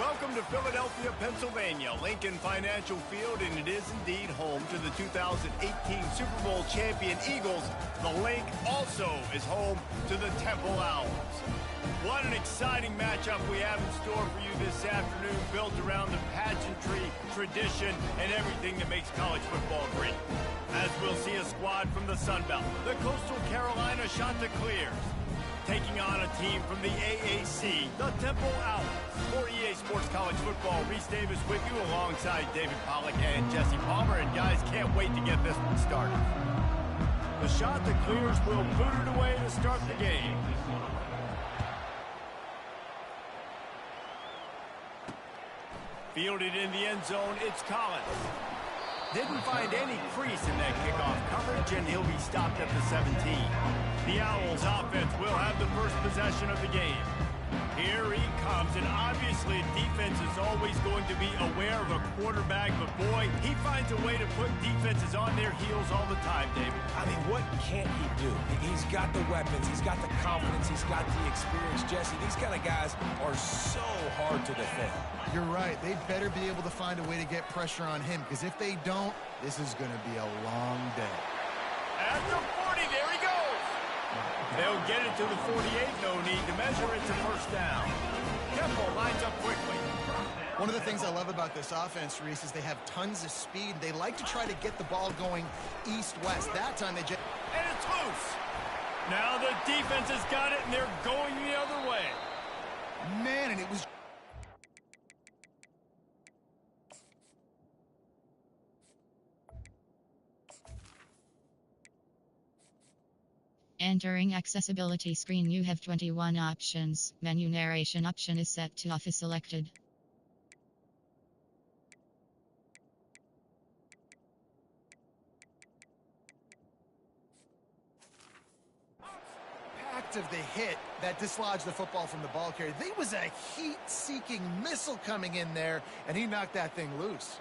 Welcome to Philadelphia, Pennsylvania, Lincoln Financial Field, and it is indeed home to the 2018 Super Bowl champion Eagles. The Link also is home to the Temple Owls. What an exciting matchup we have in store for you this afternoon, built around the pageantry, tradition, and everything that makes college football great. As we'll see a squad from the Sun Belt, the Coastal Carolina Chanticleers, taking on a team from the AAC, the Temple Owls. For EA Sports College Football, Reese Davis with you alongside David Pollack and Jesse Palmer. And guys, can't wait to get this one started. The Chanticleers will boot it away to start the game. Fielded in the end zone, it's Collins. Didn't find any crease in that kickoff coverage, and he'll be stopped at the 17. The Owls offense will have the first possession of the game. Here he comes, and obviously defense is always going to be aware of a quarterback, but boy, he finds a way to put defenses on their heels all the time, David. I mean, what can't he do? He's got the weapons, he's got the confidence, he's got the experience. Jesse, these kind of guys are so hard to defend. You're right. They better be able to find a way to get pressure on him, because if they don't, this is going to be a long day. At the 40, there he goes. They'll get it to the 48, no need to measure. It's a first down. Temple lines up quickly. One of the things I love about this offense, Reese, is they have tons of speed. They like to try to get the ball going east-west. That time they just... And it's loose. Now the defense has got it, and they're going the other way. Man, and it was... Entering accessibility screen, you have 21 options. Menu narration option is set to off is selected. Impact of the hit that dislodged the football from the ball carrier. There was a heat-seeking missile coming in there, and he knocked that thing loose.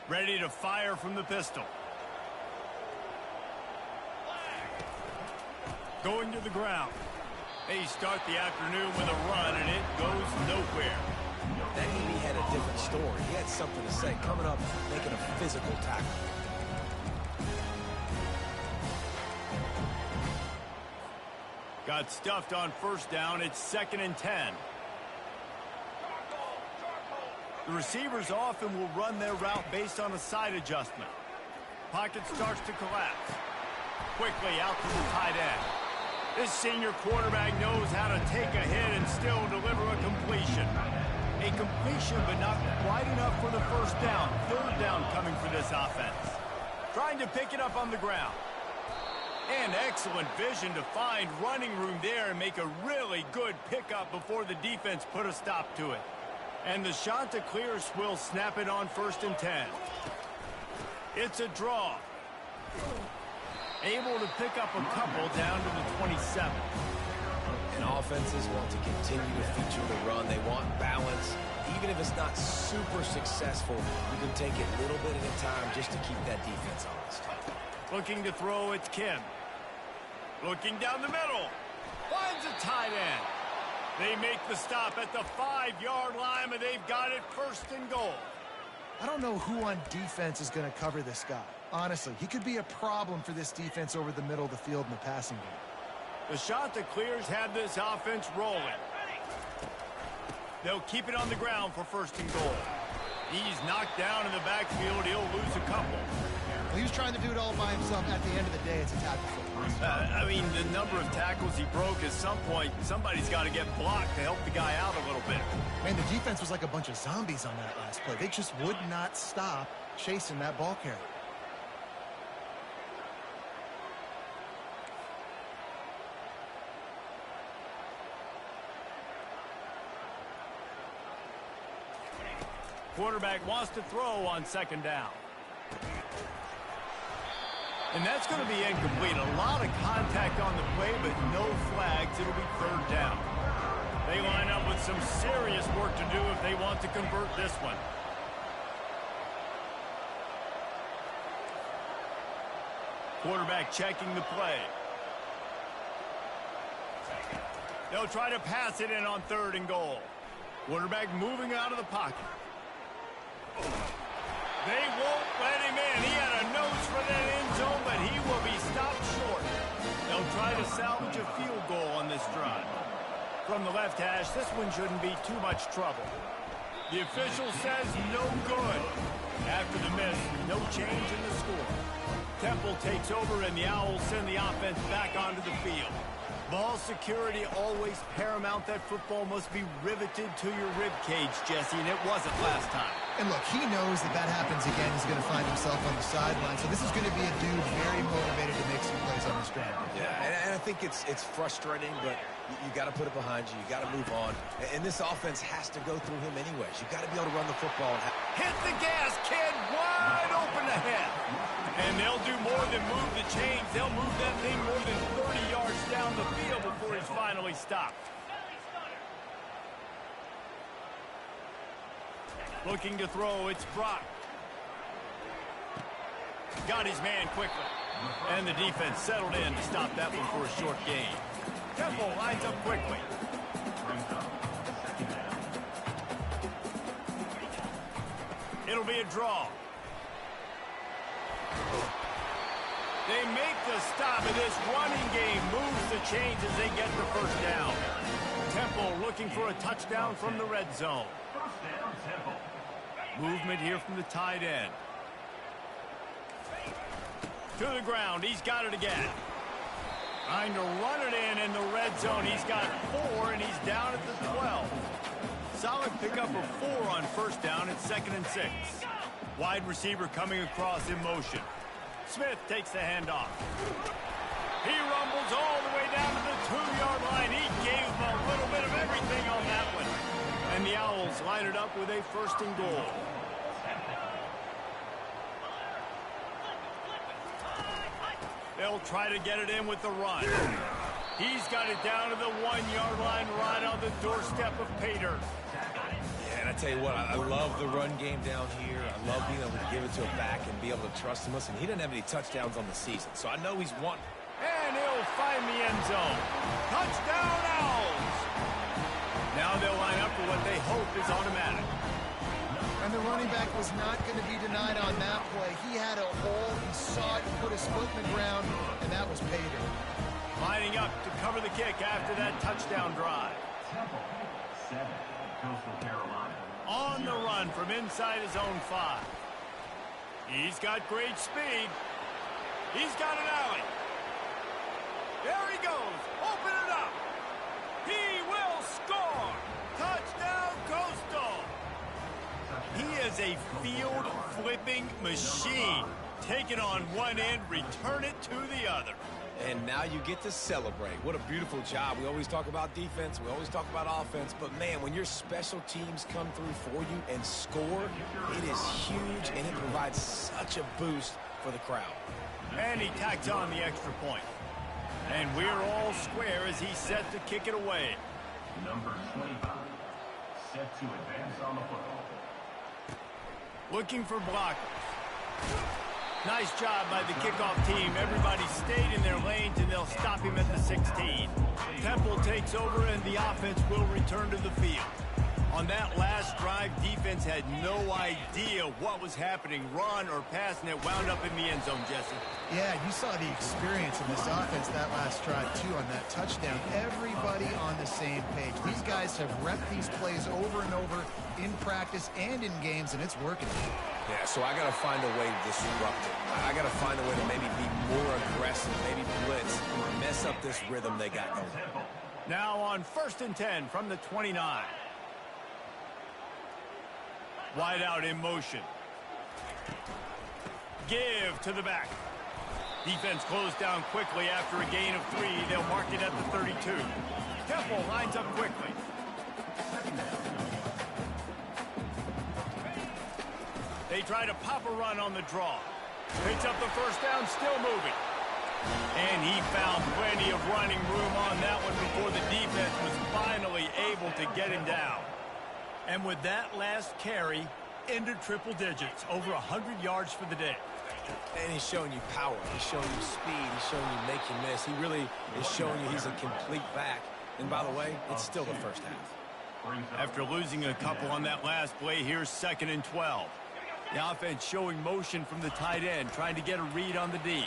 Ready to fire from the pistol. Going to the ground. They start the afternoon with a run, and it goes nowhere. That he had a different story. He had something to say. Coming up, making a physical tackle. Got stuffed on first down. It's 2nd and 10. The receivers often will run their route based on a side adjustment. Pocket starts to collapse. Quickly out to the tight end. This senior quarterback knows how to take a hit and still deliver a completion. A completion, but not quite enough for the first down. 3rd down coming for this offense. Trying to pick it up on the ground. And excellent vision to find running room there and make a really good pickup before the defense put a stop to it. And the Chanticleers will snap it on 1st and 10. It's a draw. Able to pick up a couple down to the 27. And offenses want to continue to feature the run. They want balance. Even if it's not super successful, you can take it a little bit at a time just to keep that defense honest. Looking to throw, it's Kim. Looking down the middle. Finds a tight end. They make the stop at the 5-yard line, and they've got it 1st and goal. I don't know who on defense is going to cover this guy. Honestly, he could be a problem for this defense over the middle of the field in the passing game. The Chanticleers have this offense rolling. They'll keep it on the ground for 1st and goal. He's knocked down in the backfield. He'll lose a couple. Well, he was trying to do it all by himself. At the end of the day, it's a tackle football. I mean, the number of tackles he broke, at some point, somebody's got to get blocked to help the guy out a little bit. Man, the defense was like a bunch of zombies on that last play. They just would not stop chasing that ball carrier. Quarterback wants to throw on 2nd down. And that's going to be incomplete. A lot of contact on the play, but no flags. It'll be third down. They line up with some serious work to do if they want to convert this one. Quarterback checking the play. They'll try to pass it in on 3rd and goal. Quarterback moving out of the pocket. They won't let him in. He had a nose for that end zone, but he will be stopped short. They'll try to salvage a field goal on this drive. From the left hash, this one shouldn't be too much trouble. The official says no good. After the miss, no change in the score. Temple takes over, and the Owls send the offense back onto the field. Ball security always paramount. That football must be riveted to your rib cage, Jesse, and it wasn't last time. And look, he knows that that happens again. He's going to find himself on the sideline. So this is going to be a dude very motivated to make some plays on this drive. Yeah, and I think it's frustrating, but you got to put it behind you. You got to move on. And this offense has to go through him anyways. You got to be able to run the football. Hit the gas, kid. Wide open ahead. And they'll do more than move the chains. They'll move that thing more than 30 yards down the field before he's finally stopped. Looking to throw, it's Brock. Got his man quickly. And the defense settled in to stop that one for a short gain. Temple lines up quickly. It'll be a draw. They make the stop, and this running game moves the chains as they get the first down. Temple looking for a touchdown from the red zone. Movement here from the tight end. To the ground. He's got it again. Trying to run it in the red zone. He's got 4, and he's down at the 12. Solid pickup of 4 on first down. It's 2nd and 6. Wide receiver coming across in motion. Smith takes the handoff. He rumbles all the way down to the 2-yard line. He gave him a little bit of everything on that one. And the Owls line it up with a 1st and goal. They'll try to get it in with the run. He's got it down to the 1-yard line, right on the doorstep of Pater. Yeah, and I tell you what, I love the run game down here. I love being able to give it to him back and be able to trust him. Listen, he didn't have any touchdowns on the season, so I know he's won. And he'll find the end zone. Touchdown, Owls! Now they'll line up for what they hope is automatic. And the running back was not going to be denied on that play. He had a hole, he saw it, he put his foot in the ground, and that was Pater. Lining up to cover the kick after that touchdown drive. On the run from inside his own 5. He's got great speed. He's got an alley. There he goes. Open it up. He will score. Touchdown, Coastal. He is a field-flipping machine. Take it on one end, return it to the other. And now you get to celebrate. What a beautiful job. We always talk about defense. We always talk about offense. But, man, when your special teams come through for you and score, it is huge, and it provides such a boost for the crowd. And he tacks on the extra point. And we're all square as he's set to kick it away. Number 25, set to advance on the football. Looking for blockers. Nice job by the kickoff team. Everybody stayed in their lanes, and they'll stop him at the 16. Temple takes over, and the offense will return to the field. On that last drive, defense had no idea what was happening, run or pass, and it wound up in the end zone, Jesse. Yeah, you saw the experience in this offense that last drive, too, on that touchdown. Everybody on the same page. These guys have repped these plays over and over in practice and in games, and it's working. Yeah, so I got to find a way to disrupt it. I got to find a way to maybe be more aggressive, maybe blitz, mess up this rhythm they got going. Now on 1st and 10 from the 29. Wide out in motion. Give to the back. Defense closed down quickly after a gain of 3. They'll mark it at the 32. Temple lines up quickly. They try to pop a run on the draw. Picks up the first down, still moving. And he found plenty of running room on that one before the defense was finally able to get him down. And with that last carry, into triple digits, over 100 yards for the day. And he's showing you power. He's showing you speed. He's showing you make you miss. He really is showing you he's a complete back. And by the way, it's still the first half. After losing a couple on that last play, here's 2nd and 12. The offense showing motion from the tight end, trying to get a read on the D.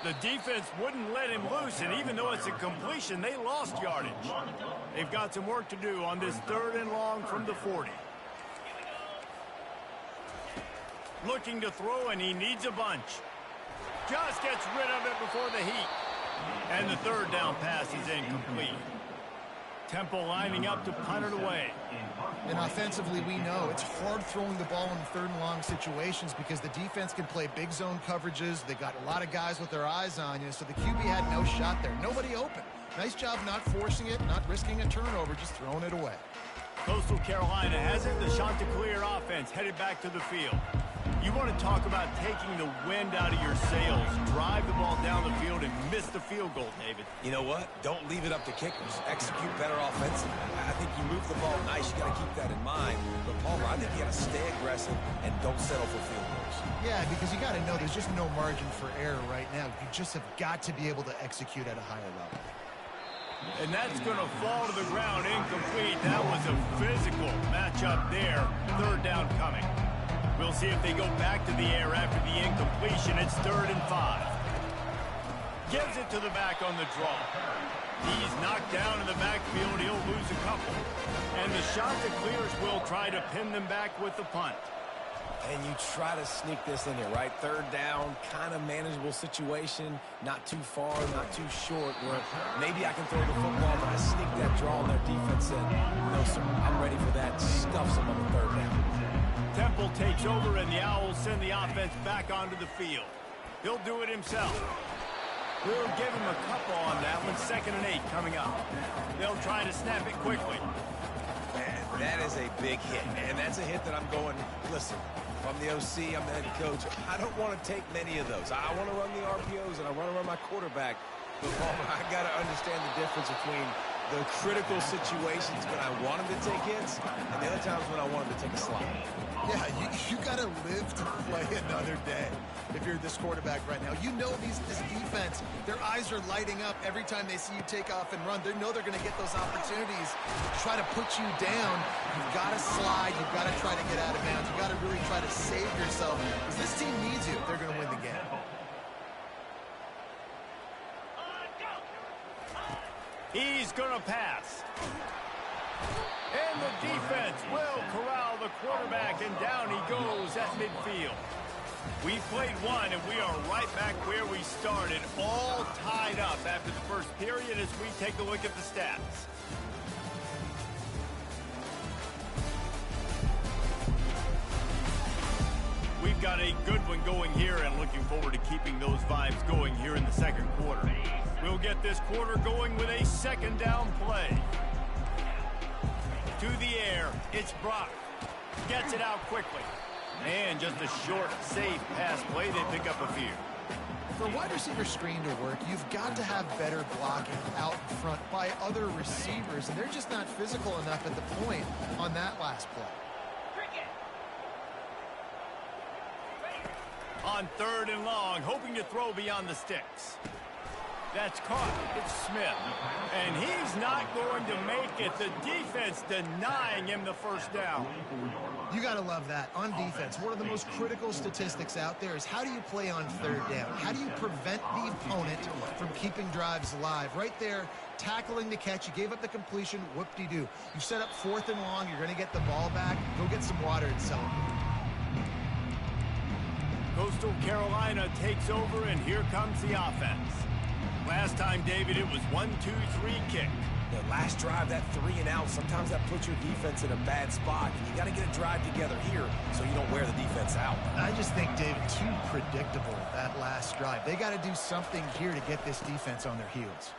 The defense wouldn't let him loose, and even though it's a completion, they lost yardage. They've got some work to do on this 3rd and long from the 40. Looking to throw, and he needs a bunch. Just gets rid of it before the heat. And the 3rd down pass is incomplete. Temple lining up to punt it away. And offensively, we know it's hard throwing the ball in 3rd and long situations because the defense can play big zone coverages. They got a lot of guys with their eyes on you, so the QB had no shot there. Nobody open. Nice job not forcing it, not risking a turnover, just throwing it away. Coastal Carolina has it. The Chanticleer offense headed back to the field. You want to talk about taking the wind out of your sails. Drive the ball down the field and miss the field goal, David. You know what? Don't leave it up to kickers. Execute better offensively. I think you move the ball nice. You got to keep that in mind. But, Palmer, I think you got to stay aggressive and don't settle for field goals. Yeah, because you got to know there's just no margin for error right now. You just have got to be able to execute at a higher level. And that's going to fall to the ground incomplete. That was a physical matchup there. 3rd down coming. We'll see if they go back to the air after the incompletion. It's 3rd and 5. Gives it to the back on the draw. He's knocked down in the backfield. He'll lose a couple. And the Chanticleers will try to pin them back with the punt. And you try to sneak this in here, right? 3rd down, kind of manageable situation. Not too far, not too short. Where maybe I can throw the football, but I sneak that draw on their defense in. No, sir. I'm ready for that. Stuffs them on the 3rd down. Temple takes over, and the Owls send the offense back onto the field. He'll do it himself. We'll give him a couple on that one. 2nd and 8 coming up. They'll try to snap it quickly. Man, that is a big hit, and that's a hit that I'm going, listen, if I'm the OC, I'm the head coach, I don't want to take many of those. I want to run the RPOs, and I want to run my quarterback. But, Palmer, I got to understand the difference between the critical situations when I want him to take hits and the other times when I want him to take a slide. Yeah, you got to live to play another day. If you're this quarterback right now, you know this defense, their eyes are lighting up every time they see you take off and run. They know they're going to get those opportunities to try to put you down. You've got to slide. You've got to try to get out of bounds. You've got to really try to save yourself because this team needs you if they're going to win the game. He's going to pass. And the defense will corral the quarterback, and down he goes at midfield. We played one, and we are right back where we started, all tied up after the first period as we take a look at the stats. We've got a good one going here, and looking forward to keeping those vibes going here in the 2nd quarter. We'll get this quarter going with a 2nd down play. To the air, it's Brock. Gets it out quickly. And just a short, safe pass play. They pick up a few. For a wide receiver screen to work, you've got to have better blocking out in front by other receivers, and they're just not physical enough at the point on that last play. On 3rd and long, hoping to throw beyond the sticks. That's caught. It's Smith. And he's not going to make it. The defense denying him the first down. You got to love that. On defense, one of the most critical statistics out there is how do you play on 3rd down? How do you prevent the opponent from keeping drives alive? Right there, tackling the catch. You gave up the completion. Whoop-de-doo. You set up 4th and long. You're going to get the ball back. Go get some water and celebrate. Coastal Carolina takes over, and here comes the offense. Last time, David, it was 1-2-3 kick. The last drive, that 3 and out, sometimes that puts your defense in a bad spot. And you got to get a drive together here so you don't wear the defense out. I just think, David, too predictable, that last drive. They got to do something here to get this defense on their heels.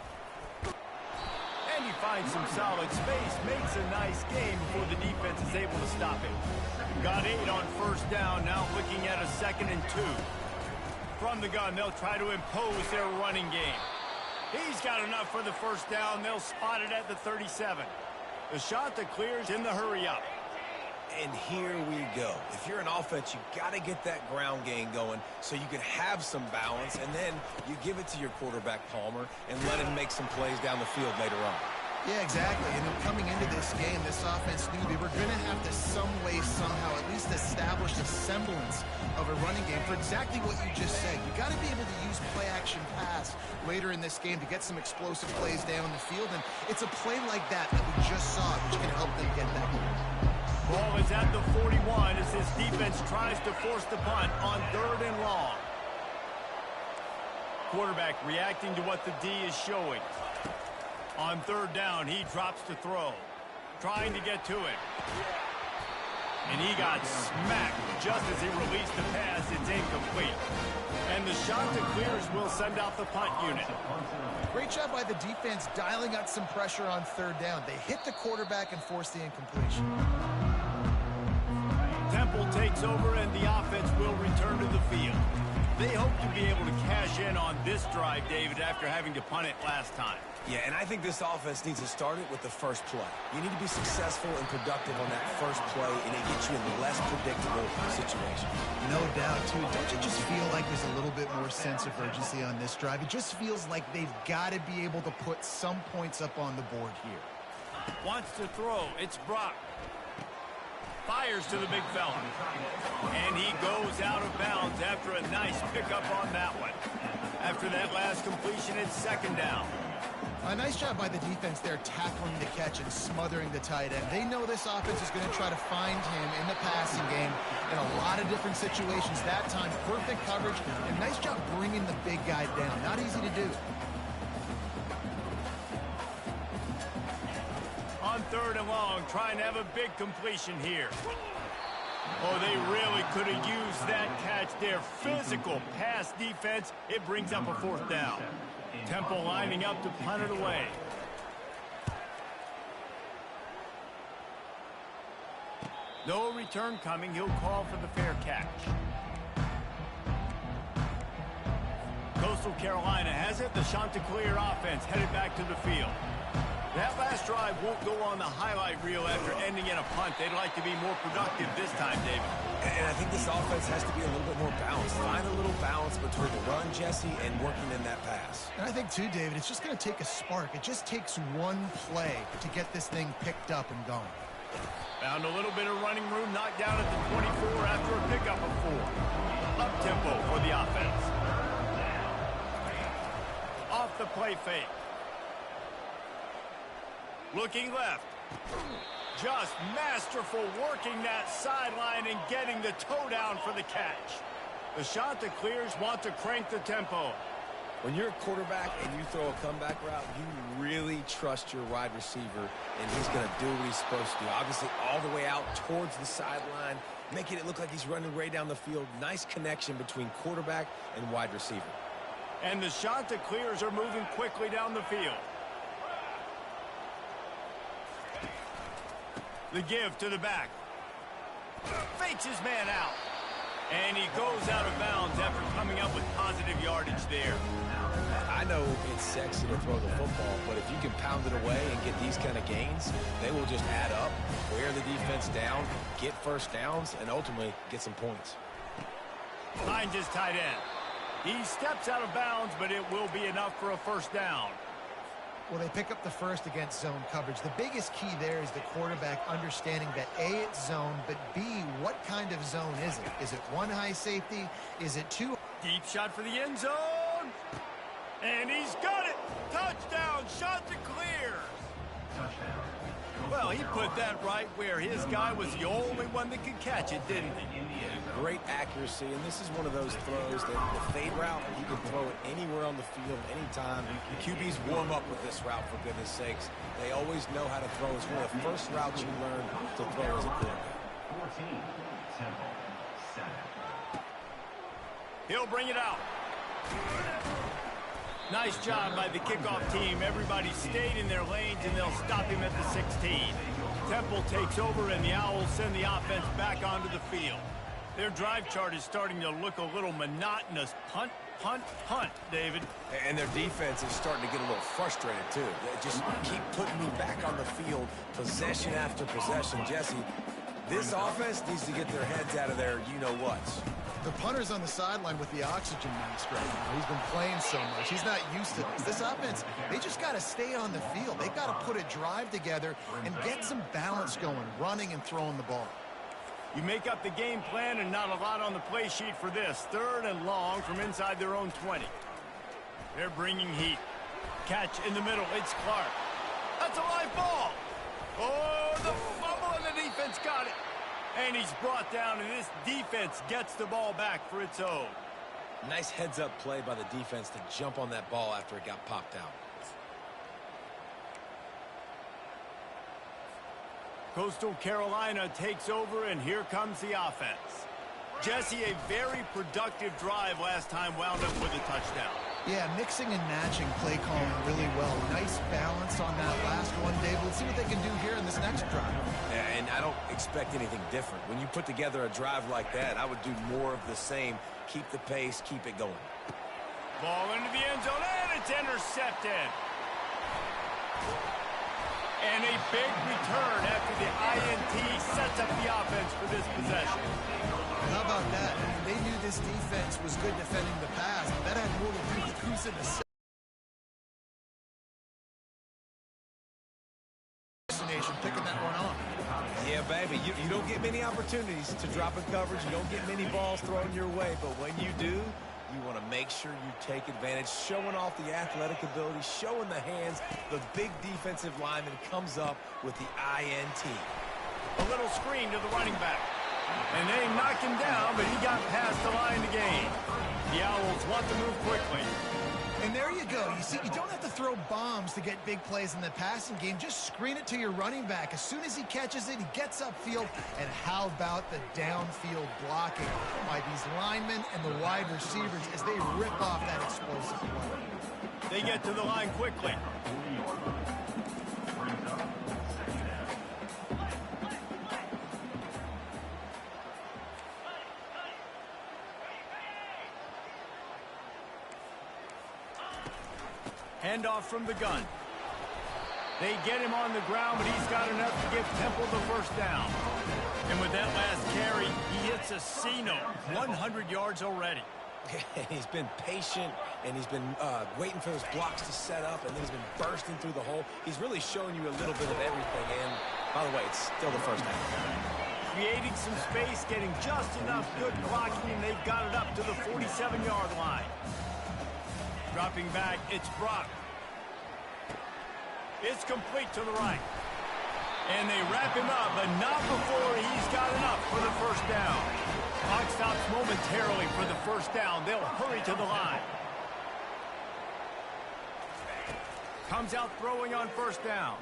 And he finds some solid space, makes a nice game before the defense is able to stop him. Got 8 on 1st down, now looking at a 2nd and 2. From the gun, they'll try to impose their running game. He's got enough for the first down. They'll spot it at the 37. The shot that clears in the hurry up. And here we go. If you're an offense, you got to get that ground game going so you can have some balance, and then you give it to your quarterback, Palmer, and let him make some plays down the field later on. Yeah, exactly. And then coming into this game, this offense knew they were going to have to some way, somehow, at least establish a semblance of a running game for exactly what you just said. You got to be able to use play-action pass later in this game to get some explosive plays down the field, and it's a play like that we just saw, which can help them get that. Ball is at the 41 as this defense tries to force the punt on 3rd and long. Quarterback reacting to what the D is showing. On 3rd down, he drops to throw. Trying to get to it. And he got smacked just as he released the pass. It's incomplete. And the shot that clears will send out the punt unit. Great job by the defense dialing up some pressure on 3rd down. They hit the quarterback and forced the incompletion. Temple takes over and the offense will return to the field. They hope to be able to cash in on this drive, David, after having to punt it last time. Yeah, and I think this offense needs to start it with the first play. You need to be successful and productive on that first play, and it gets you in less predictable situations. No doubt, too. Don't you just feel like there's a little bit more sense of urgency on this drive? It just feels like they've got to be able to put some points up on the board here. Wants to throw. It's Brock. Fires to the big fella. And he goes out of bounds after a nice pickup on that one. After that last completion, it's 2nd down. A nice job by the defense there tackling the catch and smothering the tight end. They know this offense is going to try to find him in the passing game in a lot of different situations. That time, perfect coverage and nice job bringing the big guy down. Not easy to do. On 3rd and long, trying to have a big completion here. Oh, they really could have used that catch there. Physical pass defense. It brings up a 4th down. Temple lining up to punt it away. No return coming. He'll call for the fair catch. Coastal Carolina has it. The Chanticleer offense headed back to the field. That last drive won't go on the highlight reel after ending in a punt. They'd like to be more productive this time, David. And I think this offense has to be a little bit more balanced. Find a little balance between the run, Jesse, and working in that pass. And I think, too, David, it's just going to take a spark. It just takes one play to get this thing picked up and going. Found a little bit of running room, knocked down at the 24 after a pickup of 4. Up-tempo for the offense. Off the play fake. Looking left. Just masterful working that sideline and getting the toe down for the catch. The shot that clears want to crank the tempo. When you're a quarterback and you throw a comeback route, you really trust your wide receiver, and he's going to do what he's supposed to do. Obviously, all the way out towards the sideline, making it look like he's running right down the field. Nice connection between quarterback and wide receiver. And the shot that clears are moving quickly down the field. The give to the back. Fakes his man out. And he goes out of bounds after coming up with positive yardage there. I know it's sexy to throw the football, but if you can pound it away and get these kind of gains, they will just add up, wear the defense down, get first downs, and ultimately get some points. Finds his tight end. He steps out of bounds, but it will be enough for a first down. Well, they pick up the first against zone coverage. The biggest key there is the quarterback understanding that A, it's zone, but B, what kind of zone is it? Is it one high safety? Is it two? Deep shot for the end zone. And he's got it. Touchdown. Shot to clear. Touchdown. Well, he put that right where his guy was the only one that could catch it, didn't he? Great accuracy, and this is one of those throws that the fade route, you can throw it anywhere on the field, anytime. QBs warm up with this route, for goodness sakes. They always know how to throw. It's one of the first routes you learn to throw as a quarterback. 14, Temple, 7. He'll bring it out. Nice job by the kickoff team. Everybody stayed in their lanes, and they'll stop him at the 16. Temple takes over, and the Owls send the offense back onto the field. Their drive chart is starting to look a little monotonous. Punt, punt, punt, David. And their defense is starting to get a little frustrated, too. They just keep putting me back on the field, possession after possession. Jesse, this offense needs to get their heads out of their you-know-whats. The punter's on the sideline with the oxygen mask right now. He's been playing so much. He's not used to this. This offense, they just got to stay on the field. They got to put a drive together and get some balance going, running and throwing the ball. You make up the game plan and not a lot on the play sheet for this. 3rd and long from inside their own 20. They're bringing heat. Catch in the middle. It's Clark. That's a live ball. Oh, the fumble and the defense got it. And he's brought down, and this defense gets the ball back for its own. Nice heads-up play by the defense to jump on that ball after it got popped out. Coastal Carolina takes over, and here comes the offense. Jesse, a very productive drive last time wound up with a touchdown. Yeah, mixing and matching play calling really well. Nice balance on that last one, Dave. Let's see what they can do here in this next drive. Yeah, and I don't expect anything different. When you put together a drive like that, I would do more of the same. Keep the pace, keep it going. Ball into the end zone, and it's intercepted. And a big return after the INT sets up the offense for this possession. How about that? I mean, they knew this defense was good defending the pass, but that had more to do with who's in the destination, picking that one off. Yeah, baby, you don't get many opportunities to drop in coverage. You don't get many balls thrown your way, but when you do, you want to make sure you take advantage, showing off the athletic ability, showing the hands. The big defensive lineman comes up with the INT. A little screen to the running back. And they knocked him down, but he got past the line to gain. The Owls want to move quickly. And there you go. You see, you don't have to throw bombs to get big plays in the passing game. Just screen it to your running back. As soon as he catches it, he gets upfield. And how about the downfield blocking by these linemen and the wide receivers as they rip off that explosive play. They get to the line quickly. Handoff from the gun. They get him on the ground, but he's got enough to give Temple the first down. And with that last carry, he hits a C-note. 100 yards already. He's been patient, and he's been waiting for those blocks to set up, and then he's been bursting through the hole. He's really showing you a little bit of everything, and by the way, it's still the first half. Creating some space, getting just enough good blocking, and they've got it up to the 47-yard line. Dropping back, it's Brock. It's complete to the right. And they wrap him up, but not before he's got enough for the first down. Clock stops momentarily for the first down. They'll hurry to the line. Comes out throwing on first down.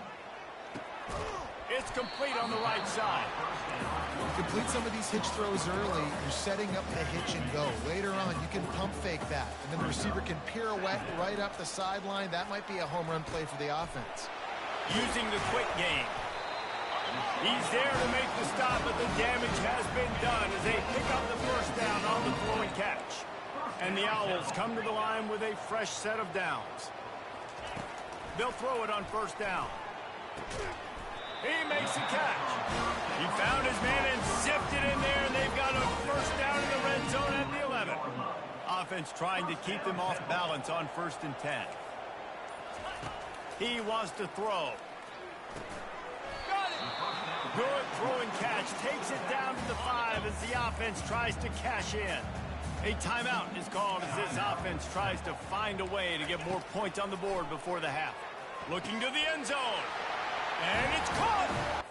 It's complete on the right side. Complete some of these hitch throws early. You're setting up the hitch and go. Later on, you can pump fake that. And then the receiver can pirouette right up the sideline. That might be a home run play for the offense. Using the quick game. He's there to make the stop, but the damage has been done as they pick up the first down on the throw and catch. And the Owls come to the line with a fresh set of downs. They'll throw it on first down. He makes the catch. He found his man and zipped it in there, and they've got a first down in the red zone at the 11. Offense trying to keep them off balance on 1st and 10. He wants to throw. Got it. Good throw and catch. Takes it down to the 5 as the offense tries to cash in. A timeout is called as this offense tries to find a way to get more points on the board before the half. Looking to the end zone. And it's caught!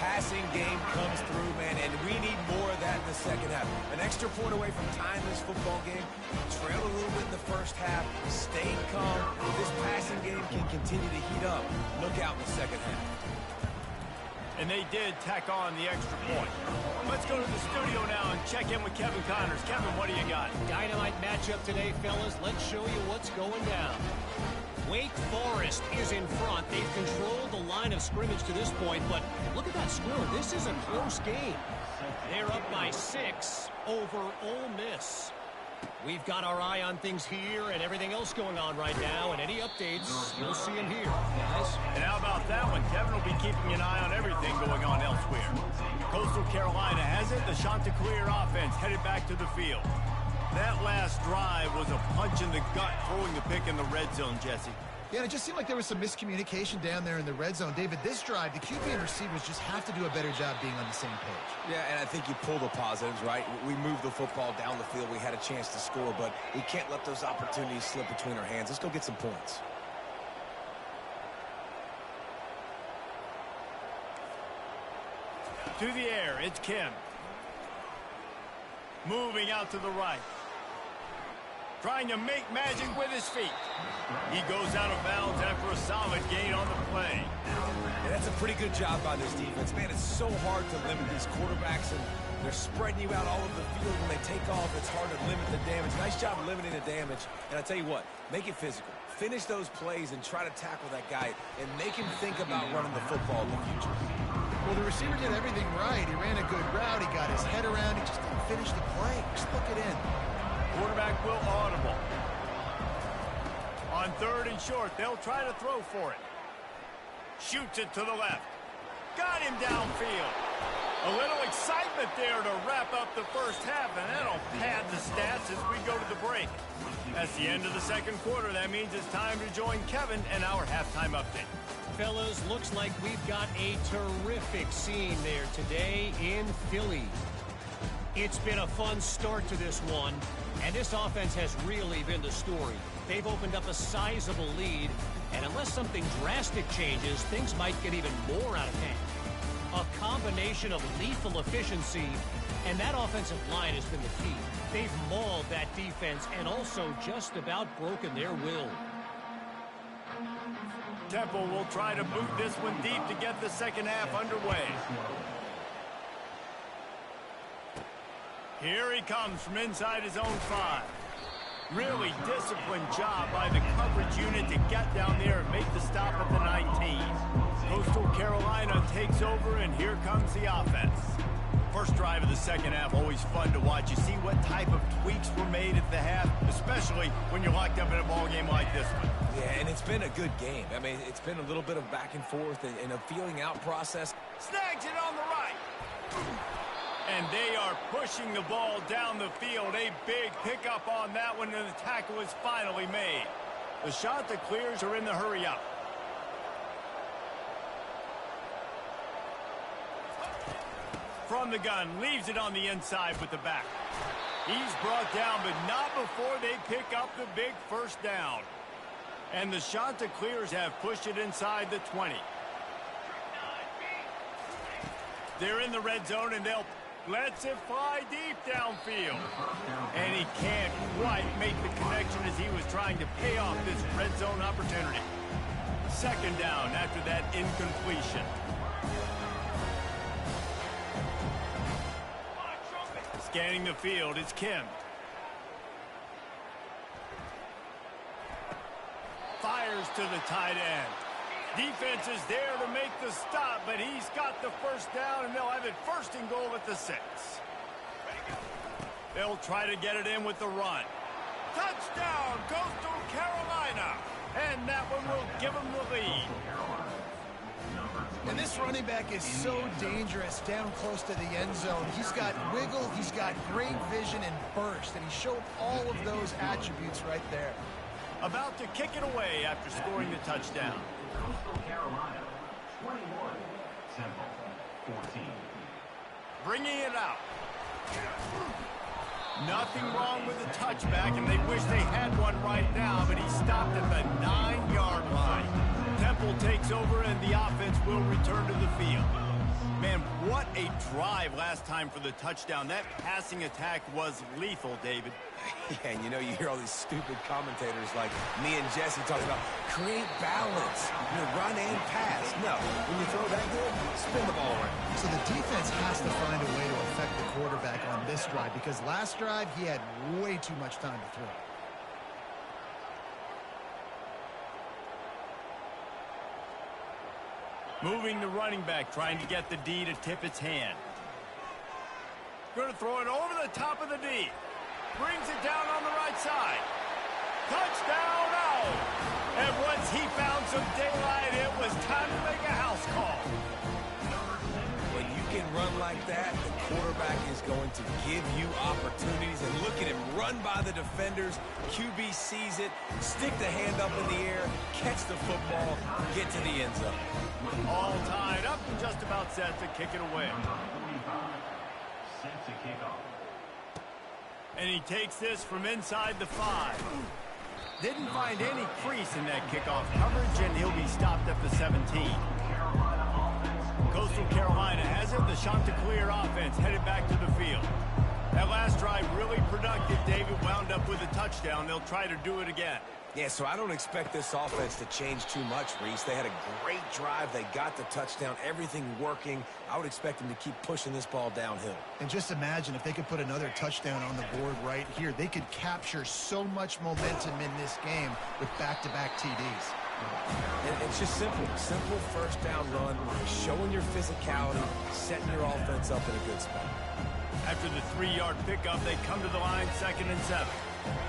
passing game comes through, man, and we need more of that in the second half. An extra point away from tying this football game. Trailed a little bit in the first half, stayed calm. If this passing game can continue to heat up, look out in the second half. And they did tack on the extra point. Let's go to the studio now and check in with Kevin Connors. Kevin, what do you got? Dynamite matchup today, fellas. Let's show you what's going down. Wake Forest is in front. They've controlled the line of scrimmage to this point, but look at that score. This is a close game. They're up by 6 over Ole Miss. We've got our eye on things here and everything else going on right now, and any updates, you'll see them here, guys. And how about that one? Kevin will be keeping an eye on everything going on elsewhere. Coastal Carolina has it. The Chanticleer offense headed back to the field. That last drive was a punch in the gut, throwing the pick in the red zone, Jesse. Yeah, and it just seemed like there was some miscommunication down there in the red zone. David, this drive, the QB and receivers just have to do a better job being on the same page. Yeah, and I think you pull the positives, right? We moved the football down the field. We had a chance to score, but we can't let those opportunities slip between our hands. Let's go get some points. To the air, it's Kim. Moving out to the right. Trying to make magic with his feet. He goes out of bounds after a solid gain on the play. Yeah, that's a pretty good job by this defense. Man, it's so hard to limit these quarterbacks, and they're spreading you out all over the field. When they take off, it's hard to limit the damage. Nice job limiting the damage. And I tell you what, make it physical. Finish those plays and try to tackle that guy and make him think about running the football in the future. Well, the receiver did everything right. He ran a good route. He got his head around. He just didn't finish the play. Just look it in. Quarterback will audible. On 3rd and short, they'll try to throw for it. Shoots it to the left. Got him downfield. A little excitement there to wrap up the first half, and that'll pad the stats as we go to the break. That's the end of the second quarter. That means it's time to join Kevin and our halftime update. Fellas, looks like we've got a terrific scene there today in Philly. It's been a fun start to this one, and this offense has really been the story. They've opened up a sizable lead, and unless something drastic changes, things might get even more out of hand. A combination of lethal efficiency, and that offensive line has been the key. They've mauled that defense and also just about broken their will. Temple will try to boot this one deep to get the second half underway. Here he comes from inside his own 5. Really disciplined job by the coverage unit to get down there and make the stop at the 19. Coastal Carolina takes over, and here comes the offense. First drive of the second half, always fun to watch. You see what type of tweaks were made at the half, especially when you're locked up in a ball game like this one. Yeah, and it's been a good game. I mean, it's been a little bit of back and forth and a feeling out process. Snags it on the right. And they are pushing the ball down the field. A big pickup on that one, and the tackle is finally made. The Chanticleers are in the hurry-up. From the gun, leaves it on the inside with the back. He's brought down, but not before they pick up the big first down. And the Chanticleers have pushed it inside the 20. They're in the red zone, and they'll lets it fly deep downfield. And he can't quite make the connection as he was trying to pay off this red zone opportunity. Second down after that incompletion. Scanning the field, it's Kim. Fires to the tight end. Defense is there to make the stop, but he's got the first down, and they'll have it 1st and goal at the 6. They'll try to get it in with the run. Touchdown, Coastal Carolina. And that one will give them the lead. And this running back is so dangerous down close to the end zone. He's got wiggle, he's got great vision and burst, and he showed all of those attributes right there. About to kick it away after scoring the touchdown. Coastal Carolina, 21. Temple, 14. Bringing it out. Nothing wrong with the touchback, and they wish they had one right now, but he stopped at the 9-yard line. Temple takes over, and the offense will return to the field. Man, what a drive last time for the touchdown. That passing attack was lethal, David. Yeah, and you hear all these stupid commentators like me and Jesse talking about create balance, run and pass. No, when you throw that good, spin the ball around. So the defense has to find a way to affect the quarterback on this drive because last drive he had way too much time to throw. Moving the running back, trying to get the D to tip its hand. Going to throw it over the top of the D. Brings it down on the right side. Touchdown out! And once he found some daylight, it was time to make a house call. When you can run like that, the quarterback is going to give you opportunities. And look at him run by the defenders. QB sees it, stick the hand up in the air, catch the football, get to the end zone. All tied up and just about set to kick it away. Set to kick off. And he takes this from inside the 5. Didn't find any crease in that kickoff coverage, and he'll be stopped at the 17. Coastal Carolina has it. The Chanticleer offense headed back to the field. That last drive really productive. David wound up with a touchdown. They'll try to do it again. Yeah, so I don't expect this offense to change too much, Reese. They had a great drive. They got the touchdown, everything working. I would expect them to keep pushing this ball downhill. And just imagine if they could put another touchdown on the board right here. They could capture so much momentum in this game with back-to-back TDs. And it's just simple. Simple first down run, showing your physicality, setting your offense up in a good spot. After the 3-yard pickup, they come to the line 2nd and 7.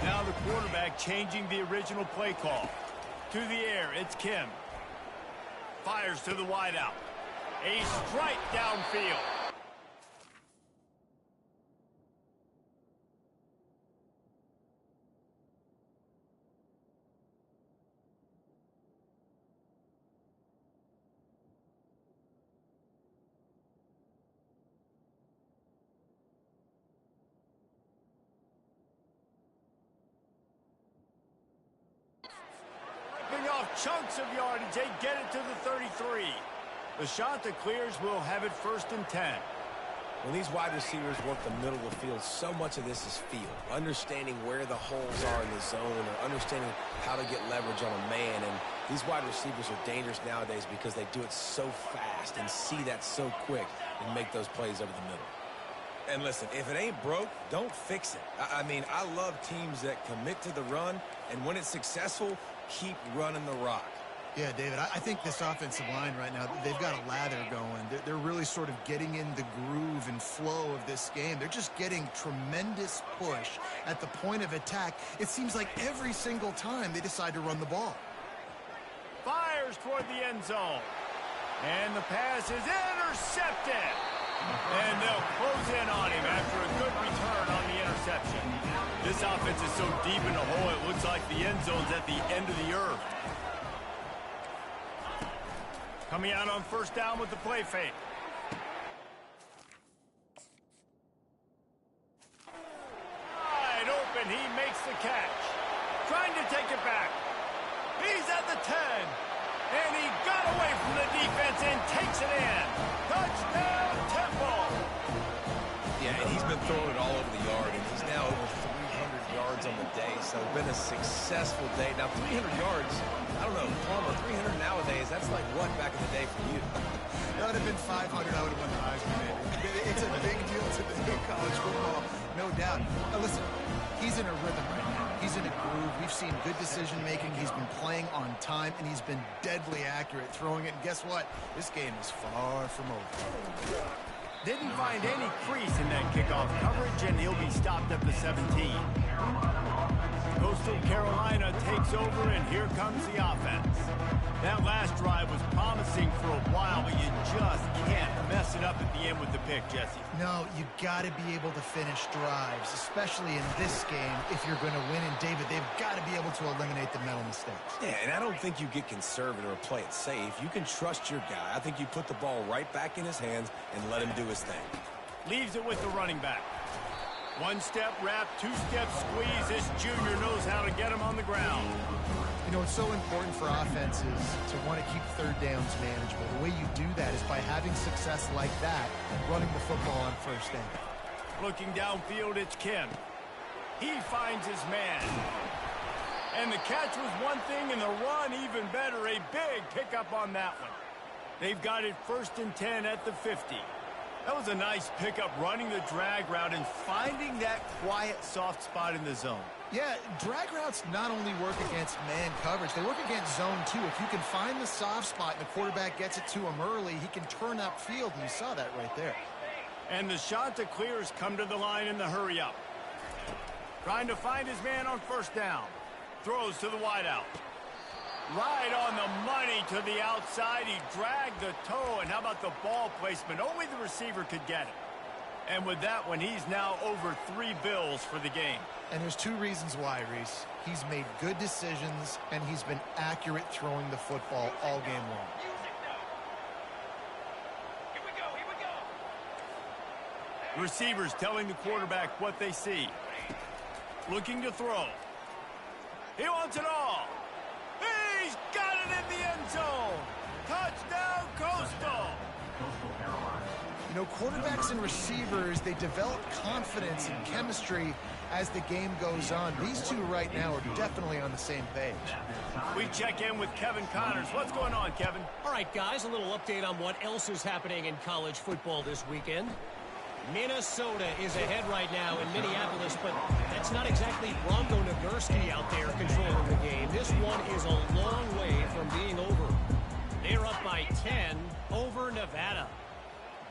Now the quarterback changing the original play call. To the air, it's Kim. Fires to the wideout. A strike downfield. Off chunks of yardage, they get it to the 33. The Chanticleers will have it 1st and 10. When these wide receivers work the middle of the field, so much of this is feel. Understanding where the holes are in the zone or understanding how to get leverage on a man. And these wide receivers are dangerous nowadays because they do it so fast and see that so quick and make those plays over the middle. And listen, if it ain't broke, don't fix it. I mean, I love teams that commit to the run, and when it's successful, keep running the rock. Yeah, David, I think this offensive line right now, they've got a lather going. They're really sort of getting in the groove and flow of this game. They're just getting tremendous push at the point of attack. It seems like every single time they decide to run the ball. Fires toward the end zone. And the pass is intercepted. And they'll close in on him after a good return on the interception. This offense is so deep in the hole, it looks like the end zone's at the end of the earth. Coming out on 1st down with the play fake. Wide open, he makes the catch. Trying to take it back. He's at the 10. And he got away from the defense and takes it in. Touchdown, Temple. Yeah, and he's been throwing it all over the yard, and he's now over 300 yards on the day. So it's been a successful day. Now, 300 yards, I don't know, Palmer, 300 nowadays, that's like what back in the day for you? That would have been 500. I would have won the Heisman. It's a big deal today in college football, no doubt. Now, listen, he's in a rhythm right now. He's in a groove. We've seen good decision-making. He's been playing on time, and he's been deadly accurate throwing it. And guess what? This game is far from over. Didn't find any crease in that kickoff coverage, and he'll be stopped at the 17. Coastal Carolina takes over, and here comes the offense. That last drive was promising for a while, but you just can't mess it up at the end with the pick, Jesse. No, you got to be able to finish drives, especially in this game. If you're going to win, and David, they've got to be able to eliminate the mental mistakes. Yeah, and I don't think you get conservative or play it safe. You can trust your guy. I think you put the ball right back in his hands and let him do his thing. Leaves it with the running back. One-step wrap, two-step squeeze. This junior knows how to get him on the ground. You know, it's so important for offenses to want to keep third downs manageable. The way you do that is by having success like that, running the football on first down. Looking downfield, it's Kim. He finds his man. And the catch was one thing, and the run even better. A big pickup on that one. They've got it 1st and 10 at the 50. That was a nice pickup, running the drag route and finding that quiet, soft spot in the zone. Yeah, drag routes not only work against man coverage, they work against zone too. If you can find the soft spot and the quarterback gets it to him early, he can turn upfield, and you saw that right there. And the shot to clear has come to the line in the hurry up. Trying to find his man on 1st down. Throws to the wideout. Right on the money to the outside. He dragged the toe, and how about the ball placement? Only the receiver could get it. And with that one, he's now over 3 bills for the game. And there's 2 reasons why, Reese. He's made good decisions, and he's been accurate throwing the football all game long. Receivers telling the quarterback what they see. Looking to throw. He wants it all. He's got it in the end zone. Touchdown, Coastal. You know, quarterbacks and receivers, they develop confidence and chemistry as the game goes on. These 2 right now are definitely on the same page. We check in with Kevin Connors. What's going on, Kevin? All right, guys, a little update on what else is happening in college football this weekend. Minnesota is ahead right now in Minneapolis, but that's not exactly Bronco Nagurski out there controlling the game. This one is a long way from being over. They're up by 10 over Nevada.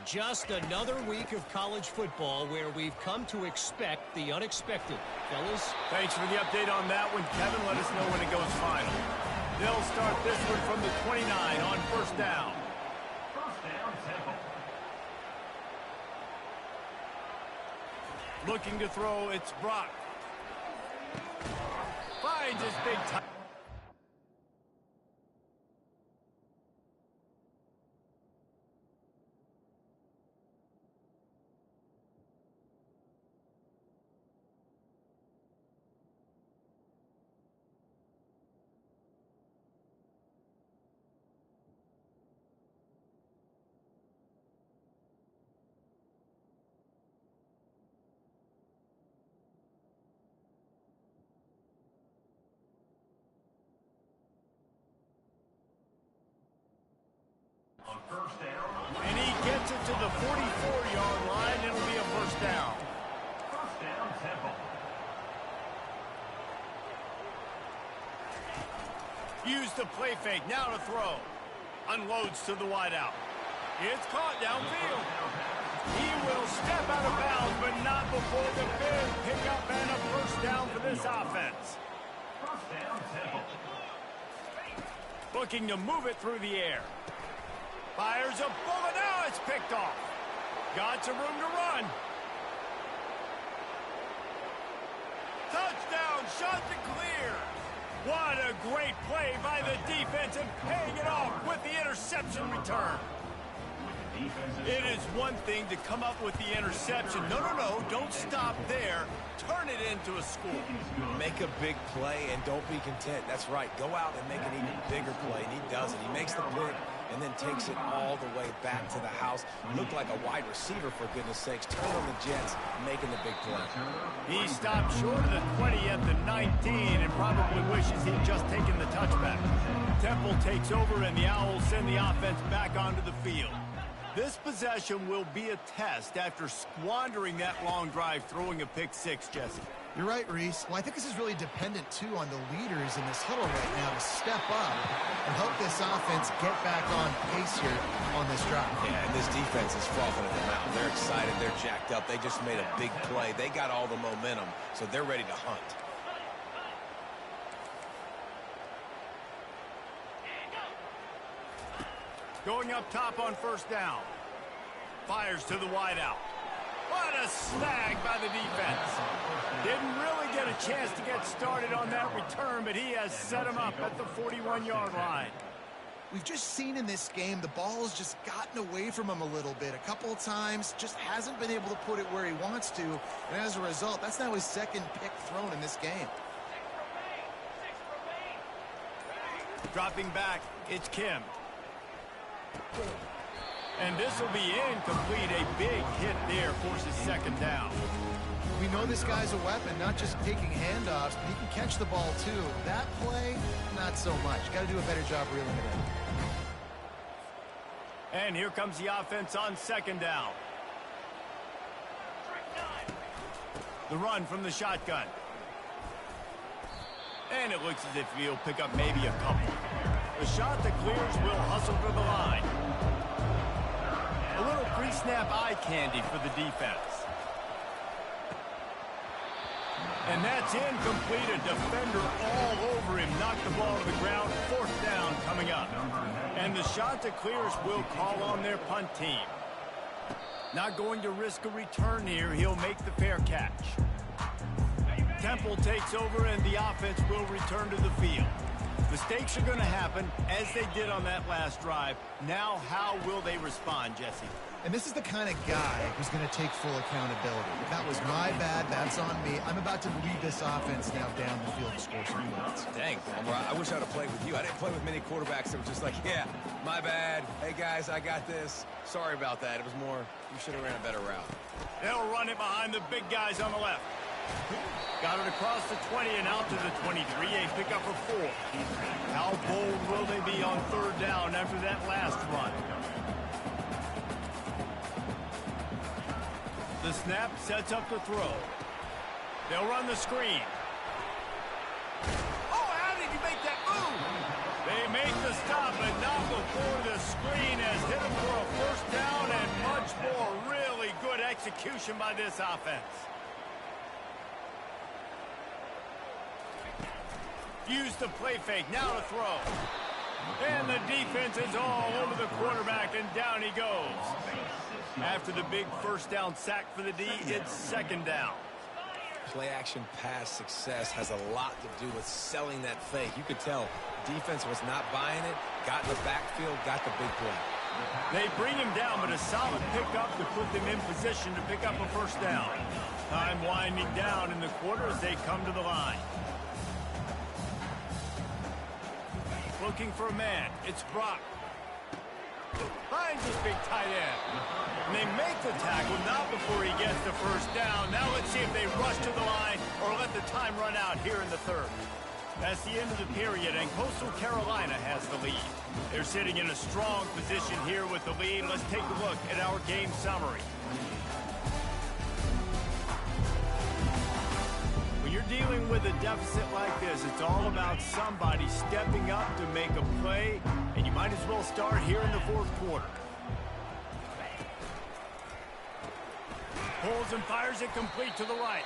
Just another week of college football where we've come to expect the unexpected. Fellas? Thanks for the update on that one, Kevin. Let us know when it goes final. They'll start this one from the 29 on 1st down. Looking to throw, it's Brock. Finds his big time. And he gets it to the 44-yard line. It'll be a 1st down. 1st down, Temple. Use the play fake. Now to throw. Unloads to the wideout. It's caught downfield. He will step out of bounds, but not before the big pickup and a 1st down for this offense. 1st down, Temple. Looking to move it through the air. Fires a bullet. Now it's picked off. Got some room to run. Touchdown. Shot to clear. What a great play by the defense and paying it off with the interception return. It is one thing to come up with the interception. No, don't stop there. Turn it into a score. Make a big play and don't be content. That's right. Go out and make an even bigger play, and he does it. He makes the pick and then takes it all the way back to the house. Looked like a wide receiver, for goodness sakes. Turn on the Jets, making the big play. He stopped short of the 20 at the 19 and probably wishes he'd just taken the touchback. Temple takes over, and the Owls send the offense back onto the field. This possession will be a test after squandering that long drive, throwing a pick-6, Jesse. You're right, Reese. Well, I think this is really dependent, too, on the leaders in this huddle right now to step up and help this offense get back on pace here on this drive. Yeah, and this defense is frothing at the mouth. They're excited. They're jacked up. They just made a big play. They got all the momentum, so they're ready to hunt. Going up top on 1st down. Fires to the wideout. What a snag by the defense. Didn't really get a chance to get started on that return, but he has set him up at the 41-yard line. We've just seen in this game the ball has just gotten away from him a little bit. A couple of times, just hasn't been able to put it where he wants to. And as a result, that's now his second pick thrown in this game. Dropping back, it's Kim. And this will be incomplete. A big hit there forces second down. We know this guy's a weapon, not just taking handoffs, but he can catch the ball too. That play, not so much. Got to do a better job reeling it in. And here comes the offense on second down. The run from the shotgun. And it looks as if he'll pick up maybe a couple. The shot that clears will hustle to the line. A little pre-snap eye candy for the defense. And that's incomplete. A defender all over him. Knocked the ball to the ground. Fourth down coming up. And the shot that clears will call on their punt team. Not going to risk a return here. He'll make the fair catch. Temple takes over and the offense will return to the field. Mistakes are going to happen as they did on that last drive. Now how will they respond, Jesse? And this is the kind of guy who's going to take full accountability. That was my bad. That's on me. I'm about to lead this offense now down the field to score some points. Dang, Palmer, I wish I'd have played with you. I didn't play with many quarterbacks that were just like, yeah, my bad. Hey, guys, I got this. Sorry about that. It was more, you should have ran a better route. They'll run it behind the big guys on the left. Got it across the 20 and out to the 23. A pickup of 4. How bold will they be on third down after that last run? The snap sets up the throw. They'll run the screen. Oh, how did he make that move? They make the stop, but not before the screen has hit him for a first down and much more. Really good execution by this offense. Use the play fake, now to throw. And the defense is all over the quarterback, and down he goes. After the big first down sack for the D, it's second down. Play action pass success has a lot to do with selling that fake. You could tell defense was not buying it, got in the backfield, got the big play. They bring him down, but a solid pickup to put them in position to pick up a first down. Time winding down in the quarter as they come to the line. Looking for a man. It's Brock. Finds his big tight end. And they make the tackle, not before he gets the first down. Now let's see if they rush to the line or let the time run out here in the third. That's the end of the period, and Coastal Carolina has the lead. They're sitting in a strong position here with the lead. Let's take a look at our game summary. When you're dealing with a deficit like this, it's all about somebody stepping up to make a play, and you might as well start here in the fourth quarter. Pulls and fires it complete to the right.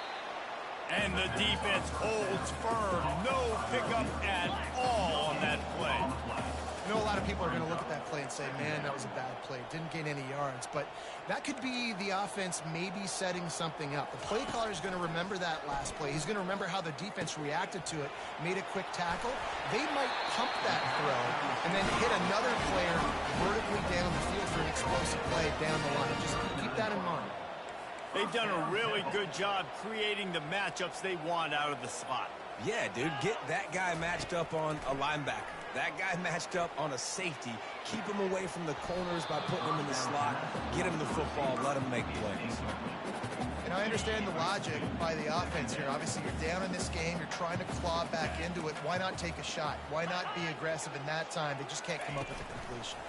And the defense holds firm. No pickup at all on that play. I know a lot of people are going to look at that play and say, man, that was a bad play. Didn't gain any yards. But that could be the offense maybe setting something up. The play caller is going to remember that last play. He's going to remember how the defense reacted to it, made a quick tackle. They might pump that throw and then hit another player vertically down the field for an explosive play down the line. Just keep that in mind. They've done a really good job creating the matchups they want out of the slot. Yeah, dude, get that guy matched up on a linebacker. That guy matched up on a safety. Keep him away from the corners by putting him in the slot. Get him the football. Let him make plays. And I understand the logic by the offense here. Obviously, you're down in this game. You're trying to claw back into it. Why not take a shot? Why not be aggressive in that time? They just can't come up with a completion.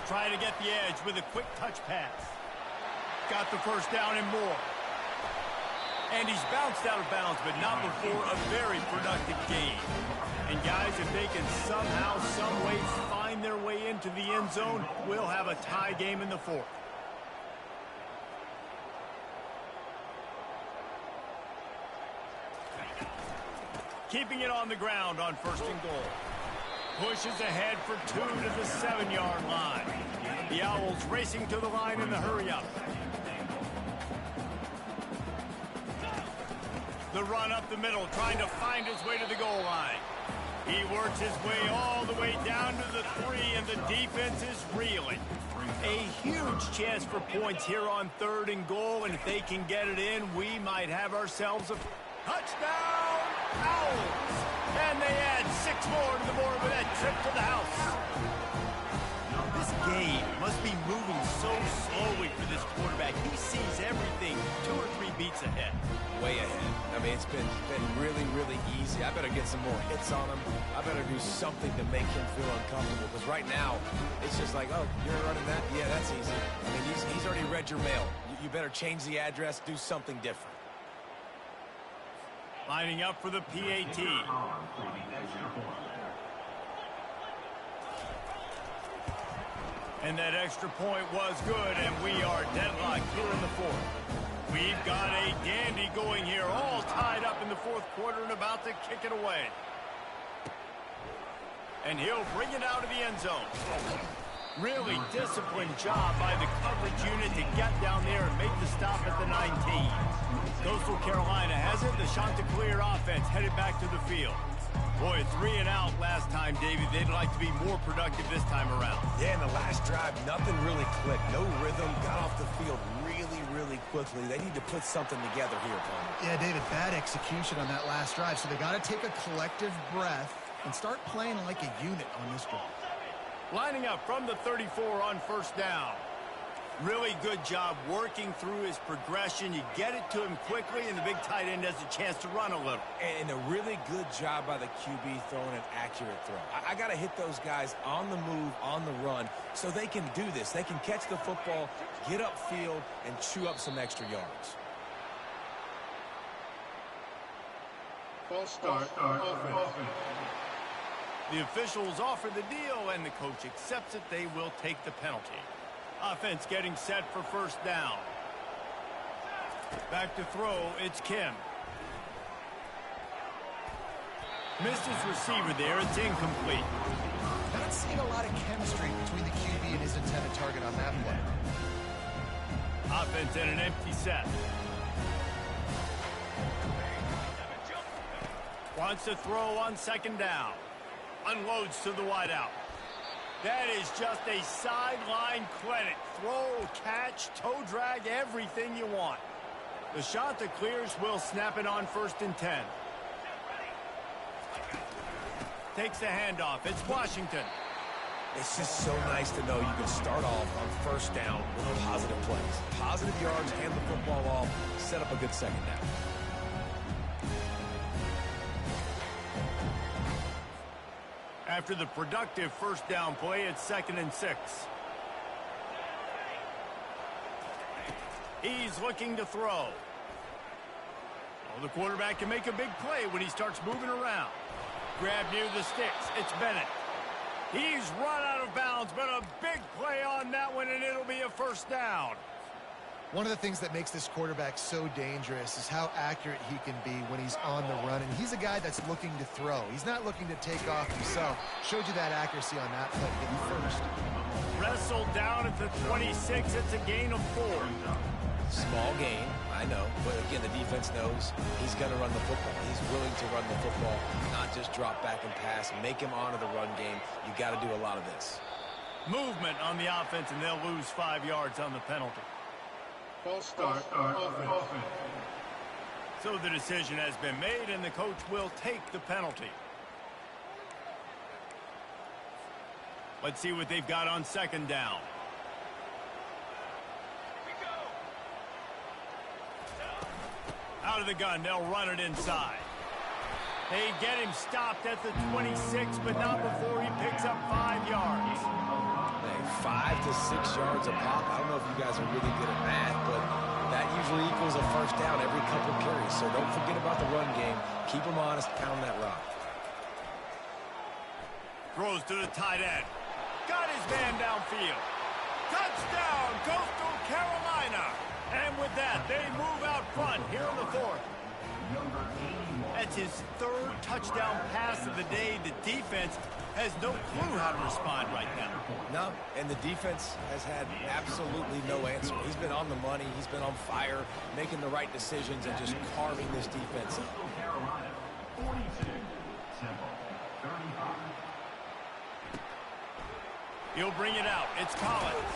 Trying to get the edge with a quick touch pass. Got the first down and more. And he's bounced out of bounds, but not before a very productive game. And guys, if they can somehow, some way find their way into the end zone, we'll have a tie game in the fourth. Keeping it on the ground on first and goal. Pushes ahead for 2 to the 7-yard line. The Owls racing to the line in the hurry-up. The run up the middle, trying to find his way to the goal line. He works his way all the way down to the 3, and the defense is reeling. A huge chance for points here on 3rd and goal, and if they can get it in, we might have ourselves a touchdown Owls. And they add 6 more to the board with that trip to the house. This game must be moving so slowly for this quarterback. He sees everything 2 or 3 beats ahead. Way ahead. I mean, it's been really, really easy. I better get some more hits on him. I better do something to make him feel uncomfortable. Because right now, it's just like, oh, you're running that? Yeah, that's easy. I mean, he's already read your mail. You better change the address, do something different. Lining up for the PAT. And that extra point was good, and we are deadlocked here in the 4th. We've got a dandy going here, all tied up in the 4th quarter and about to kick it away. And he'll bring it out of the end zone. Really disciplined job by the coverage unit to get down there and make the stop at the 19. Coastal Carolina has it. The Chanticleer offense headed back to the field. Boy, 3 and out last time, David. They'd like to be more productive this time around. Yeah, in the last drive, nothing really clicked. No rhythm, got off the field really quickly. They need to put something together here, Palmer. Yeah, David, bad execution on that last drive, so they got to take a collective breath and start playing like a unit on this drive. Lining up from the 34 on 1st down. Really good job working through his progression. You get it to him quickly, and the big tight end has a chance to run a little. And a really good job by the QB throwing an accurate throw. I got to hit those guys on the move, on the run, so they can do this. They can catch the football, get upfield, and chew up some extra yards. False start. Offense. The officials offer the deal, and the coach accepts it. They will take the penalty. Offense getting set for 1st down. Back to throw, it's Kim. Missed his receiver there, it's incomplete. Not seeing a lot of chemistry between the QB and his intended target on that play. Offense in an empty set. Wants to throw on 2nd down. Unloads to the wideout. That is just a sideline clinic. Throw, catch, toe drag, everything you want. The Chanticleers will snap it on 1st and 10. Takes the handoff. It's Washington. It's just so nice to know you can start off on 1st down with positive plays. Positive yards, hand the football off, set up a good 2nd down. After the productive 1st down play, it's 2nd and 6. He's looking to throw. Oh, the quarterback can make a big play when he starts moving around. Grab near the sticks. It's Bennett. He's run out of bounds, but a big play on that one, and it'll be a 1st down. One of the things that makes this quarterback so dangerous is how accurate he can be when he's on the run. And he's a guy that's looking to throw. He's not looking to take off himself. Showed you that accuracy on that play to get the 1st. Wrestled down at the 26. It's a gain of 4. Small gain, I know. But again, the defense knows he's going to run the football. He's willing to run the football, not just drop back and pass. Make him honor the run game. You got to do a lot of this. Movement on the offense, and they'll lose 5 yards on the penalty. False start. Offense. So the decision has been made, and the coach will take the penalty. Let's see what they've got on 2nd down. Out of the gun, they'll run it inside. They get him stopped at the 26, but not before he picks up 5 yards. 5 to 6 yards a pop. I don't know if you guys are really good at math, but that usually equals a 1st down every couple carries. So don't forget about the run game. Keep them honest, pound that rock. Throws to the tight end. Got his man downfield. Touchdown, Coastal Carolina. And with that, they move out front here in the 4th. That's his 3rd touchdown pass of the day. The defense has no clue how to respond right now. No, and the defense has had absolutely no answer. He's been on the money. He's been on fire, making the right decisions and just carving this defense up. 35. He'll bring it out. It's Collins.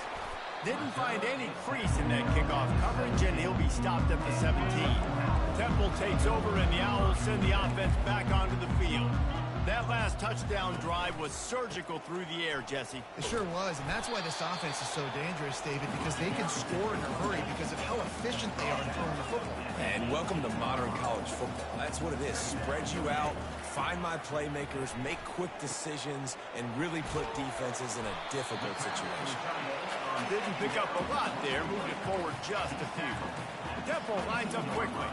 Didn't find any crease in that kickoff coverage, and he'll be stopped at the 17. Temple takes over, and the Owls send the offense back onto the field. That last touchdown drive was surgical through the air, Jesse. It sure was, and that's why this offense is so dangerous, David, because they can score in a hurry because of how efficient they are throwing the football. And welcome to modern college football. That's what it is. Spread you out, find my playmakers, make quick decisions, and really put defenses in a difficult situation. Didn't pick up a lot there, moved it forward just a few. Temple lines up quickly.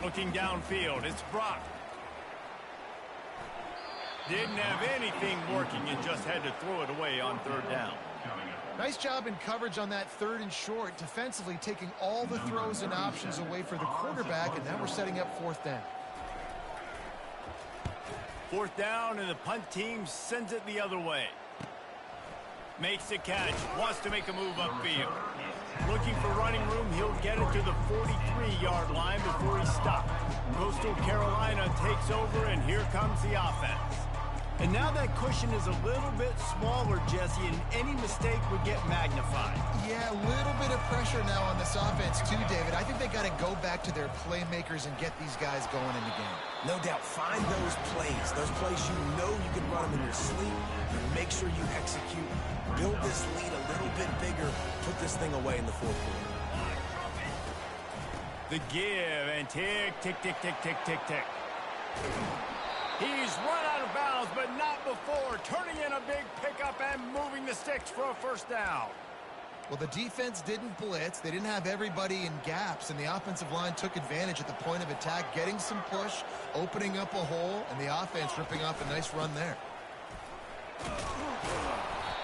Looking downfield, it's Brock. Didn't have anything working and just had to throw it away on third down. Nice job in coverage on that 3rd and short, defensively taking all the throws and options away for the quarterback, and now we're setting up 4th down. 4th down, and the punt team sends it the other way. Makes the catch, wants to make a move upfield. Looking for running room, he'll get it to the 43-yard line before he's stopped. Coastal Carolina takes over, and here comes the offense. And now that cushion is a little bit smaller, Jesse, and any mistake would get magnified. Yeah, a little bit of pressure now on this offense too, David. I think they got to go back to their playmakers and get these guys going in the game. No doubt, find those plays you know you can run them in your sleep, and make sure you execute. Build this lead a little bit bigger, put this thing away in the 4th quarter. The give, and tick, tick, tick, tick, tick, tick, tick. He's run out of bounds, but not before turning in a big pickup and moving the sticks for a 1st down. Well, the defense didn't blitz. They didn't have everybody in gaps, and the offensive line took advantage at the point of attack, getting some push, opening up a hole, and the offense ripping off a nice run there.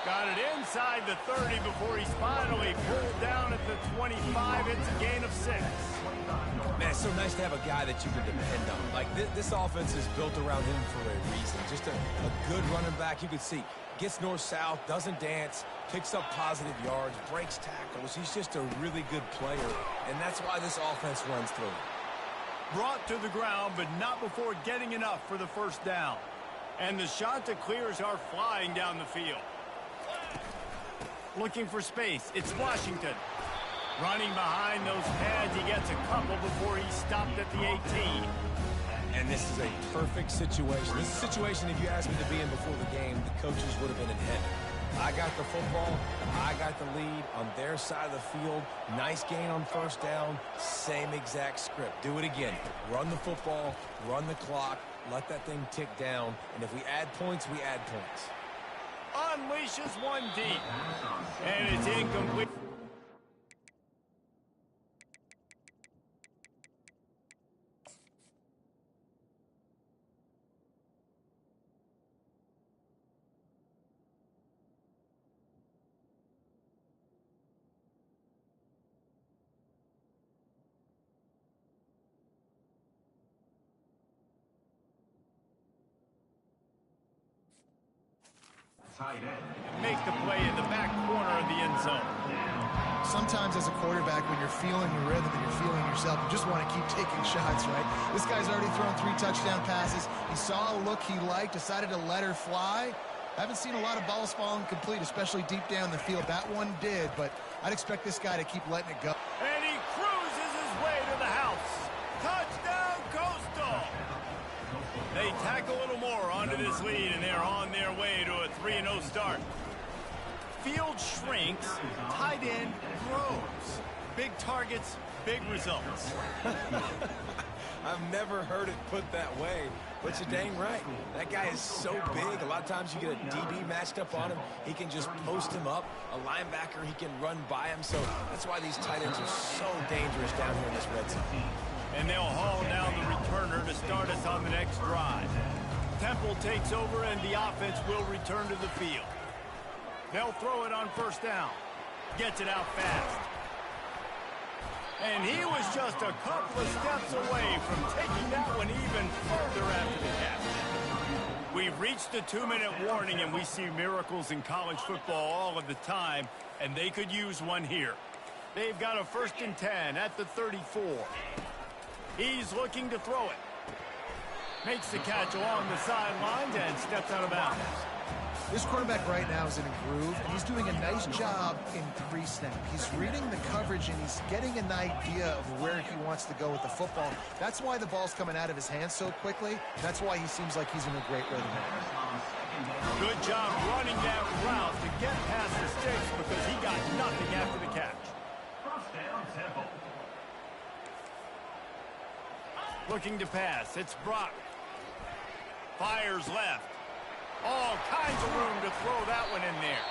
Got it inside the 30 before he's finally pulled down at the 25. It's a gain of 6. Man, it's so nice to have a guy that you can depend on. Like, this offense is built around him for a reason. Just a good running back. You can see, gets north-south, doesn't dance, picks up positive yards, breaks tackles. He's just a really good player, and that's why this offense runs through him. Brought to the ground, but not before getting enough for the 1st down. And the shot to clears are flying down the field. Looking for space. It's Washington. Running behind those pads, he gets a couple before he's stopped at the 18. And this is a perfect situation. This is a situation, if you asked me to be in before the game, the coaches would have been in heaven. I got the football. I got the lead on their side of the field. Nice gain on 1st down. Same exact script. Do it again. Run the football, run the clock, let that thing tick down. And if we add points, we add points. Unleashes one deep. And it's incomplete. Make the play in the back corner of the end zone. Sometimes as a quarterback, when you're feeling the rhythm and you're feeling yourself, you just want to keep taking shots, right? This guy's already thrown 3 touchdown passes. He saw a look he liked, decided to let her fly. I haven't seen a lot of balls falling complete, especially deep down the field. That one did, but I'd expect this guy to keep letting it go. And he cruises his way to the house. Touchdown, Coastal! They tack a little more onto this lead, and they're on their way to a 3-0 start. Field shrinks, tight end grows. Big targets, big results. I've never heard it put that way, but you're dang right. That guy is so big. A lot of times you get a DB matched up on him. He can just post him up. A linebacker, he can run by him. So that's why these tight ends are so dangerous down here in this red zone. And they'll haul down the returner to start us on the next drive. Temple takes over, and the offense will return to the field. They'll throw it on 1st down. Gets it out fast. And he was just a couple of steps away from taking that one even further after the catch. We've reached the 2-minute warning, and we see miracles in college football all of the time, and they could use one here. They've got a 1st and 10 at the 34. He's looking to throw it. Makes the catch along the sidelines and steps out of bounds. This quarterback right now is in a groove, and he's doing a nice job in pre-snap. He's reading the coverage, and he's getting an idea of where he wants to go with the football. That's why the ball's coming out of his hands so quickly. That's why he seems like he's in a great rhythm. Good job running that route to get past the sticks because he got nothing after the catch. First down, Temple. Looking to pass. It's Brock. Fires left. All kinds of room to throw that one in there.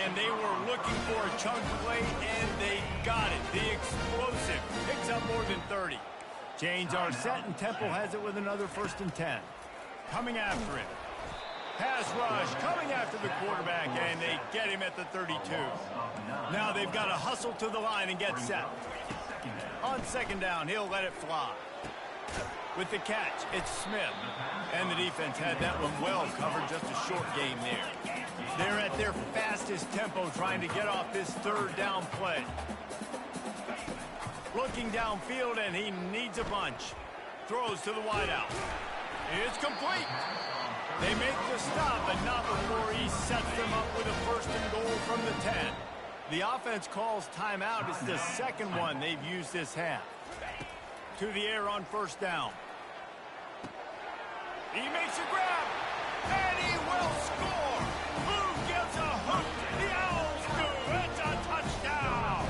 And they were looking for a chunk play, and they got it. The explosive picks up more than 30. Chains are set, and Temple has it with another 1st and 10. Coming after it. Pass rush coming after the quarterback, and they get him at the 32. Now they've got to hustle to the line and get set. On 2nd down, he'll let it fly. With the catch, it's Smith. And the defense had that one well covered, just a short game there. They're at their fastest tempo trying to get off this 3rd down play. Looking downfield, and he needs a bunch. Throws to the wideout. It's complete. They make the stop, but not before he sets them up with a 1st and goal from the 10. The offense calls timeout. It's the 2nd one they've used this half. To the air on 1st down. He makes a grab, and he will score. Who gets a hook? The Owls do. It's a touchdown.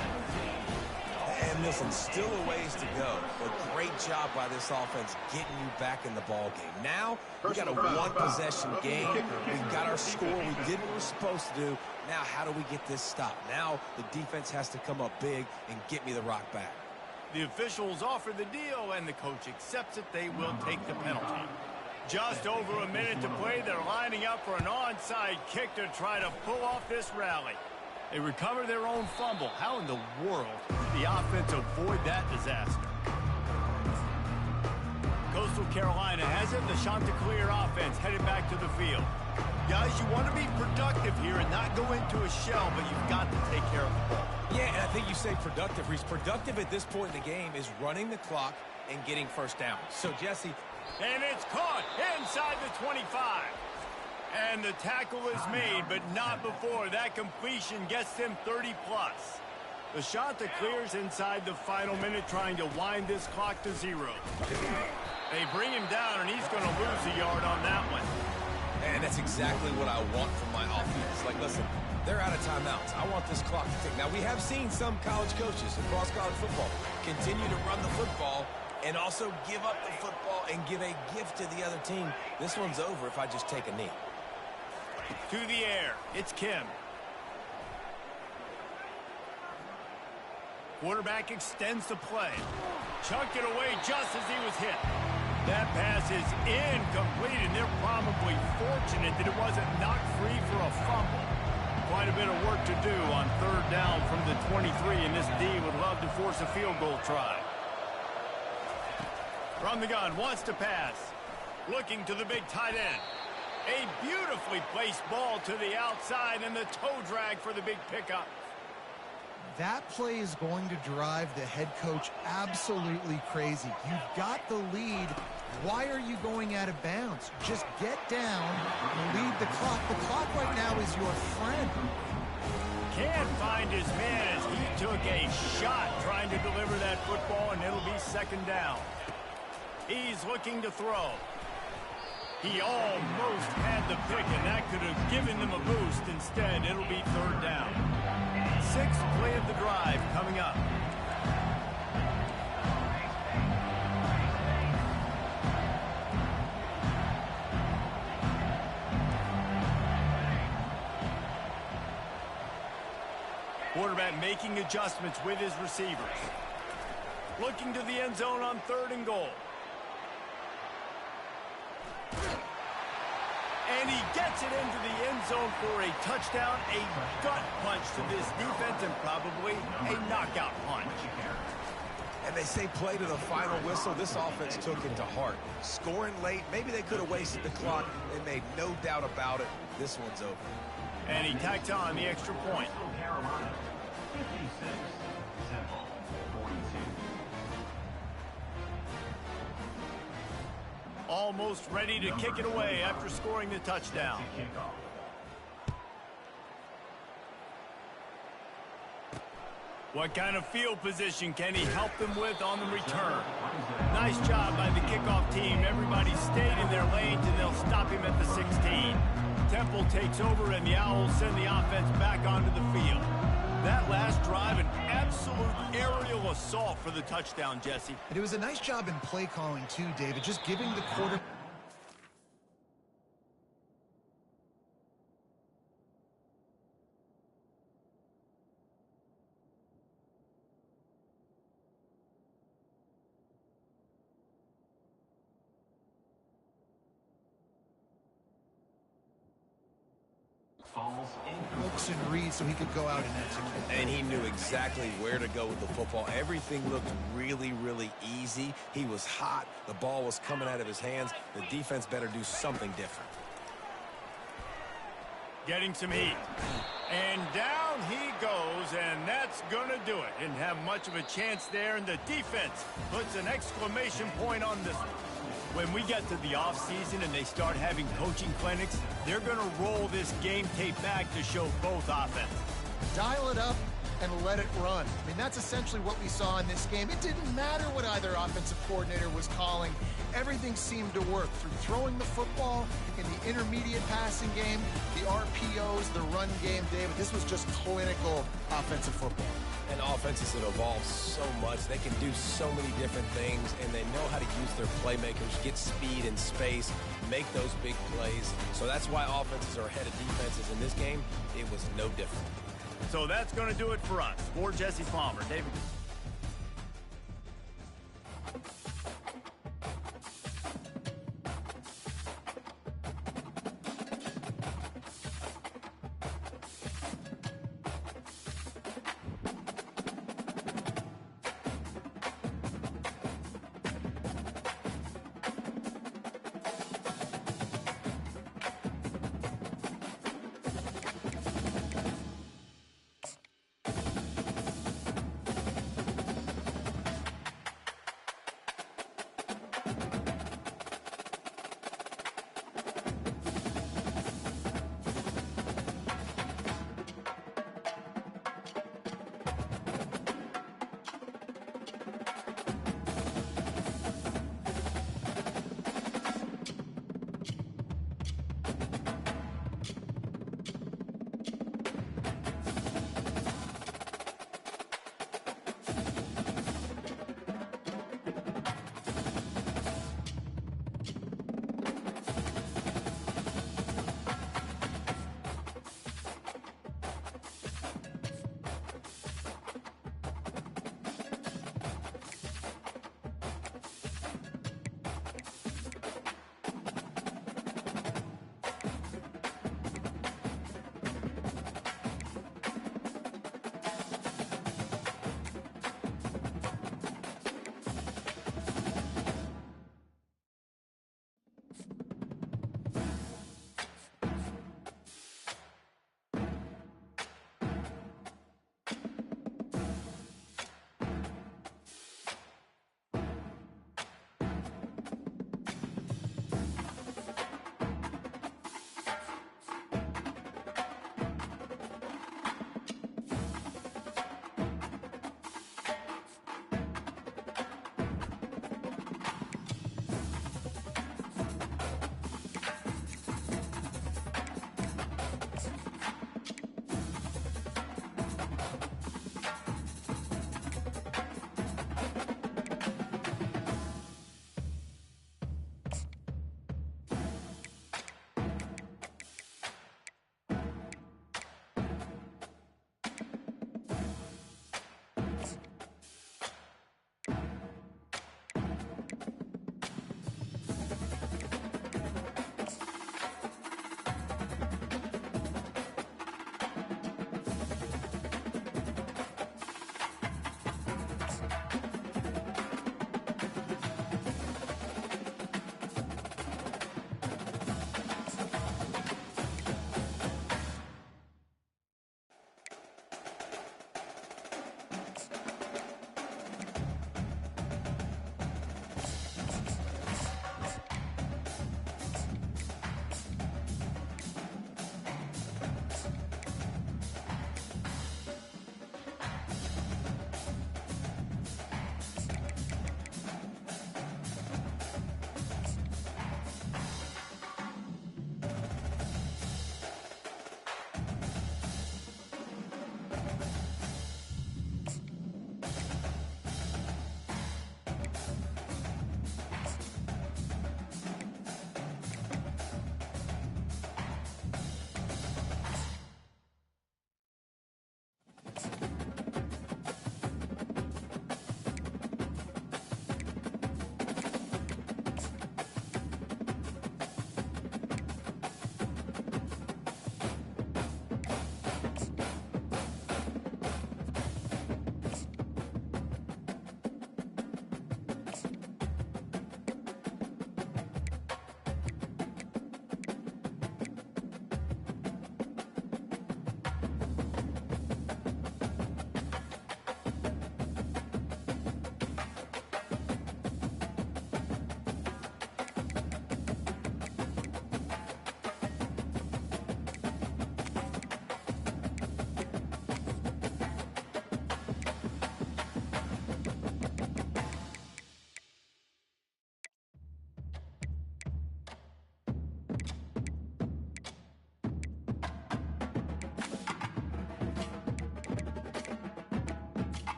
And listen, still a ways to go, but great job by this offense getting you back in the ball game. Now, we got a one-possession game. We've got our score. We did what we're supposed to do. Now, how do we get this stopped? Now, the defense has to come up big and get me the rock back. The officials offer the deal, and the coach accepts it. They will take the penalty. Just over a minute to play. They're lining up for an onside kick to try to pull off this rally. They recover their own fumble. How in the world did the offense avoid that disaster? Coastal Carolina has it. The Chanticleer offense headed back to the field. Guys, you want to be productive here and not go into a shell, but you've got to take care of the ball. Yeah, and I think you say productive. He's productive at this point in the game is running the clock and getting 1st down. So, Jesse. And it's caught inside the 25. And the tackle is made, but not before. That completion gets them 30-plus. The Chanticleers inside the final minute trying to wind this clock to 0. They bring him down, and he's going to lose a yard on that one. And that's exactly what I want from my offense. Like, listen, they're out of timeouts. I want this clock to tick. Now, we have seen some college coaches across college football continue to run the football and also give up the football and give a gift to the other team. This one's over if I just take a knee. To the air, it's Kim. Quarterback extends the play. Chunked it away just as he was hit. That pass is incomplete, and they're probably fortunate that it wasn't knocked free for a fumble. Quite a bit of work to do on 3rd down from the 23, and this D would love to force a field goal try. From the gun, wants to pass. Looking to the big tight end. A beautifully placed ball to the outside, and the toe drag for the big pickup. That play is going to drive the head coach absolutely crazy. You've got the lead. Why are you going out of bounds? Just get down and lead the clock. The clock right now is your friend. Can't find his man as he took a shot trying to deliver that football, and it'll be 2nd down. He's looking to throw. He almost had the pick, and that could have given them a boost. Instead, it'll be 3rd down. 6th play of the drive coming up. Quarterback making adjustments with his receivers. Looking to the end zone on 3rd and goal. And he gets it into the end zone for a touchdown, a gut punch to this defense, and probably a knockout punch. And they say play to the final whistle. This offense took it to heart. Scoring late, maybe they could have wasted the clock. They made no doubt about it. This one's over. And he tacked on the extra point. Carolina, 56, Temple, 42. Almost ready to kick it away after scoring the touchdown. What kind of field position can he help them with on the return? Nice job by the kickoff team. Everybody stayed in their lanes, and they'll stop him at the 16. Temple takes over, and the Owls send the offense back onto the field. That last drive, an absolute aerial assault for the touchdown, Jesse. And it was a nice job in play calling, too, David, just giving the quarterback. Looks and reads so he could go out and execute. And he knew exactly where to go with the football. Everything looked really, really easy. He was hot. The ball was coming out of his hands. The defense better do something different. Getting some heat. And down he goes, and that's going to do it. Didn't have much of a chance there, and the defense puts an exclamation point on this one. When we get to the offseason and they start having coaching clinics, they're going to roll this game tape back to show both offenses. Dial it up and let it run. I mean, that's essentially what we saw in this game. It didn't matter what either offensive coordinator was calling. Everything seemed to work through throwing the football in the intermediate passing game, the RPOs, the run game, David. This was just clinical offensive football. And offenses that evolve so much, they can do so many different things, and they know how to use their playmakers, get speed and space, make those big plays. So that's why offenses are ahead of defenses in this game. It was no different. So that's going to do it for us. For Jesse Palmer, David.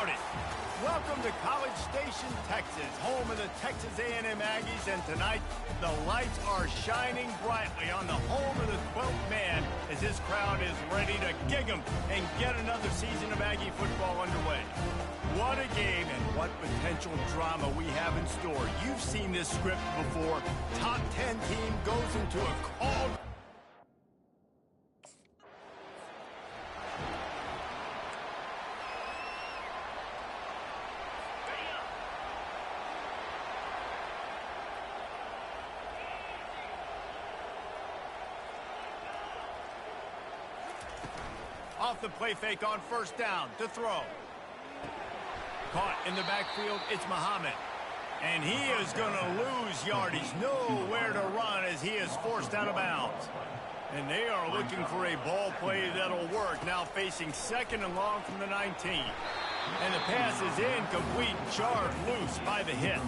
started. Welcome to College Station, Texas, home of the Texas A&M Aggies, and tonight the lights are shining brightly on the home of the 12th man as this crowd is ready to gig 'em and get another season of Aggie football underway. What a game and what potential drama we have in store. You've seen this script before. Top 10 team goes into a called... Off the play fake on first down to throw. Caught in the backfield, it's Muhammad. And he is going to lose yardage. Nowhere to run as he is forced out of bounds. And they are looking for a ball play that'll work. Now facing second and long from the 19. And the pass is incomplete, jarred loose by the hit.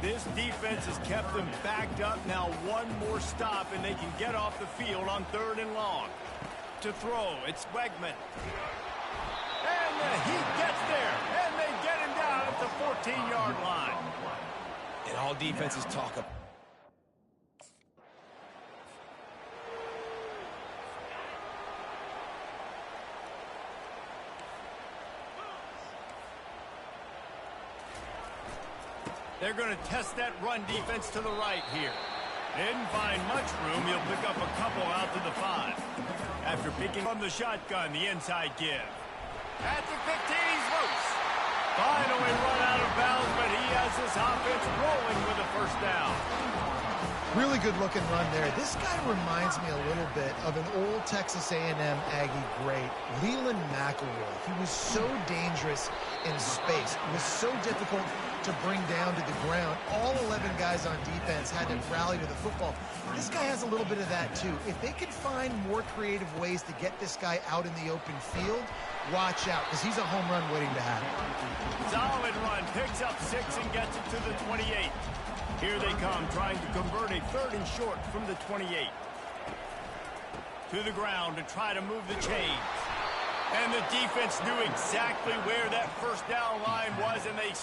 This defense has kept them backed up. Now one more stop and they can get off the field on third and long. To throw, it's Wegman. And he gets there, and they get him down at the 14-yard line. And all defenses talk about. They're going to test that run defense to the right here. They didn't find much room. He'll pick up a couple out to the 5. After picking from the shotgun, the inside give. At the 15, he's loose. Finally run out of bounds, but he has this offense rolling with a first down. Really good looking run there. This guy reminds me a little bit of an old Texas A&M Aggie great, Leland McElroy. He was so dangerous in space. It was so difficult to bring down to the ground. All 11 guys on defense had to rally to the football. This guy has a little bit of that too. If they can find more creative ways to get this guy out in the open field, watch out, because he's a home run waiting to happen. Solid run, picks up 6 and gets it to the 28. Here they come, trying to convert a third and short from the 28. To the ground to try to move the chains. And the defense knew exactly where that first down line was, and they...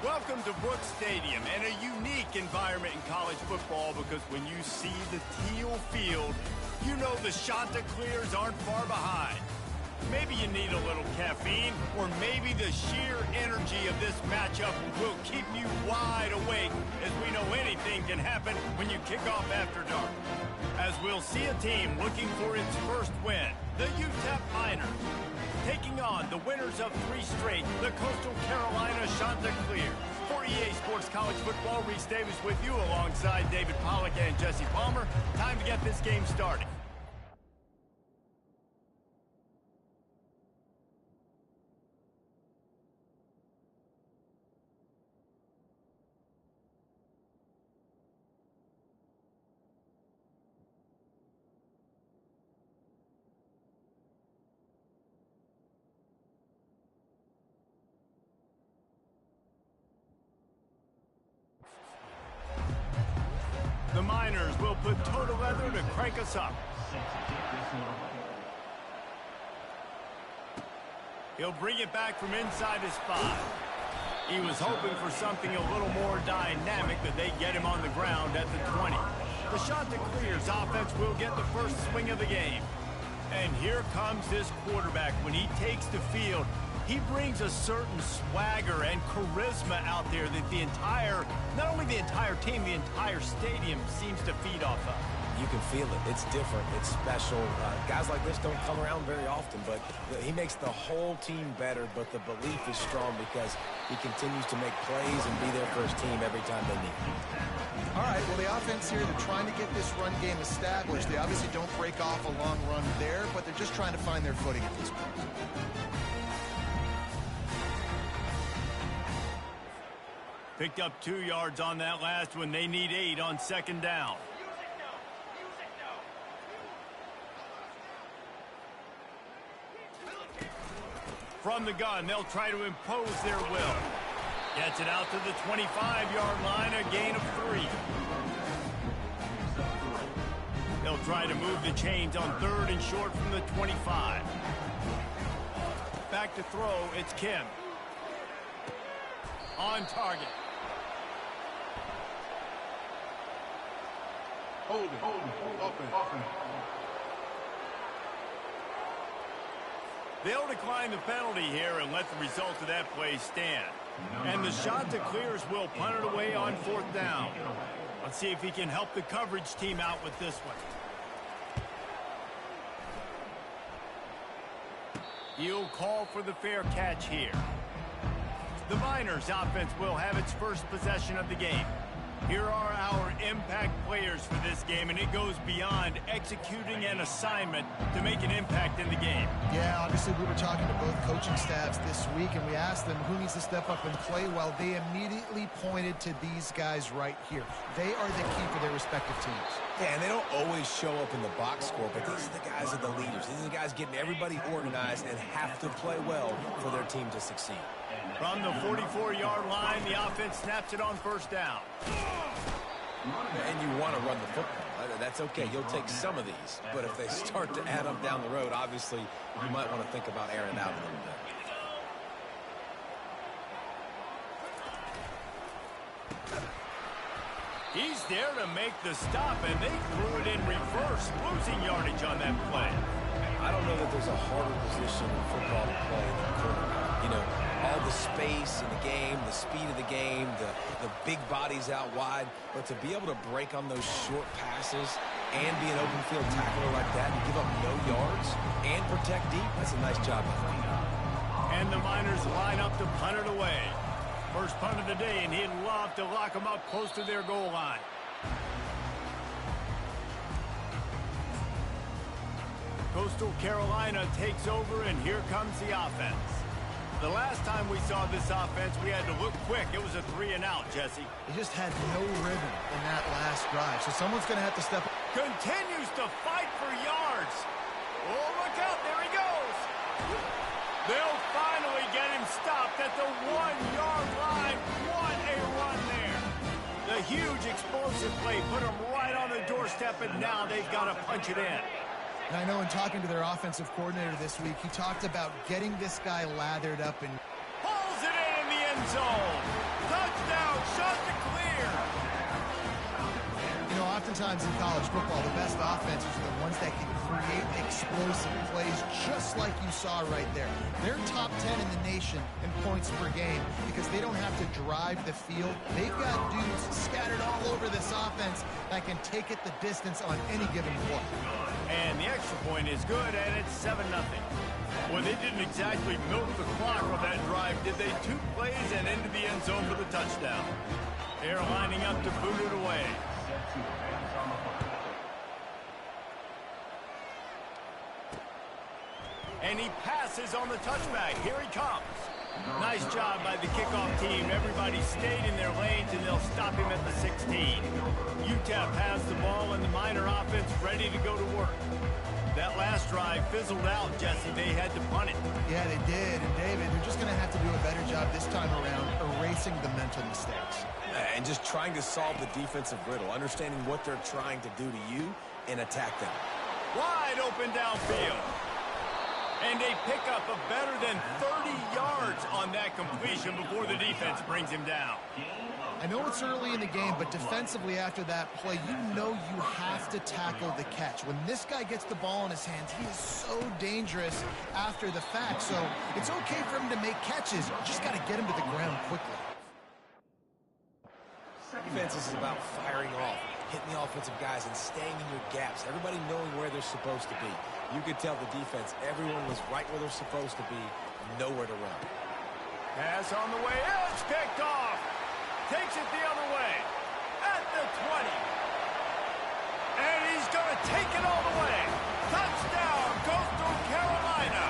Welcome to Brooks Stadium, and a unique environment in college football, because when you see the teal field, you know the Chanticleers aren't far behind. Maybe you need a little caffeine, or maybe the sheer energy of this matchup will keep you wide awake, as we know anything can happen when you kick off after dark. As we'll see a team looking for its first win, the UTEP Miners, taking on the winners of 3 straight, the Coastal Carolina Chanticleer. For EA Sports College Football, Reese Davis with you alongside David Pollack and Jesse Palmer. Time to get this game started. The Miners will put total leather to crank us up. He'll bring it back from inside his 5. He was hoping for something a little more dynamic, that they get him on the ground at the 20. The Chanticleer's offense will get the first swing of the game. And here comes this quarterback. When he takes the field, he brings a certain swagger and charisma out there that not only the entire team, the entire stadium seems to feed off of. You can feel it. It's different. It's special. Guys like this don't come around very often, but he makes the whole team better, but the belief is strong because he continues to make plays and be there for his team every time they need him. All right, well, the offense here, they're trying to get this run game established. They obviously don't break off a long run there, but they're just trying to find their footing at this point. Picked up 2 yards on that last one. They need 8 on second down. From the gun, they'll try to impose their will. Gets it out to the 25-yard line, a gain of 3. They'll try to move the chains on 3rd and short from the 25. Back to throw, it's Kim. On target. Hold it. Open. They'll decline the penalty here and let the result of that play stand. And the Chanticleers will punt it away on 4th down. Let's see if he can help the coverage team out with this one. He'll call for the fair catch here. The Miners offense will have its first possession of the game. Here are our impact players for this game, and it goes beyond executing an assignment to make an impact in the game. Yeah, obviously we were talking to both coaching staffs this week, and we asked them who needs to step up and play well. They immediately pointed to these guys right here. They are the key for their respective teams. Yeah, and they don't always show up in the box score, but these are the guys that are the leaders. These are the guys getting everybody organized and have to play well for their team to succeed. From the 44-yard line, the offense snaps it on 1st down. And you want to run the football. That's okay. You'll take some of these. But if they start to add up down the road, obviously, you might want to think about airing it out a little bit. He's there to make the stop, and they threw it in reverse, losing yardage on that play. I don't know that there's a harder position in football to play than quarterback. You know, all the space in the game, the speed of the game, the big bodies out wide. But to be able to break on those short passes and be an open field tackler like that and give up no yards and protect deep, that's a nice job. And the Miners line up to punt it away. First punt of the day, and he'd love to lock them up close to their goal line. Coastal Carolina takes over, and here comes the offense. The last time we saw this offense, we had to look quick. It was a 3-and-out, Jesse. They just had no rhythm in that last drive, so someone's going to have to step up. Continues to fight for yards. Oh, look out. There he goes. They'll finally get him stopped at the 1-yard line. What a run there. The huge explosive play put him right on the doorstep, and now they've got to punch it in. And I know in talking to their offensive coordinator this week, he talked about getting this guy lathered up and pulls it in the end zone. Touchdown, Chanticleer. You know, oftentimes in college football, the best offenses are the ones that can create explosive plays just like you saw right there. They're top 10 in the nation in points per game because they don't have to drive the field. They've got dudes scattered all over this offense that can take it the distance on any given play. And the extra point is good, and it's 7-0. Well, they didn't exactly milk the clock on that drive, did they? 2 plays and into the end zone for the touchdown. They're lining up to boot it away. And he passes on the touchback. Here he comes. Nice job by the kickoff team. Everybody stayed in their lanes, and they'll stop him at the 16. UTEP has the ball, and the Miner offense ready to go to work. That last drive fizzled out, Jesse. They had to punt it. Yeah, they did. And, David, they're just going to have to do a better job this time around erasing the mental mistakes. And just trying to solve the defensive riddle, understanding what they're trying to do to you and attack them. Wide open downfield. And a pickup of better than 30 yards on that completion before the defense brings him down. I know it's early in the game, but defensively after that play, you know you have to tackle the catch. When this guy gets the ball in his hands, he is so dangerous after the fact. So it's okay for him to make catches. You just got to get him to the ground quickly. Defense is about firing off, hitting the offensive guys, and staying in your gaps. Everybody knowing where they're supposed to be. You could tell the defense, everyone was right where they're supposed to be, nowhere to run. Pass on the way. It's picked off. Takes it the other way. At the 20. And he's going to take it all the way. Touchdown, Coastal Carolina.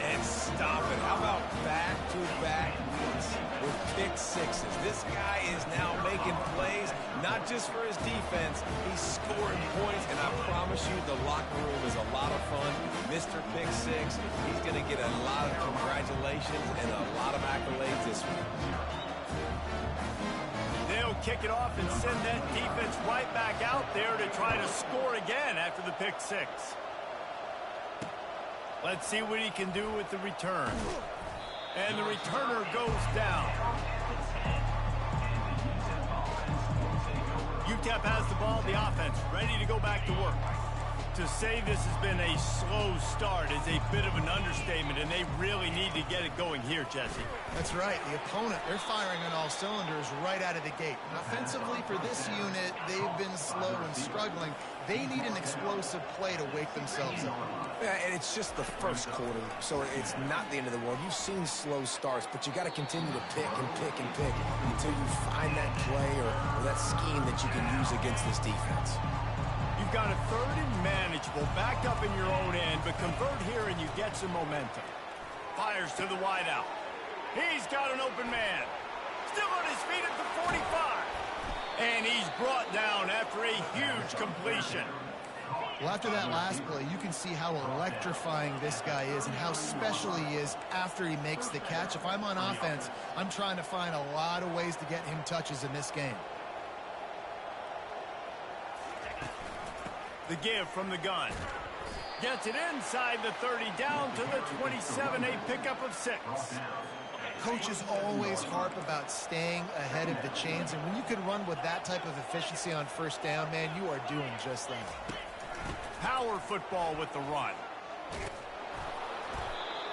And stop it. How about back-to-back weeks with pick sixes? This guy is now making plays, not just for his defense. He's scoring points, and I promise you the locker room is a lot of fun. Mr. Pick Six, he's going to get a lot of congratulations and a lot of accolades this week. They'll kick it off and send that defense right back out there to try to score again after the pick six. Let's see what he can do with the return. And the returner goes down. UTEP has the ball, the offense ready to go back to work. To say this has been a slow start is a bit of an understatement, and they really need to get it going here, Jesse. That's right. The opponent, they're firing on all cylinders right out of the gate. Offensively, for this unit, they've been slow and struggling. They need an explosive play to wake themselves up. Yeah, and it's just the first quarter, so it's not the end of the world. You've seen slow starts, but you got to continue to pick and pick and pick until you find that play or that scheme that you can use against this defense. You've got a third and manageable, backed up in your own end, but convert here and you get some momentum. Fires to the wideout. He's got an open man. Still on his feet at the 45. And he's brought down after a huge completion. Well, after that last play, you can see how electrifying this guy is and how special he is after he makes the catch. If I'm on offense, I'm trying to find a lot of ways to get him touches in this game. The give from the gun. Gets it inside the 30, down to the 27, a pickup of 6. Coaches always harp about staying ahead of the chains, and when you can run with that type of efficiency on first down, man, you are doing just that. Power football with the run.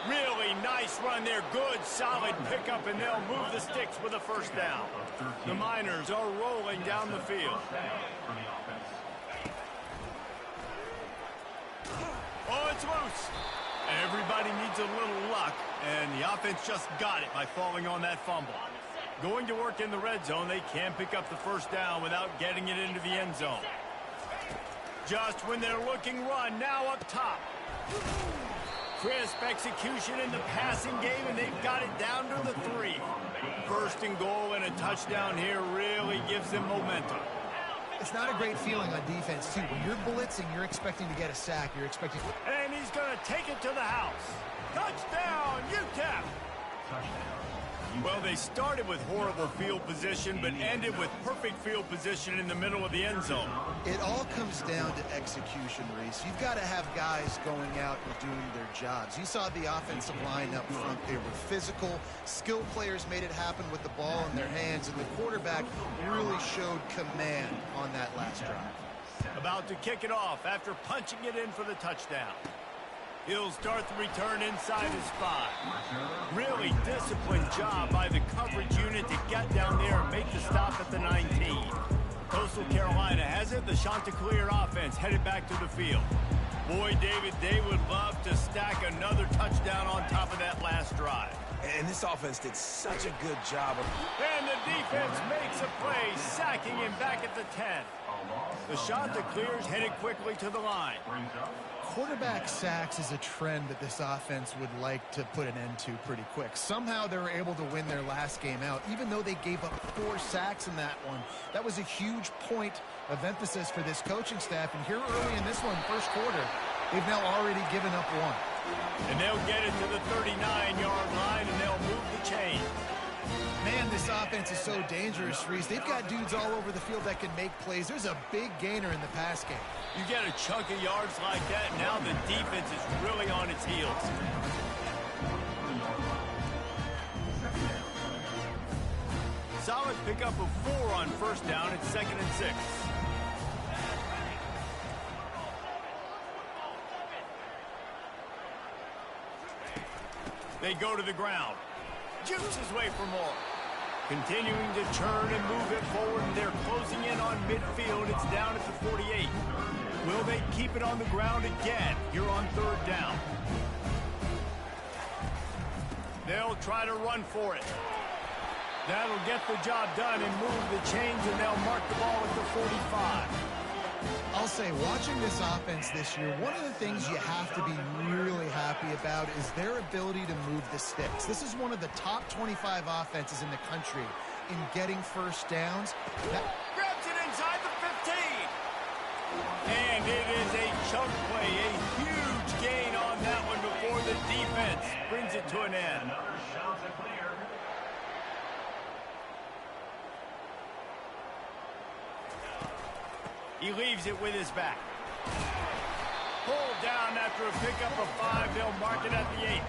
Really nice run there. Good, solid pickup, and they'll move the sticks with a first down. The Miners are rolling down the field. Oh, it's loose. Everybody needs a little luck, and the offense just got it by falling on that fumble. Going to work in the red zone, they can pick up the first down without getting it into the end zone. Just when they're looking run, now up top. Crisp execution in the passing game, and they've got it down to the 3. First and goal and a touchdown here really gives them momentum. It's not a great feeling on defense, too. When you're blitzing, you're expecting to get a sack. You're expecting... And he's going to take it to the house. Touchdown, UTEP! Well, they started with horrible field position, but ended with perfect field position in the middle of the end zone. It all comes down to execution, Reese. You've got to have guys going out and doing their jobs. You saw the offensive line up front. They were physical. Skilled players made it happen with the ball in their hands, and the quarterback really showed command on that last drive. About to kick it off after punching it in for the touchdown. He'll start the return inside his 5. Really disciplined job by the coverage unit to get down there and make the stop at the 19. Coastal Carolina has it. The Chanticleer offense headed back to the field. Boy, David, they would love to stack another touchdown on top of that last drive. And this offense did such a good job of... And the defense makes a play, sacking him back at the 10. The Chanticleers headed quickly to the line. Quarterback sacks is a trend that this offense would like to put an end to pretty quick. Somehow they were able to win their last game out, even though they gave up 4 sacks in that one. That was a huge point of emphasis for this coaching staff. And here early in this one, first quarter, they've now already given up 1. And they'll get it to the 39-yard line, and they'll move the chain. Man, this offense is so dangerous, Reese. They've got dudes all over the field that can make plays. There's a big gainer in the pass game. You get a chunk of yards like that, now the defense is really on its heels. Solid pickup of 4 on first down. It's 2nd and 6. They go to the ground. Jukes his way for more. Continuing to churn and move it forward, and they're closing in on midfield. It's down at the 48. Will they keep it on the ground again here on 3rd down? They'll try to run for it. That'll get the job done and move the chains, and they'll mark the ball at the 45. I'll say, watching this offense this year, one of the things you have to be really happy about is their ability to move the sticks. This is one of the top 25 offenses in the country in getting first downs. Grabs it inside the 15. And it is a chunk play, a huge gain on that one before the defense brings it to an end. He leaves it with his back. Pulled down after a pickup of 5. They'll mark it at the 8.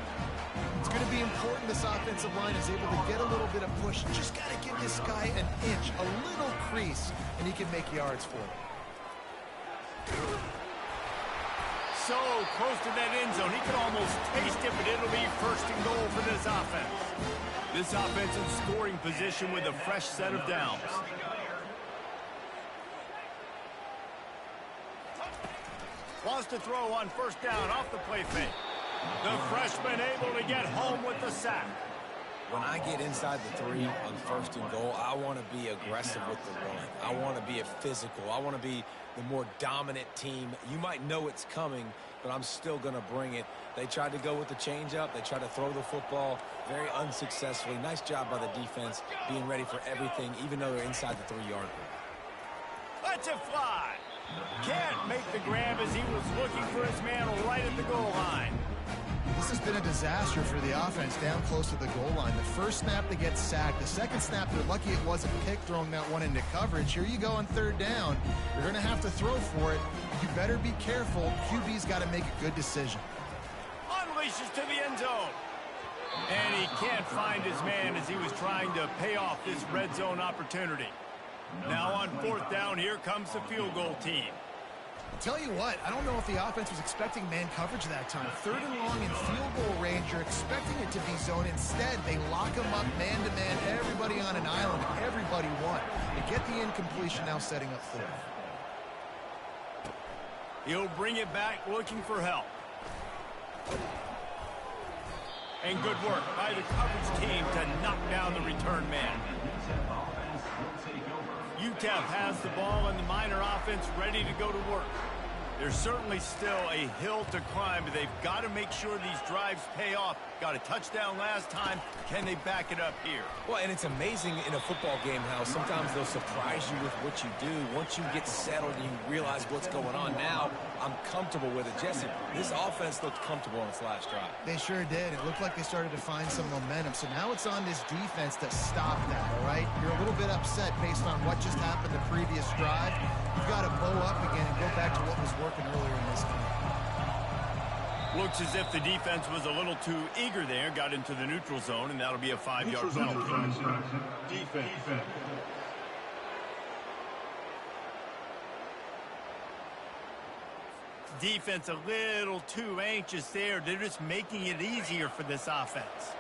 It's going to be important this offensive line is able to get a little bit of push. Just got to give this guy an inch, a little crease, and he can make yards for it. So close to that end zone. He can almost taste it, but it'll be 1st and goal for this offense. This offense in scoring position with a fresh set of downs. Wants to throw on first down off the play fake. The freshman able to get home with the sack. When I get inside the 3 on 1st and goal, I want to be aggressive with the run. I want to be a physical. I want to be the more dominant team. You might know it's coming, but I'm still going to bring it. They tried to go with the changeup. They tried to throw the football very unsuccessfully. Nice job by the defense being ready for everything, even though they're inside the 3-yard line. Let's it fly. Can't make the grab as he was looking for his man right at the goal line. This has been a disaster for the offense down close to the goal line. The first snap they get sacked. The second snap, they're lucky it wasn't picked, throwing that one into coverage. Here you go on 3rd down. You're going to have to throw for it. You better be careful. QB's got to make a good decision. Unleashes to the end zone. And he can't find his man as he was trying to pay off this red zone opportunity. Now on 4th down, here comes the field goal team. I'll tell you what, I don't know if the offense was expecting man coverage that time. 3rd and long in field goal range, you're expecting it to be zone. Instead, they lock them up man-to-man, everybody on an island, everybody won. They get the incompletion, now setting up 4th. He'll bring it back looking for help. And good work by the coverage team to knock down the return man. UTEP has the ball and the Miner offense ready to go to work. There's certainly still a hill to climb, but they've got to make sure these drives pay off. Got a touchdown last time. Can they back it up here? Well, and it's amazing in a football game how sometimes they'll surprise you with what you do. Once you get settled and you realize what's going on now, I'm comfortable with it. Jesse, this offense looked comfortable on its last drive. They sure did. It looked like they started to find some momentum. So now it's on this defense to stop that, all right? You're a little bit upset based on what just happened the previous drive. You've got to bow up again and go back to what was working earlier in this game. Looks as if the defense was a little too eager there, got into the neutral zone, and that'll be a 5-yard penalty. Defense. Defense a little too anxious there. They're just making it easier for this offense.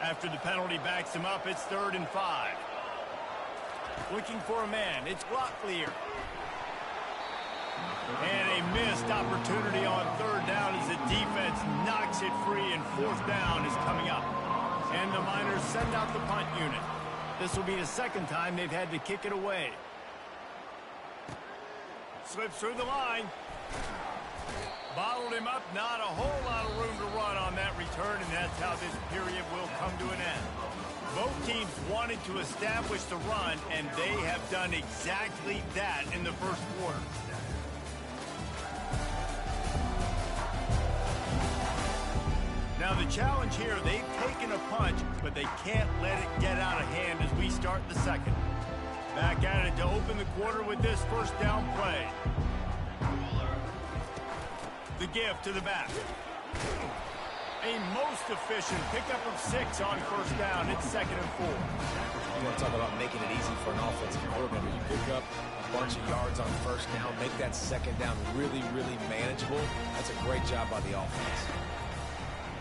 After the penalty backs him up, it's 3rd and 5. Looking for a man. It's Locklear. And a missed opportunity on 3rd down as the defense knocks it free, and 4th down is coming up. And the Miners send out the punt unit. This will be the 2nd time they've had to kick it away. Slips through the line. Bottled him up. Not a whole lot of room to run on that return, and that's how this period will come to an end. Both teams wanted to establish the run, and they have done exactly that in the first quarter. Now the challenge here, they've taken a punch, but they can't let it get out of hand as we start the 2nd. Back at it to open the quarter with this 1st down play. The give to the back. A most efficient pickup of 6 on 1st down. It's 2nd and 4. You want to talk about making it easy for an offensive coordinator. You pick up a bunch of yards on 1st down, make that 2nd down really, really manageable. That's a great job by the offense.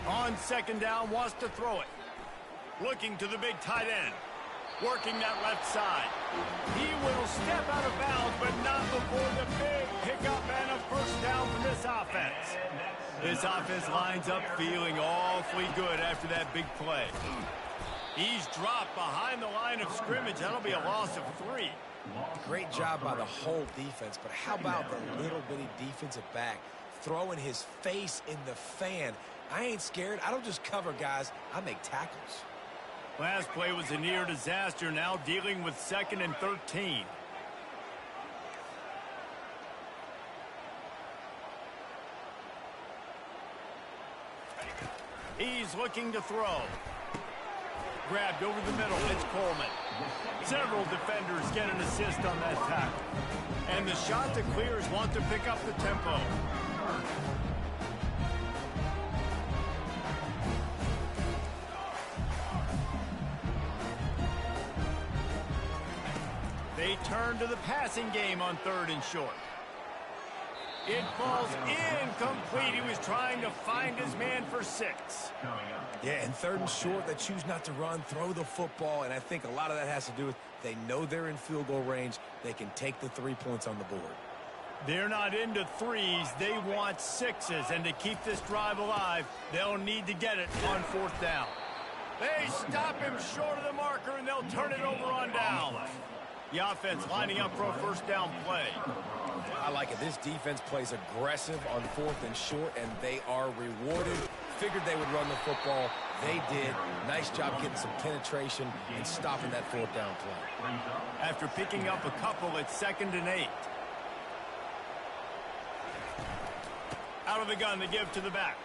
On 2nd down, wants to throw it. Looking to the big tight end. Working that left side. He will step out of bounds, but not before the big pickup and a 1st down for this offense. This offense lines up feeling awfully good after that big play. He's dropped behind the line of scrimmage. That'll be a loss of 3. Great job by the whole defense, but how about the little bitty defensive back throwing his face in the fan? I ain't scared. I don't just cover guys. I make tackles. Last play was a near disaster, now dealing with 2nd and 13. He's looking to throw. Grabbed over the middle, it's Coleman. Several defenders get an assist on that tackle. And the shot that clears want to pick up the tempo. They turn to the passing game on 3rd and short. It falls incomplete. He was trying to find his man for 6. Yeah, and 3rd and short, they choose not to run, throw the football, and I think a lot of that has to do with they know they're in field goal range. They can take the 3 points on the board. They're not into 3s. They want 6s, and to keep this drive alive, they'll need to get it on 4th down. They stop him short of the marker, and they'll turn it over on down. The offense lining up for a 1st down play. I like it. This defense plays aggressive on 4th and short, and they are rewarded. Figured they would run the football. They did. Nice job getting some penetration and stopping that 4th down play. After picking up a couple, it's 2nd and 8. Out of the gun, the give to the back.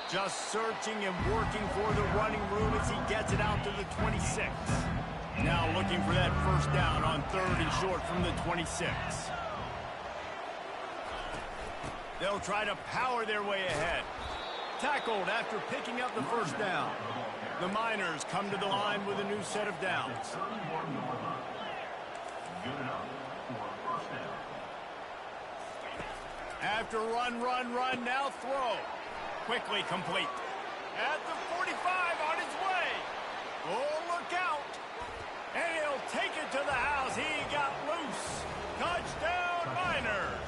Just searching and working for the running room as he gets it out to the 26. Now looking for that 1st down on 3rd and short from the 26. They'll try to power their way ahead. Tackled after picking up the 1st down. The Miners come to the line with a new set of downs. After run, now throw. Quickly complete. At the 45 on his way. Oh, look out. And he'll take it to the house. He got loose. Touchdown, Miners.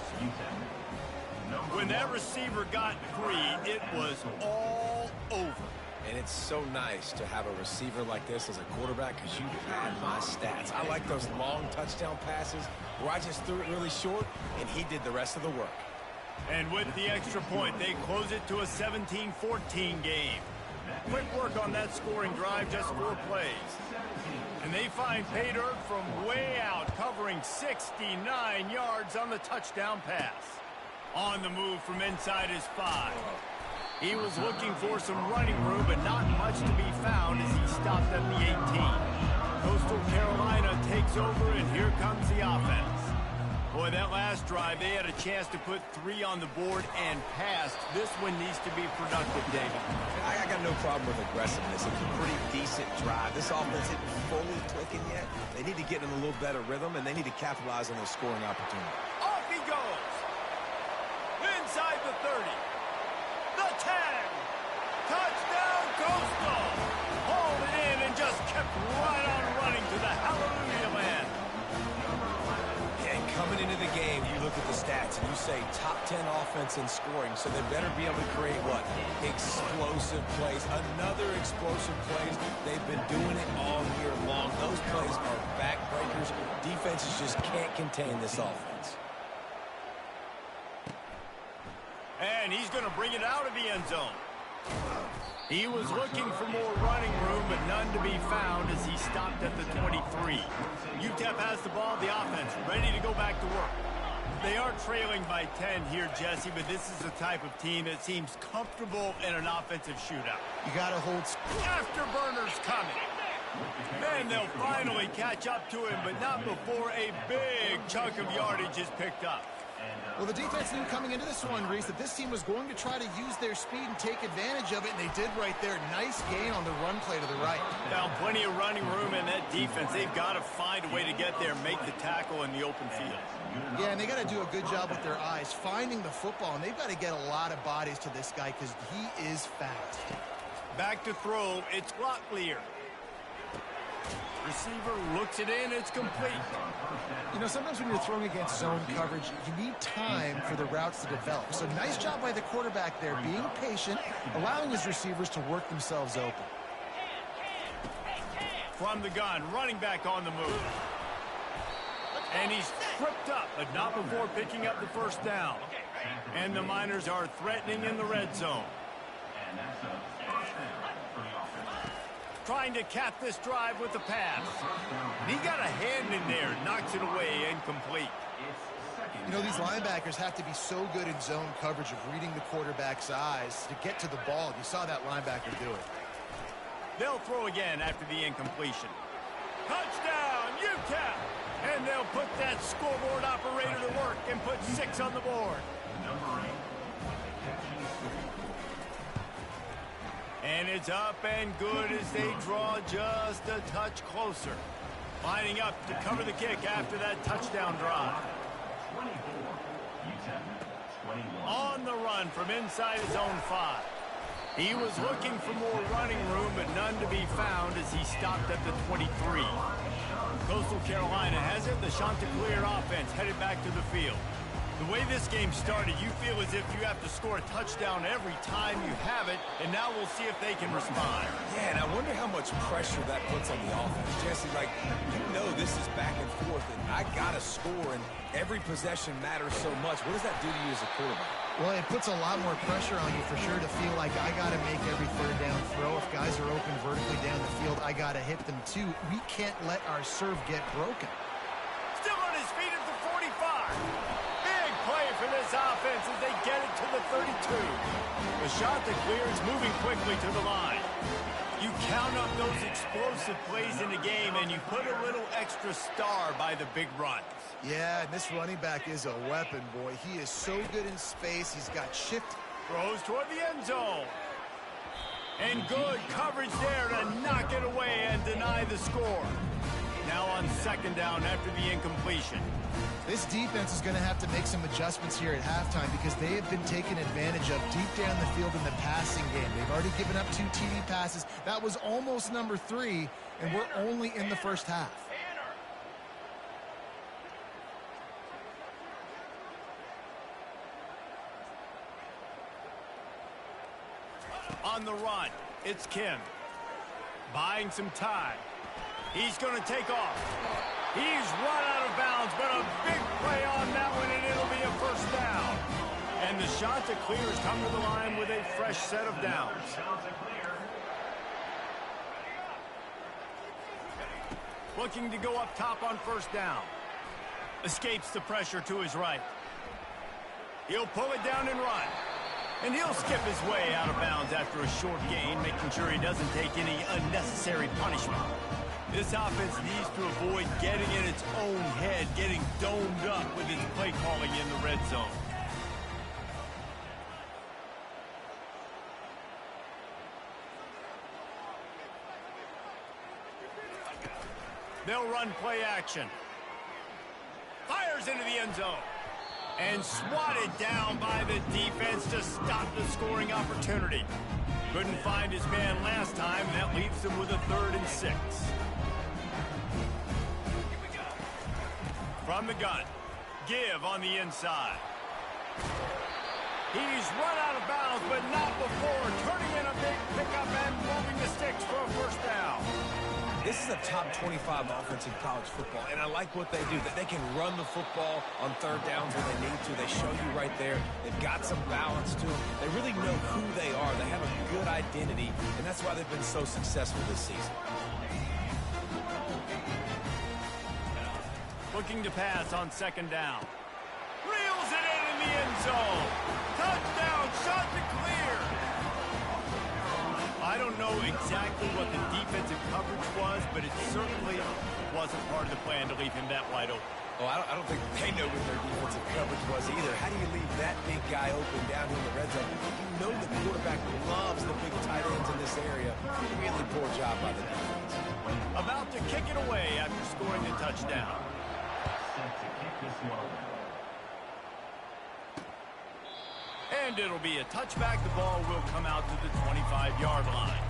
When that receiver got free, it was all over. And it's so nice to have a receiver like this as a quarterback because you had my stats. I like those long touchdown passes where I just threw it really short, and he did the rest of the work. And with the extra point, they close it to a 17-14 game. Quick work on that scoring drive, just 4 plays. And they find pay dirt from way out, covering 69 yards on the touchdown pass. On the move from inside his 5. He was looking for some running room, but not much to be found as he stopped at the 18. Coastal Carolina takes over, and here comes the offense. Boy, that last drive, they had a chance to put 3 on the board and passed. This one needs to be productive, David. I got no problem with aggressiveness. It's a pretty decent drive. This offense isn't fully clicking yet. They need to get in a little better rhythm, and they need to capitalize on their scoring opportunity. Off he goes. inside the 30. The 10. Touchdown, Coastal. Hauled it in and just kept right on running to the hallelujah land. And coming into the game, you look at the stats and you say top 10 offense in scoring, so they better be able to create what? Explosive plays. Another explosive plays. They've been doing it all year long. Those plays are backbreakers. Defenses just can't contain this offense. And he's going to bring it out of the end zone. He was looking for more running room, but none to be found as he stopped at the 23. UTEP has the ball, the offense, ready to go back to work. They are trailing by 10 here, Jesse, but this is the type of team that seems comfortable in an offensive shootout. You got to hold... Afterburners coming. Then they'll finally catch up to him, but not before a big chunk of yardage is picked up. Well, the defense knew coming into this one, Reese, that this team was going to try to use their speed and take advantage of it, and they did right there. Nice gain on the run play to the right. Now, plenty of running room in that defense. They've got to find a way to get there, make the tackle in the open field. Yeah, and they got to do a good job with their eyes, finding the football, and they've got to get a lot of bodies to this guy because he is fast. Back to throw. It's Locklear. Receiver looks it in. It's complete. You know, sometimes when you're throwing against zone coverage, you need time for the routes to develop. So nice job by the quarterback there, being patient, allowing his receivers to work themselves open. From the gun, running back on the move. And he's tripped up, but not before picking up the first down. And the Miners are threatening in the red zone. Trying to cap this drive with the pass. And he got a hand in there, knocks it away, incomplete. You know, these linebackers have to be so good in zone coverage of reading the quarterback's eyes to get to the ball. You saw that linebacker do it. They'll throw again after the incompletion. Touchdown, UTEP! And they'll put that scoreboard operator to work and put 6 on the board. And it's up and good as they draw just a touch closer. Lining up to cover the kick after that touchdown drive. On the run from inside his own 5. He was looking for more running room, but none to be found as he stopped at the 23. Coastal Carolina has it. The Chanticleer offense headed back to the field. The way this game started, you feel as if you have to score a touchdown every time you have it, and now we'll see if they can respond. Yeah, and I wonder how much pressure that puts on the offense. Jesse, like, you know this is back and forth, and I got to score, and every possession matters so much. What does that do to you as a quarterback? Well, it puts a lot more pressure on you for sure to feel like I got to make every third down throw. If guys are open vertically down the field, I got to hit them too. We can't let our serve get broken. Still on his feet at the 45. Big play for this offense as they get it to the 32. The Chanticleer is moving quickly to the line. You count on those explosive plays in the game, and you put a little extra star by the big runs. Yeah, and this running back is a weapon, boy. He is so good in space. He's got shift. Throws toward the end zone. And good coverage there to knock it away and deny the score. Now on second down after the incompletion. This defense is going to have to make some adjustments here at halftime because they have been taken advantage of deep down the field in the passing game. They've already given up 2 TD passes. That was almost number 3, and we're only in the first half. On the run, it's Kim. Buying some time. He's going to take off. He's run out of bounds, but a big play on that one, and it'll be a first down. And the Chanticleers come to the line with a fresh set of downs. Looking to go up top on first down. Escapes the pressure to his right. He'll pull it down and run. And he'll skip his way out of bounds after a short gain, making sure he doesn't take any unnecessary punishment. This offense needs to avoid getting in its own head, getting domed up with its play calling in the red zone. They'll run play action. Fires into the end zone. And swatted down by the the defense to stop the scoring opportunity. Couldn't find his man last time, and that leaves him with a 3rd and 6. From the gun, give on the inside. He's run out of bounds, but not before turning in a big pickup and moving the sticks for a 1st down. This is a top 25 offense in college football, and I like what they do, that they can run the football on 3rd downs when they need to. They show you right there. They've got some balance to them. They really know who they are. They have a good identity, and that's why they've been so successful this season. Looking to pass on 2nd down. Reels it in the end zone. Touchdown, shot to clear. I don't know exactly what the defensive coverage was, but it certainly wasn't part of the plan to leave him that wide open. Oh, I don't think they know what their defensive coverage was either. How do you leave that big guy open down in the red zone? You know the quarterback loves the big tight ends in this area. Really poor job by the defense. About to kick it away after scoring the touchdown. Set to kick this one away. And it'll be a touchback. The ball will come out to the 25-yard line.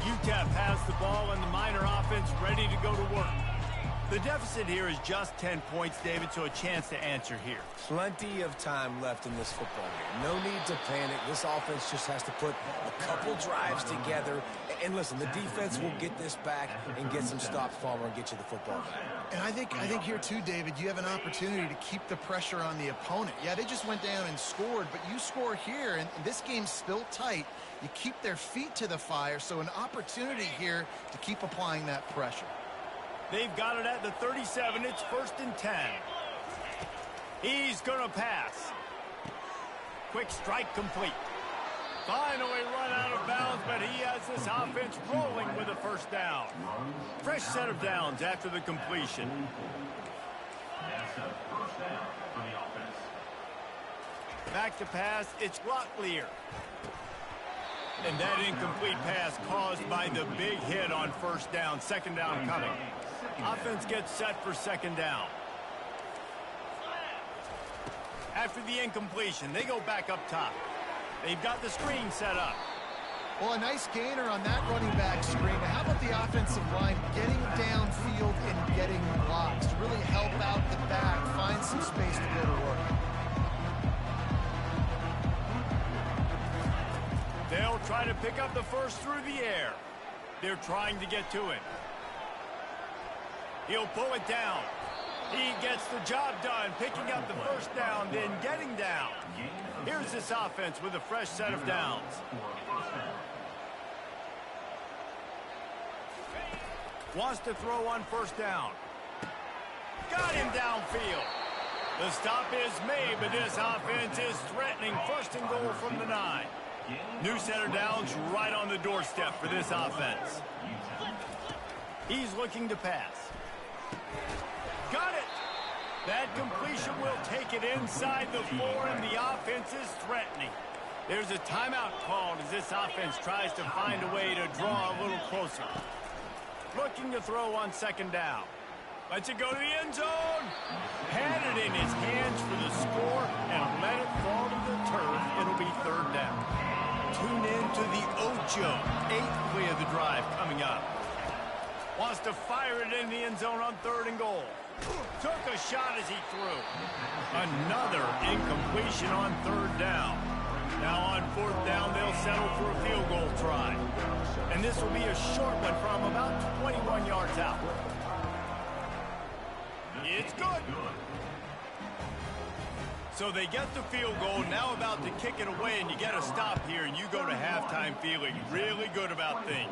UTEP has the ball and the Miner offense ready to go to work. The deficit here is just 10 points, David, so a chance to answer here. Plenty of time left in this football game. No need to panic. This offense just has to put a couple drives together. And listen, the defense will get this back and get some stops, Palmer, and get you the football back. And I think here too, David, you have an opportunity to keep the pressure on the opponent. Yeah, they just went down and scored, but you score here, and this game's still tight. You keep their feet to the fire, so an opportunity here to keep applying that pressure. They've got it at the 37. It's 1st and 10. He's going to pass. Quick strike complete. Finally run out of bounds, but he has this offense rolling with a 1st down. Fresh set of downs after the completion. That's a 1st down for the offense. Back to pass. It's Locklear. And that incomplete pass caused by the big hit on 1st down. 2nd down coming. Offense gets set for 2nd down. After the incompletion, they go back up top. They've got the screen set up. Well, a nice gainer on that running back screen. How about the offensive line getting downfield and getting blocks to really help out the back, find some space to go to work? They'll try to pick up the 1st through the air. They're trying to get to it. He'll pull it down. He gets the job done, picking up the 1st down, then getting down. Here's this offense with a fresh set of downs. Wants to throw on 1st down. Got him downfield. The stop is made, but this offense is threatening 1st and goal from the 9. New set of downs right on the doorstep for this offense. He's looking to pass. Got it. That completion will take it inside the 4, and the offense is threatening. There's a timeout called as this offense tries to find a way to draw a little closer. Looking to throw on 2nd down. Lets it go to the end zone. Had it in his hands for the score and let it fall to the turf. It'll be 3rd down. Tune in to the Ocho. 8th play of the drive coming up. Wants to fire it in the end zone on 3rd and goal. Took a shot as he threw. Another incompletion on 3rd down. Now on 4th down, they'll settle for a field goal try. And this will be a short one from about 21 yards out. It's good. So they get the field goal, now about to kick it away, and you get a stop here, and you go to halftime feeling really good about things.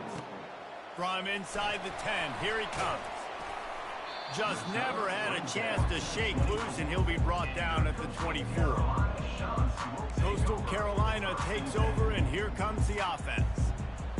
From inside the 10, here he comes. Just never had a chance to shake loose, and he'll be brought down at the 24. Coastal Carolina takes over, and here comes the offense.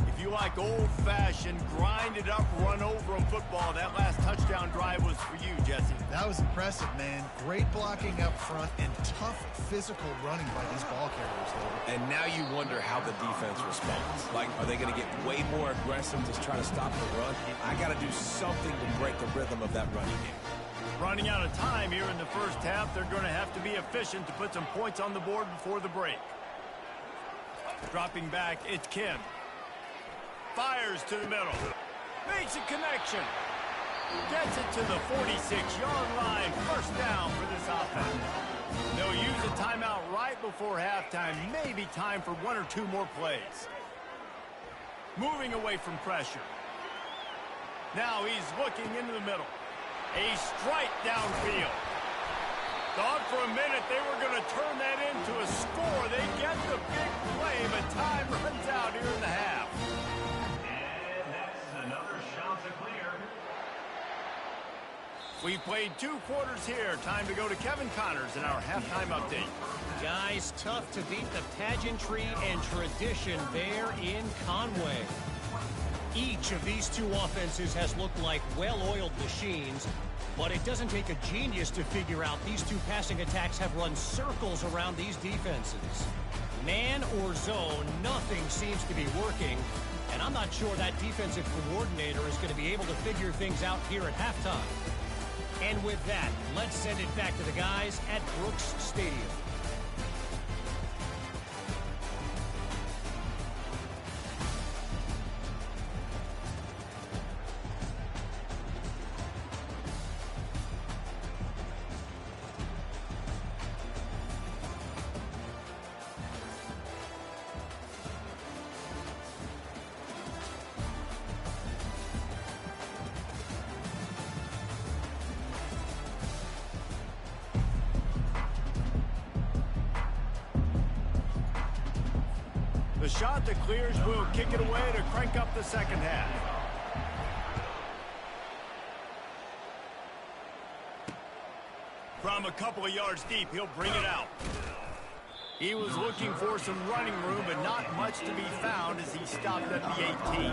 If you like old-fashioned, grind-it-up, run-over-'em football, that last touchdown drive was for you, Jesse. That was impressive, man. Great blocking up front and tough physical running by these ball carriers, David. And now you wonder how the defense responds. Like, are they going to get way more aggressive to try to stop the run? I got to do something to break the rhythm of that running game. Running out of time here in the first half, they're going to have to be efficient to put some points on the board before the break. Dropping back, it's Kim. Fires to the middle. Makes a connection. Gets it to the 46-yard line. First down for this offense. They'll use a timeout right before halftime. Maybe time for one or two more plays. Moving away from pressure. Now he's looking into the middle. A strike downfield. Thought for a minute they were going to turn that into a score. They get the big play, but time runs out here in the half. And that's another shot to clear. We played 2 quarters here. Time to go to Kevin Connors in our halftime update. Guys, tough to beat the pageantry and tradition there in Conway. Each of these two offenses has looked like well-oiled machines, but it doesn't take a genius to figure out these two passing attacks have run circles around these defenses. Man or zone, nothing seems to be working, and I'm not sure that defensive coordinator is going to be able to figure things out here at halftime. And with that, let's send it back to the guys at Brooks Stadium. The shot that clears will kick it away to crank up the second half. From a couple of yards deep, he'll bring it out. He was looking for some running room, but not much to be found as he stopped at the 18.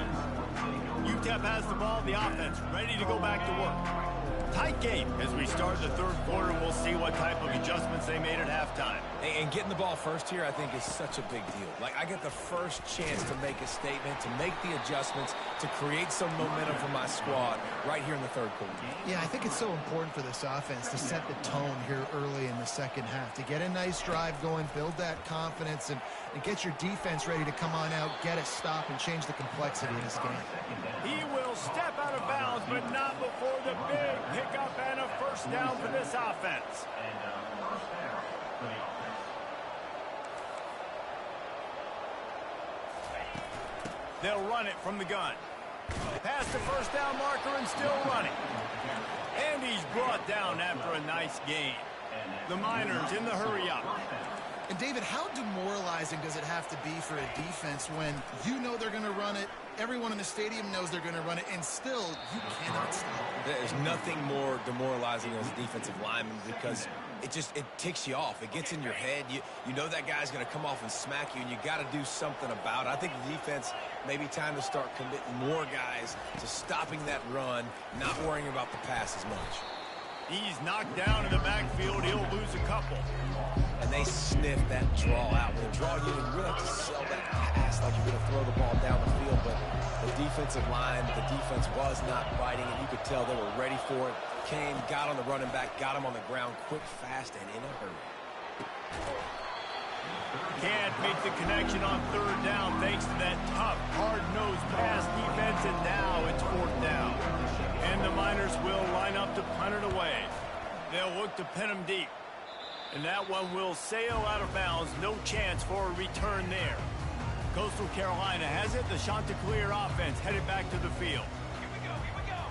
UTEP has the ball, the offense ready to go back to work. Tight game as we start the third quarter. We'll see what type of adjustments they made at halftime. And getting the ball first here, I think, is such a big deal. Like, I get the first chance to make a statement, to make the adjustments, to create some momentum for my squad right here in the third quarter. Yeah, I think it's so important for this offense to set the tone here early in the second half, to get a nice drive going, build that confidence, and get your defense ready to come on out, get a stop, and change the complexity of this game. He will step out of bounds, but not before the big pickup and a first down for this offense. And first down for the offense. They'll run it from the gun. Past the first down marker and still running. And he's brought down after a nice gain. The Miners in the hurry up. And David, how demoralizing does it have to be for a defense when you know they're going to run it, everyone in the stadium knows they're going to run it, and still you cannot stop it? There's nothing more demoralizing as a defensive lineman because it ticks you off. It gets in your head. You know that guy's going to come off and smack you, and you got to do something about it. I think the defense, maybe time to start committing more guys to stopping that run, not worrying about the pass as much. He's knocked down in the backfield. He'll lose a couple. And they sniff that draw out. When draw, you really have to sell that pass like you're going to throw the ball down the field. But the defensive line, the defense was not biting it. You could tell they were ready for it. Came, got on the running back, got him on the ground quick, fast, and in a hurry. Can't make the connection on third down thanks to that tough, hard-nosed pass defense, and now it's fourth down. And the Miners will line up to punt it away. They'll look to pin him deep. And that one will sail out of bounds. No chance for a return there. Coastal Carolina has it. The Chanticleer offense headed back to the field. Here we go, here we go.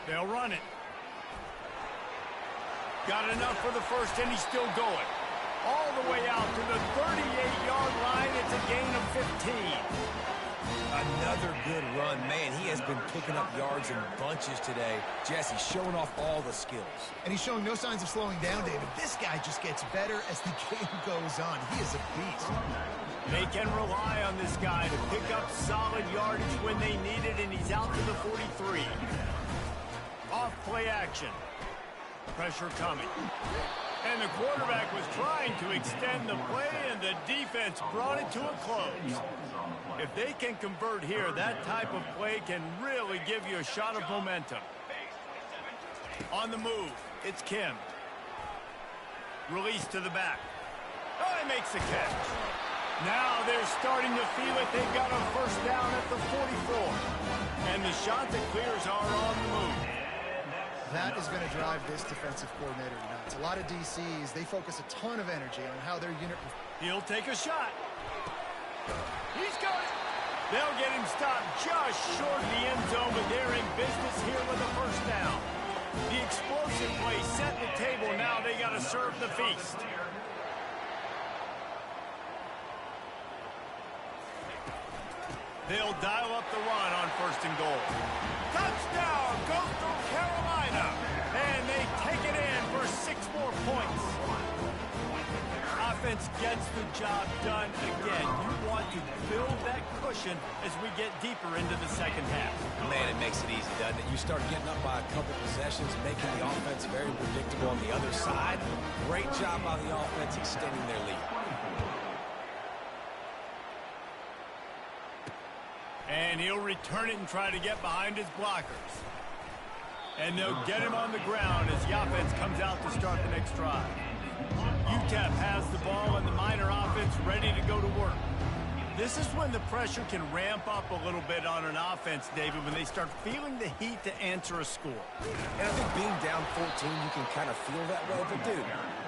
They'll run it. Got enough for the first, and he's still going. All the way out to the 38-yard line. It's a gain of 15. Another good run. Man, he has been picking up yards in bunches today. Jesse showing off all the skills. And he's showing no signs of slowing down, David. This guy just gets better as the game goes on. He is a beast. They can rely on this guy to pick up solid yardage when they need it, and he's out to the 43. Off play action. Pressure coming. And the quarterback was trying to extend the play, and the defense brought it to a close. If they can convert here, that type of play can really give you a shot of momentum. On the move, it's Kim. Release to the back. Oh, he makes the catch. Now they're starting to feel it. They've got a first down at the 44. And the shot that clears are on the move. That is going to drive this defensive coordinator nuts. A lot of DCs, they focus a ton of energy on how their unit... He'll take a shot. He's got it. They'll get him stopped just short of the end zone, but they're in business here with a first down. The explosive play set the table. Now they got to serve the feast. They'll dial up the run on first and goal. Touchdown, Coastal Carolina. And they take it in for 6 more points. Offense gets the job done again. You want to build that cushion as we get deeper into the second half. Man, it makes it easy, doesn't it? You start getting up by a couple possessions, making the offense very predictable on the other side. Great job by the offense extending their lead. And he'll return it and try to get behind his blockers. And they'll get him on the ground as the offense comes out to start the next drive. UTEP has the ball and the Miner offense ready to go to work. This is when the pressure can ramp up a little bit on an offense, David, when they start feeling the heat to answer a score. And I think being down 14, you can kind of feel that way. But, dude,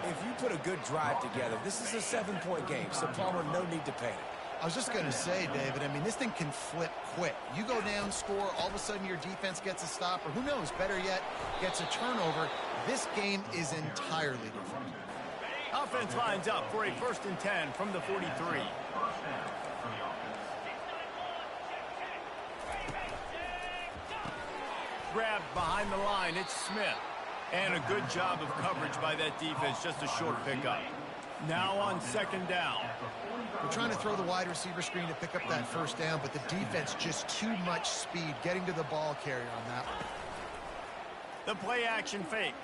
if you put a good drive together, this is a 7-point game, so Palmer, no need to panic. I was just going to say, David, I mean, this thing can flip quick. You go down, score, all of a sudden your defense gets a stop, or who knows, better yet, gets a turnover. This game is entirely different. Offense lines up for a 1st and 10 from the 43. Grabbed behind the line, it's Smith. And a good job of coverage by that defense, just a short pickup. Now on 2nd down. We're trying to throw the wide receiver screen to pick up that first down, but the defense just too much speed getting to the ball carrier on that one. The play action fake.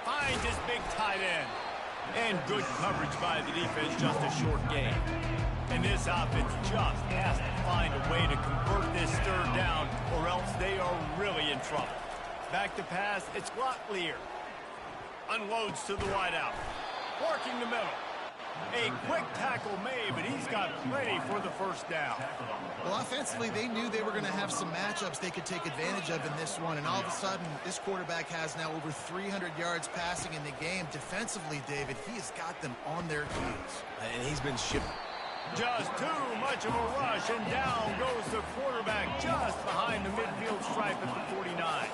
Finds his big tight end. And good coverage by the defense, just a short gain. And this offense just has to find a way to convert this 3rd down, or else they are really in trouble. Back to pass, it's Locklear. Unloads to the wideout. Working the middle. A quick tackle made, but he's got plenty for the first down. Well, offensively, they knew they were going to have some matchups they could take advantage of in this one, and all of a sudden, this quarterback has now over 300 yards passing in the game. Defensively, David, he has got them on their heels. And he's been shipping. Just too much of a rush, and down goes the quarterback just behind the midfield stripe at the 49.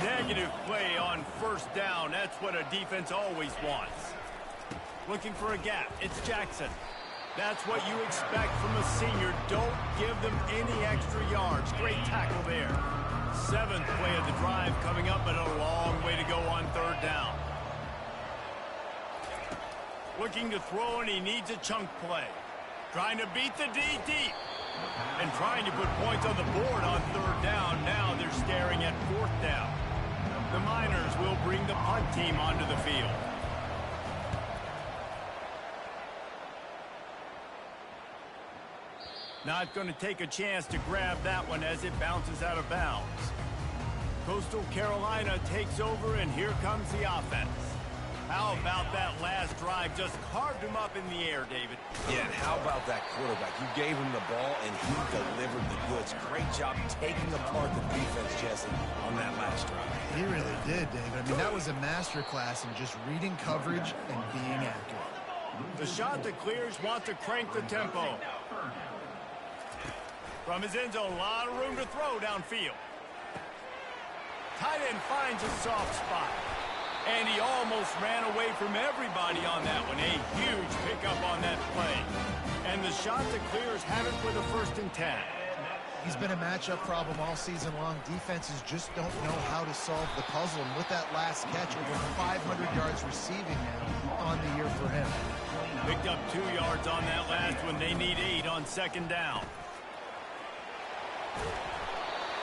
Negative play on first down. That's what a defense always wants. Looking for a gap. It's Jackson. That's what you expect from a senior. Don't give them any extra yards. Great tackle there. 7th play of the drive coming up, but a long way to go on 3rd down. Looking to throw, and he needs a chunk play. Trying to beat the D deep. And trying to put points on the board on 3rd down. Now they're staring at 4th down. The Miners will bring the punt team onto the field. Not going to take a chance to grab that one as it bounces out of bounds. Coastal Carolina takes over, and here comes the offense. How about that last drive? Just carved him up in the air, David. Yeah, and how about that quarterback? You gave him the ball, and he delivered the goods. Great job taking apart the defense, Jesse, on that last drive. He really did, David. I mean, that was a masterclass in just reading coverage and being accurate. The shot that clears wants to crank the tempo. From his end zone, a lot of room to throw downfield. Tight end finds a soft spot. And he almost ran away from everybody on that one. A huge pickup on that play. And the shot that clears have it with a 1st and 10. He's been a matchup problem all season long. Defenses just don't know how to solve the puzzle. And with that last catch, over 500 yards receiving now on the year for him. Picked up 2 yards on that last one. They need 8 on 2nd down.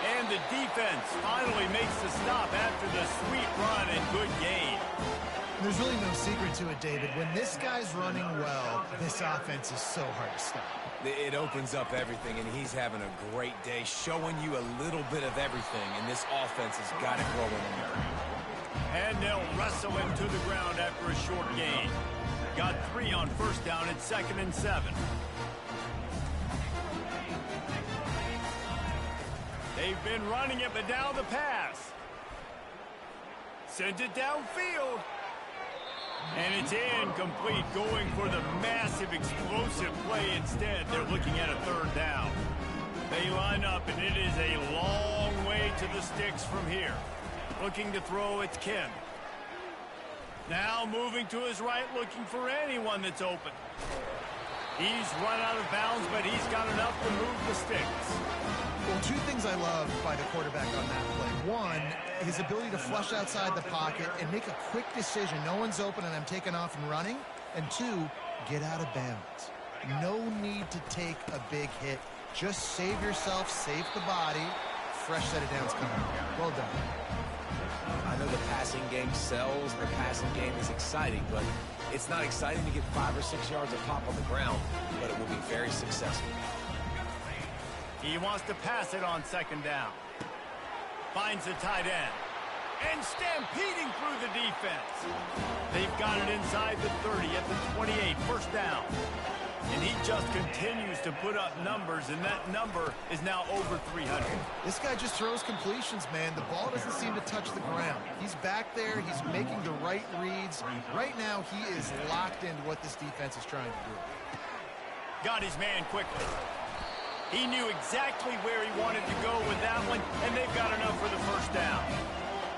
And the defense finally makes the stop after the sweet run and good gain. There's really no secret to it, David. When this guy's running well, this offense is so hard to stop. It opens up everything, and he's having a great day, showing you a little bit of everything, and this offense has got it rolling in there. And they'll wrestle him to the ground after a short gain. Got 3 on first down at 2nd and 7. They've been running it, but now the pass. Sends it downfield. And it's incomplete, going for the massive explosive play instead. They're looking at a 3rd down. They line up, and it is a long way to the sticks from here. Looking to throw, it's Kim. Now moving to his right, looking for anyone that's open. He's run out of bounds, but he's got enough to move the sticks. Well, 2 things I love by the quarterback on that play. 1, his ability to flush outside the pocket and make a quick decision. No one's open and I'm taking off and running. And 2, get out of bounds. No need to take a big hit. Just save yourself, save the body. Fresh set of downs coming. Well done. I know the passing game sells, the passing game is exciting, but it's not exciting to get 5 or 6 yards of pop on the ground, but it will be very successful. He wants to pass it on 2nd down. Finds the tight end. And stampeding through the defense. They've got it inside the 30 at the 28, 1st down. And he just continues to put up numbers, and that number is now over 300. This guy just throws completions, man. The ball doesn't seem to touch the ground. He's back there. He's making the right reads. Right now, he is locked into what this defense is trying to do. Got his man quickly. He knew exactly where he wanted to go with that one, and they've got enough for the 1st down.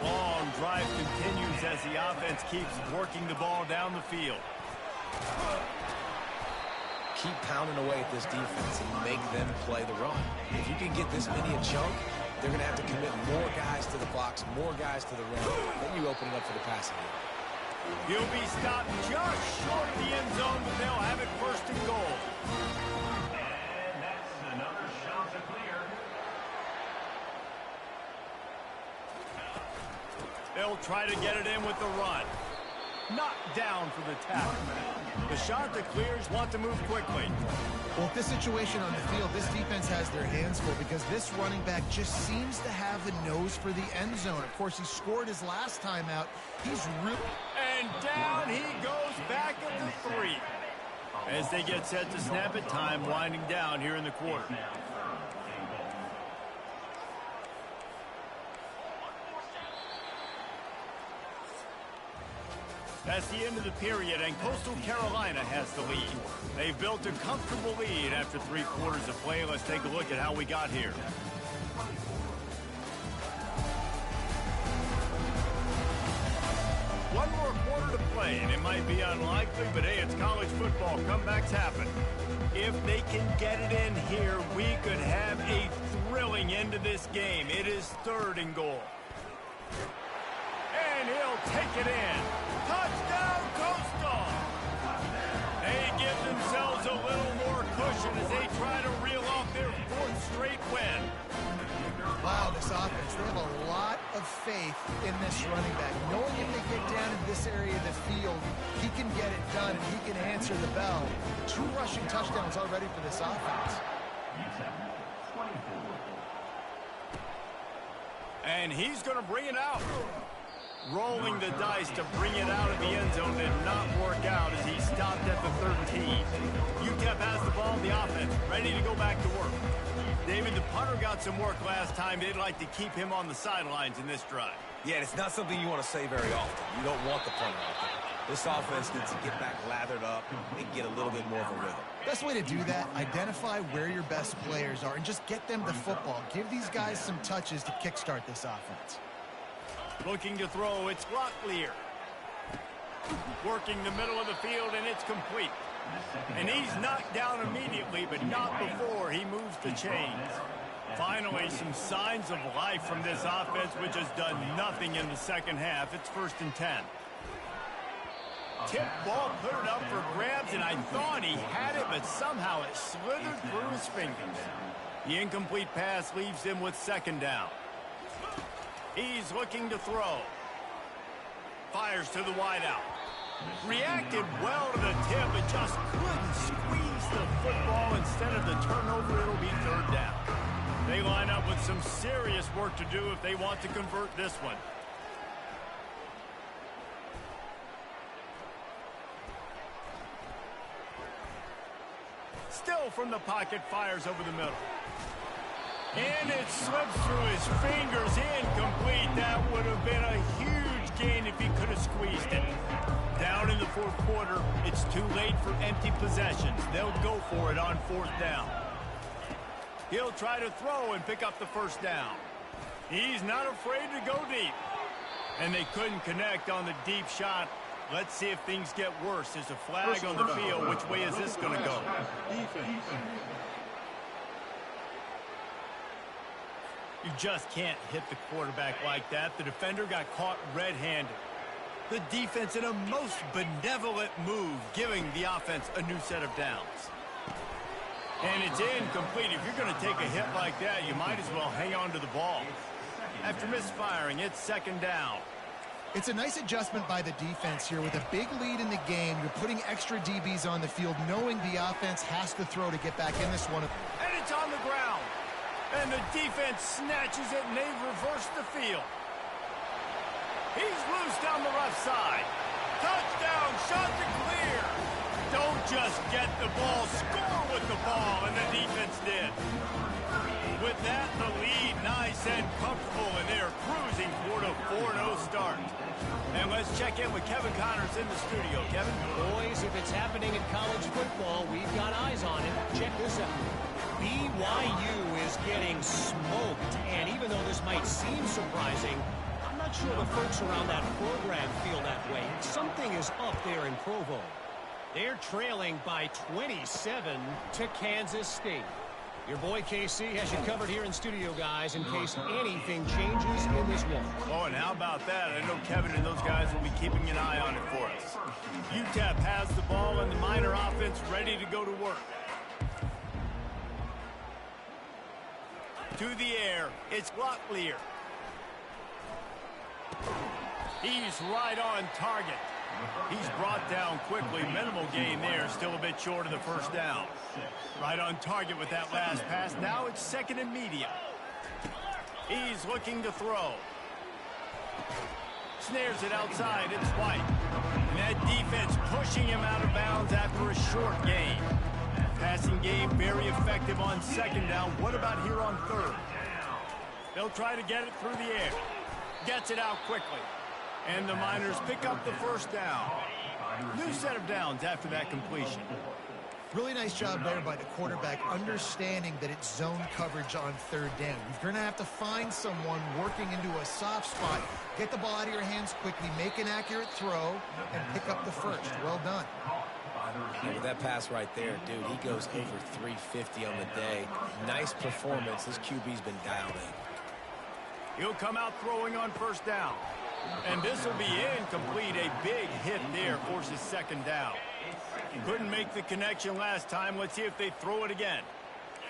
Long drive continues as the offense keeps working the ball down the field. Keep pounding away at this defense and make them play the run. If you can get this many a chunk, they're going to have to commit more guys to the box, more guys to the run. Then you open it up for the passing game. He'll be stopped just short of the end zone, but they'll have it 1st and goal. And that's another shot to clear. They'll try to get it in with the run. Knocked down for the tackle. The shot that clears want to move quickly. Well, with this situation on the field, this defense has their hands full because this running back just seems to have the nose for the end zone. Of course, he scored his last time out. He's really... And down he goes back at the 3. As they get set to snap it, time winding down here in the quarter. That's the end of the period, and Coastal Carolina has the lead. They've built a comfortable lead after 3 quarters of play. Let's take a look at how we got here. One more quarter to play, and it might be unlikely, but hey, it's college football. Comebacks happen. If they can get it in here, we could have a thrilling end to this game. It is 3rd and goal. And he'll take it in. Touchdown, Coastal! They give themselves a little more cushion as they try to reel off their 4th straight win. Wow, this offense, they have a lot of faith in this running back. Knowing if they get down in this area of the field, he can get it done and he can answer the bell. 2 rushing touchdowns already for this offense. And he's going to bring it out. Rolling the dice to bring it out of the end zone did not work out as he stopped at the 13. UTEP has the ball, the offense, ready to go back to work. David, the punter got some work last time. They'd like to keep him on the sidelines in this drive. Yeah, and it's not something you want to say very often. You don't want the punter out there. This offense needs to get back lathered up and get a little bit more of a rhythm. Best way to do that, identify where your best players are and just get them the football. Give these guys some touches to kickstart this offense. Looking to throw, it's Locklear. Working the middle of the field, and it's complete. And he's knocked down immediately, but not before he moves the chains. Finally, some signs of life from this offense, which has done nothing in the 2nd half. It's 1st and 10. Tip ball, put it up for grabs, and I thought he had it, but somehow it slithered through his fingers. The incomplete pass leaves him with 2nd down. He's looking to throw. Fires to the wideout. Reacted well to the tip, but just couldn't squeeze the football. Instead of the turnover, it'll be third down. They line up with some serious work to do if they want to convert this one. Still from the pocket, fires over the middle. And it slips through his fingers, incomplete. That would have been a huge gain if he could have squeezed it. Down in the fourth quarter, it's too late for empty possessions. They'll go for it on fourth down. He'll try to throw and pick up the first down. He's not afraid to go deep. And they couldn't connect on the deep shot. Let's see if things get worse. There's a flag on the field. Which way is this going to go? You just can't hit the quarterback like that. The defender got caught red-handed. The defense in a most benevolent move, giving the offense a new set of downs. And it's incomplete. If you're going to take a hit like that, you might as well hang on to the ball. After misfiring, it's second down. It's a nice adjustment by the defense here. With a big lead in the game, you're putting extra DBs on the field, knowing the offense has to throw to get back in this one. And it's on the ground. And the defense snatches it, and they've reversed the field. He's loose down the left side. Touchdown, shot to clear. Don't just get the ball, score with the ball, and the defense did. With that, the lead nice and comfortable, and they're cruising toward a 4-0 start. And let's check in with Kevin Connors in the studio. Kevin? Boys, if it's happening in college football, we've got eyes on it. Check this out. BYU is getting smoked, and even though this might seem surprising, I'm not sure the folks around that program feel that way. Something is up there in Provo. They're trailing by 27 to Kansas State. Your boy KC has you covered here in studio, guys, in case anything changes in this one. Oh, and how about that? I know Kevin and those guys will be keeping an eye on it for us. UTEP has the ball and the Miner offense ready to go to work. To the air, it's Locklear. He's right on target. He's brought down quickly. Minimal gain there. Still a bit short of the first down. Right on target with that last pass. Now it's second and medium. He's looking to throw. Snares it outside. It's White. And that defense pushing him out of bounds after a short gain. Passing game very effective on second down. What about here on third? They'll try to get it through the air. Gets it out quickly. And the Miners pick up the first down. New set of downs after that completion. Really nice job there by the quarterback, understanding that it's zone coverage on third down. You're going to have to find someone working into a soft spot, get the ball out of your hands quickly, make an accurate throw, and pick up the first. Well done. And with that pass right there, dude, he goes over 350 on the day. Nice performance. This QB's been dialed in. He'll come out throwing on first down. And this will be incomplete. A big hit there forces second down. Couldn't make the connection last time. Let's see if they throw it again.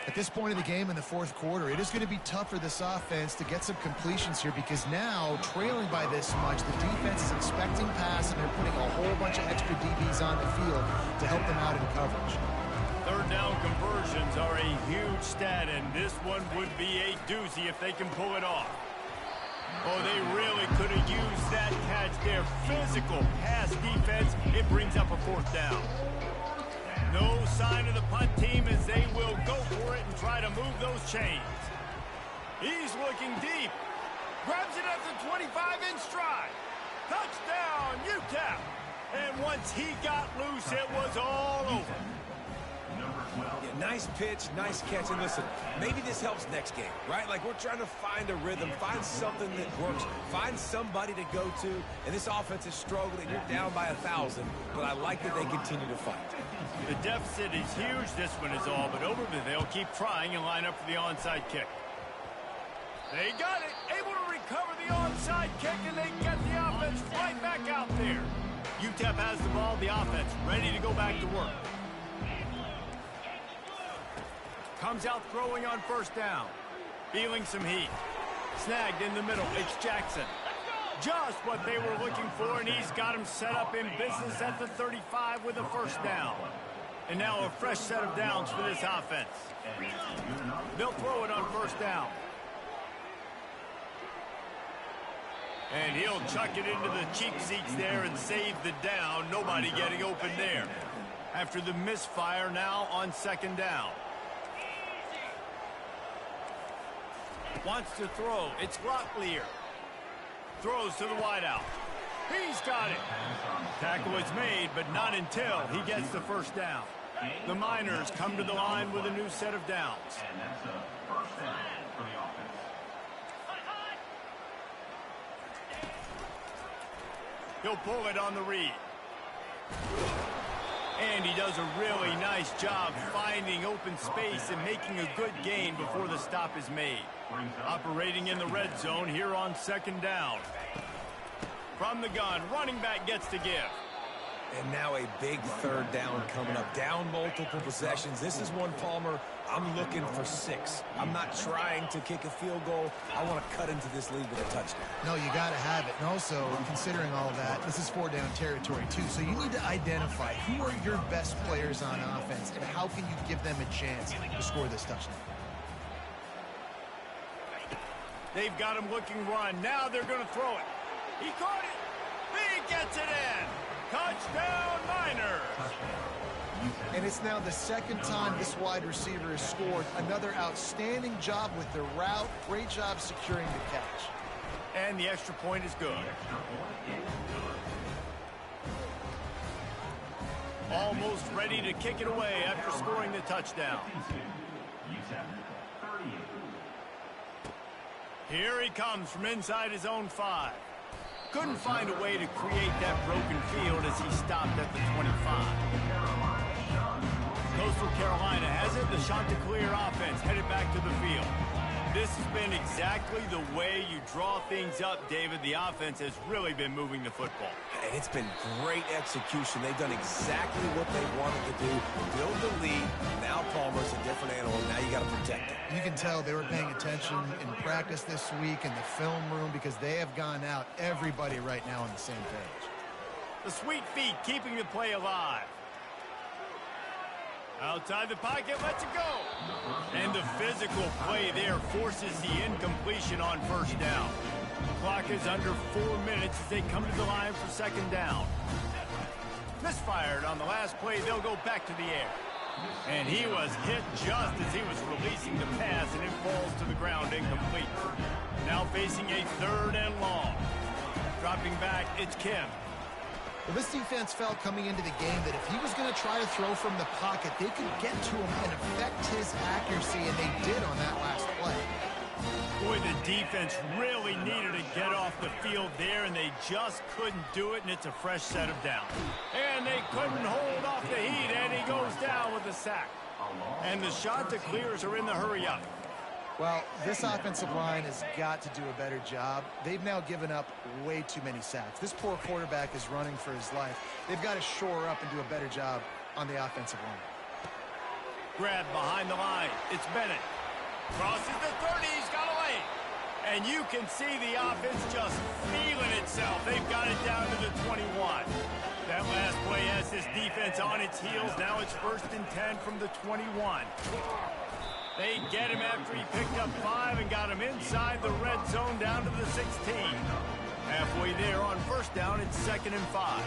At this point of the game in the fourth quarter, it is going to be tough for this offense to get some completions here, because now, trailing by this much, the defense is expecting pass, and they're putting a whole bunch of extra DBs on the field to help them out in coverage. Third down conversions are a huge stat, and this one would be a doozy if they can pull it off. Oh, they really could have used that catch there. Physical pass defense. It brings up a fourth down. No sign of the punt team as they will go for it and try to move those chains. He's looking deep. Grabs it at the 25 in stride. Touchdown, UTEP. And once he got loose, it was all over. Yeah, nice pitch, nice catch. And listen, maybe this helps next game, right? Like, we're trying to find a rhythm, find something that works, find somebody to go to. And this offense is struggling. You're down by 1,000, but I like that they continue to fight. The deficit is huge. This one is all but over, but they'll keep trying and line up for the onside kick. They got it. Able to recover the onside kick, and they get the offense right back out there. UTEP has the ball, the offense ready to go back to work. Comes out throwing on first down. Feeling some heat. Snagged in the middle. It's Jackson. Just what they were looking for, and he's got him set up in business at the 35 with a first down. And now a fresh set of downs for this offense. They'll throw it on first down. And he'll chuck it into the cheap seats there and save the down. Nobody getting open there. After the misfire, now on second down. Wants to throw. It's Locklear. Throws to the wideout. He's got it. Tackle is made, but not until he gets the first down. The Miners come to the line with a new set of downs. And that's a first down for the offense. He'll pull it on the read. And he does a really nice job finding open space and making a good gain before the stop is made. Operating in the red zone here on second down. From the gun, running back gets to give. And now a big third down coming up. Down multiple possessions. This is one, Palmer, I'm looking for 6. I'm not trying to kick a field goal. I want to cut into this lead with a touchdown. No, you got to have it. And also, considering all that, this is 4-down territory, too. So you need to identify who are your best players on offense and how can you give them a chance to score this touchdown. They've got him looking run. Now they're going to throw it. He caught it. He gets it in. Touchdown, Miners. And it's now the second time this wide receiver has scored. Another outstanding job with the route. Great job securing the catch. And the extra point is good. Almost ready to kick it away after scoring the touchdown. Here he comes from inside his own 5. Couldn't find a way to create that broken field as he stopped at the 25. Coastal Carolina has it. The Chanticleer offense headed back to the field. This has been exactly the way you draw things up, David. The offense has really been moving the football. And it's been great execution. They've done exactly what they wanted to do. Build the lead. Now Palmer's a different animal. Now you got to protect it. You can tell they were paying attention in practice this week in the film room because they have gone out, everybody right now on the same page. The sweet feet keeping the play alive. Outside the pocket, lets it go. And the physical play there forces the incompletion on first down. Clock is under 4 minutes as they come to the line for second down. Misfired on the last play. They'll go back to the air. And he was hit just as he was releasing the pass, and it falls to the ground incomplete. Now facing a 3rd and long. Dropping back, it's Kim. Well, this defense felt coming into the game that if he was going to try to throw from the pocket, they could get to him and affect his accuracy, and they did on that last play. Boy, the defense really needed to get off the field there, and they just couldn't do it, and it's a fresh set of downs. And they couldn't hold off the heat, and he goes down with a sack. And the Chanticleers are in the hurry-up. Well, this offensive line has got to do a better job. They've now given up way too many sacks. This poor quarterback is running for his life. They've got to shore up and do a better job on the offensive line. Grab behind the line. It's Bennett. Crosses the 30. He's got a lane. And you can see the offense just feeling itself. They've got it down to the 21. That last play has this defense on its heels. Now it's 1st and 10 from the 21. They get him after he picked up 5 and got him inside the red zone down to the 16. Halfway there on first down, it's 2nd and 5.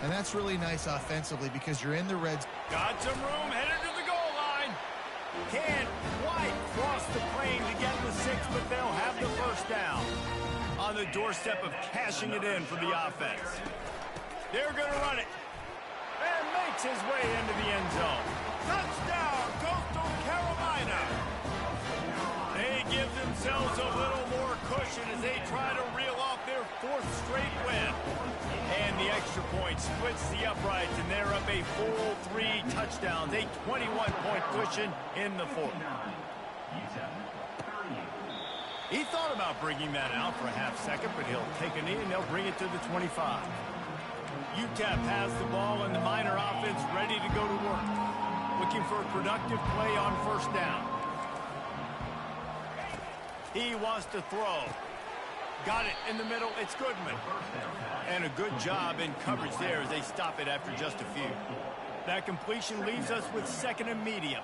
And that's really nice offensively because you're in the red zone. Got some room, headed to the goal line. Can't quite cross the plane to get the 6, but they'll have the first down. On the doorstep of cashing it in for the offense. They're going to run it. And makes his way into the end zone. Touchdown, Coastal Carolina. They give themselves a little more cushion as they try to reel off their 4th straight win. And the extra point splits the uprights, and they're up a full 3 touchdowns, a 21-point cushion in the 4th. He thought about bringing that out for a half second, but he'll take a knee, and they'll bring it to the 25. UTEP has the ball, and the Miner offense ready to go to work. Looking for a productive play on first down. He wants to throw. Got it in the middle. It's Goodman. And a good job in coverage there as they stop it after just a few. That completion leaves us with second and medium.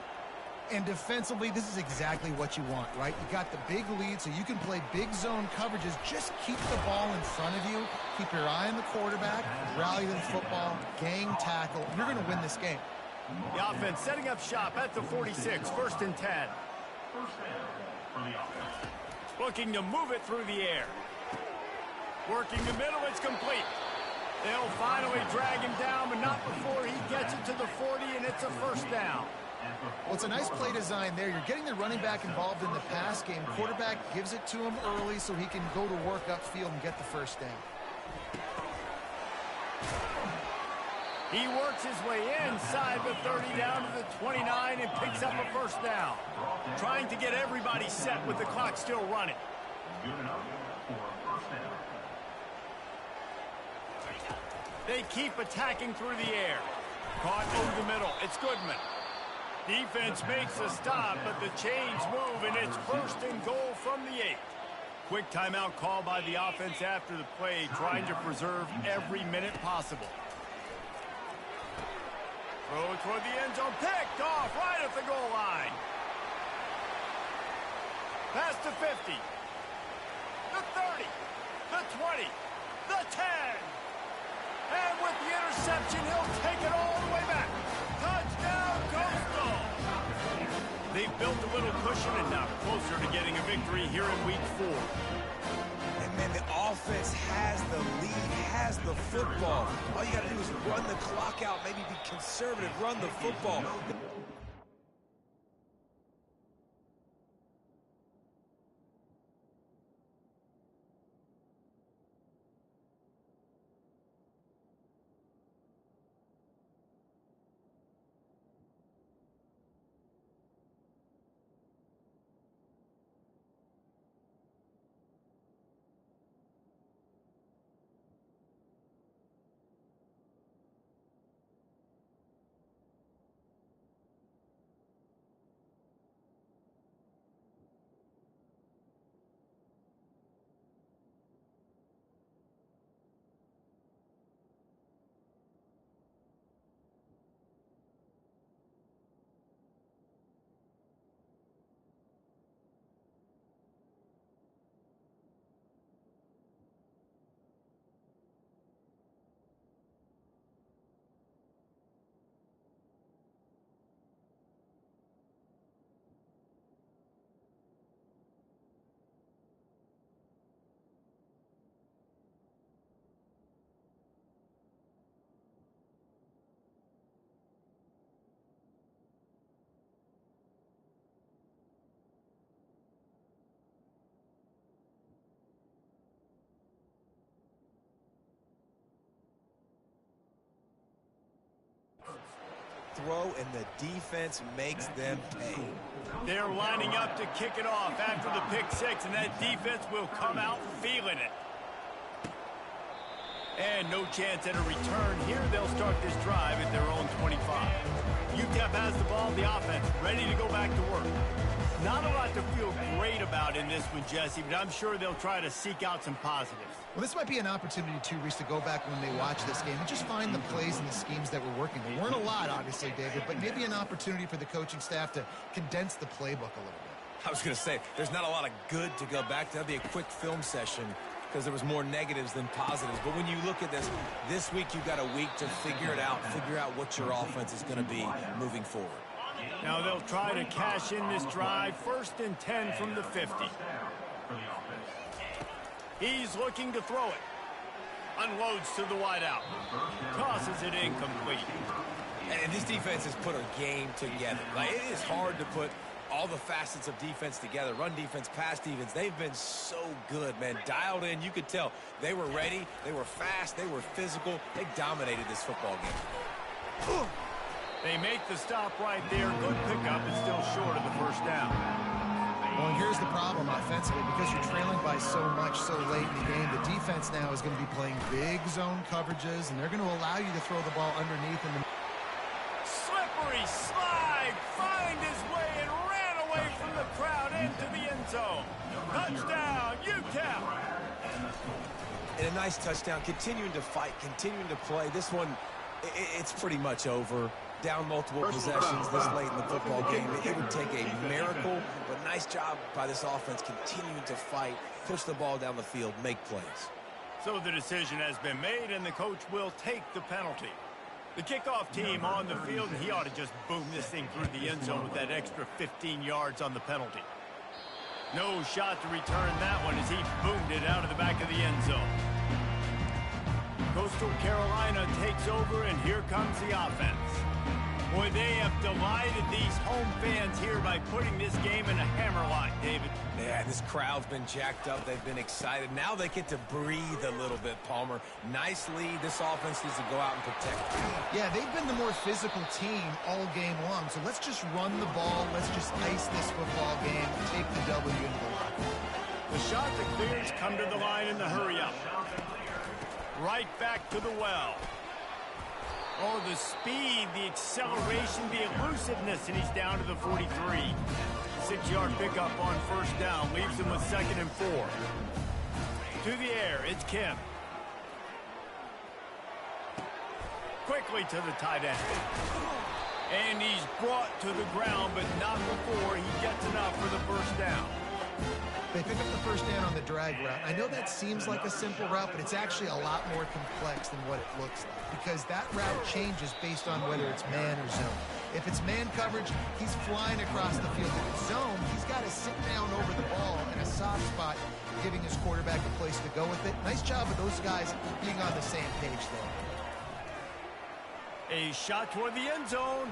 And defensively, this is exactly what you want, right? You got the big lead, so you can play big zone coverages. Just keep the ball in front of you. Keep your eye on the quarterback. Rally to the football. Gang tackle. You're going to win this game. The offense setting up shop at the 46. First and 10. Looking to move it through the air. Working the middle. It's complete. They'll finally drag him down, but not before he gets it to the 40, and it's a first down. Well, it's a nice play design there. You're getting the running back involved in the pass game. Quarterback gives it to him early so he can go to work upfield and get the first down. He works his way inside the 30 down to the 29 and picks up a first down. Trying to get everybody set with the clock still running. They keep attacking through the air. Caught over the middle. It's Goodman. Defense makes a stop, but the chains move, and it's first and goal from the 8. Quick timeout call by the offense after the play, trying to preserve every minute possible. Throw toward the end zone, picked off right at the goal line. Past the 50, the 30, the 20, the 10. And with the interception, he'll take it all the way back. Touchdown, Coastal! They've built a little cushion and now closer to getting a victory here in Week 4. And, man, the offense has the lead, has the football. All you got to do is run the clock out, maybe be conservative, run the football. Throw and the defense makes them pay. They're lining up to kick it off after the pick 6, and that defense will come out feeling it. And no chance at a return here. They'll start this drive at their own 25. UTEP has the ball, the offense ready to go back to work. Not a lot to feel great about in this one, Jesse, but I'm sure they'll try to seek out some positives. Well, this might be an opportunity, too, Reese, to go back when they watch this game and just find the plays and the schemes that were working. There weren't a lot, obviously, David, but maybe an opportunity for the coaching staff to condense the playbook a little bit. I was going to say, there's not a lot of good to go back to. That'd be a quick film session because there was more negatives than positives. But when you look at this week you've got a week to figure it out, figure out what your offense is going to be moving forward. Now they'll try to cash in this drive. First and 10 from the 50. He's looking to throw it. Unloads to the wideout. Tosses it incomplete. And this defense has put a game together. Like, it is hard to put all the facets of defense together. Run defense, pass defense. They've been so good, man. Dialed in. You could tell they were ready. They were fast. They were physical. They dominated this football game. They make the stop right there. Good pickup and still short of the first down. Well, and here's the problem offensively. Because you're trailing by so much so late in the game, the defense now is going to be playing big zone coverages, and they're going to allow you to throw the ball underneath. Slippery slide. Find his way and ran away from the crowd into the end zone. Touchdown, UTEP! And a nice touchdown, continuing to fight, continuing to play. This one, it's pretty much over. Down multiple possessions this late in the football game. It would take a miracle, but nice job by this offense continuing to fight, push the ball down the field, make plays. So the decision has been made, and the coach will take the penalty. The kickoff team on the field, and he ought to just boom this thing through the end zone with that extra 15 yards on the penalty. No shot to return that one as he boomed it out of the back of the end zone. Coastal Carolina takes over, and here comes the offense. Boy, they have delighted these home fans here by putting this game in a hammerlock, David. Yeah, this crowd's been jacked up. They've been excited. Now they get to breathe a little bit, Palmer. Nice lead. This offense needs to go out and protect. Yeah, they've been the more physical team all game long. So let's just run the ball. Let's just ice this football game. Take the W into the locker room. The shot that clears come to the line in the hurry-up. Right back to the well. Oh, the speed, the acceleration, the elusiveness, and he's down to the 43. 6-yard pickup on first down, leaves him with 2nd and 4. To the air, it's Kim. Quickly to the tight end. And he's brought to the ground, but not before he gets enough for the first down. They pick up the first down on the drag route. I know that seems like a simple route, but it's actually a lot more complex than what it looks like, because that route changes based on whether it's man or zone. If it's man coverage, he's flying across the field. If it's zone, he's got to sit down over the ball in a soft spot, giving his quarterback a place to go with it. Nice job of those guys being on the same page there. A shot toward the end zone.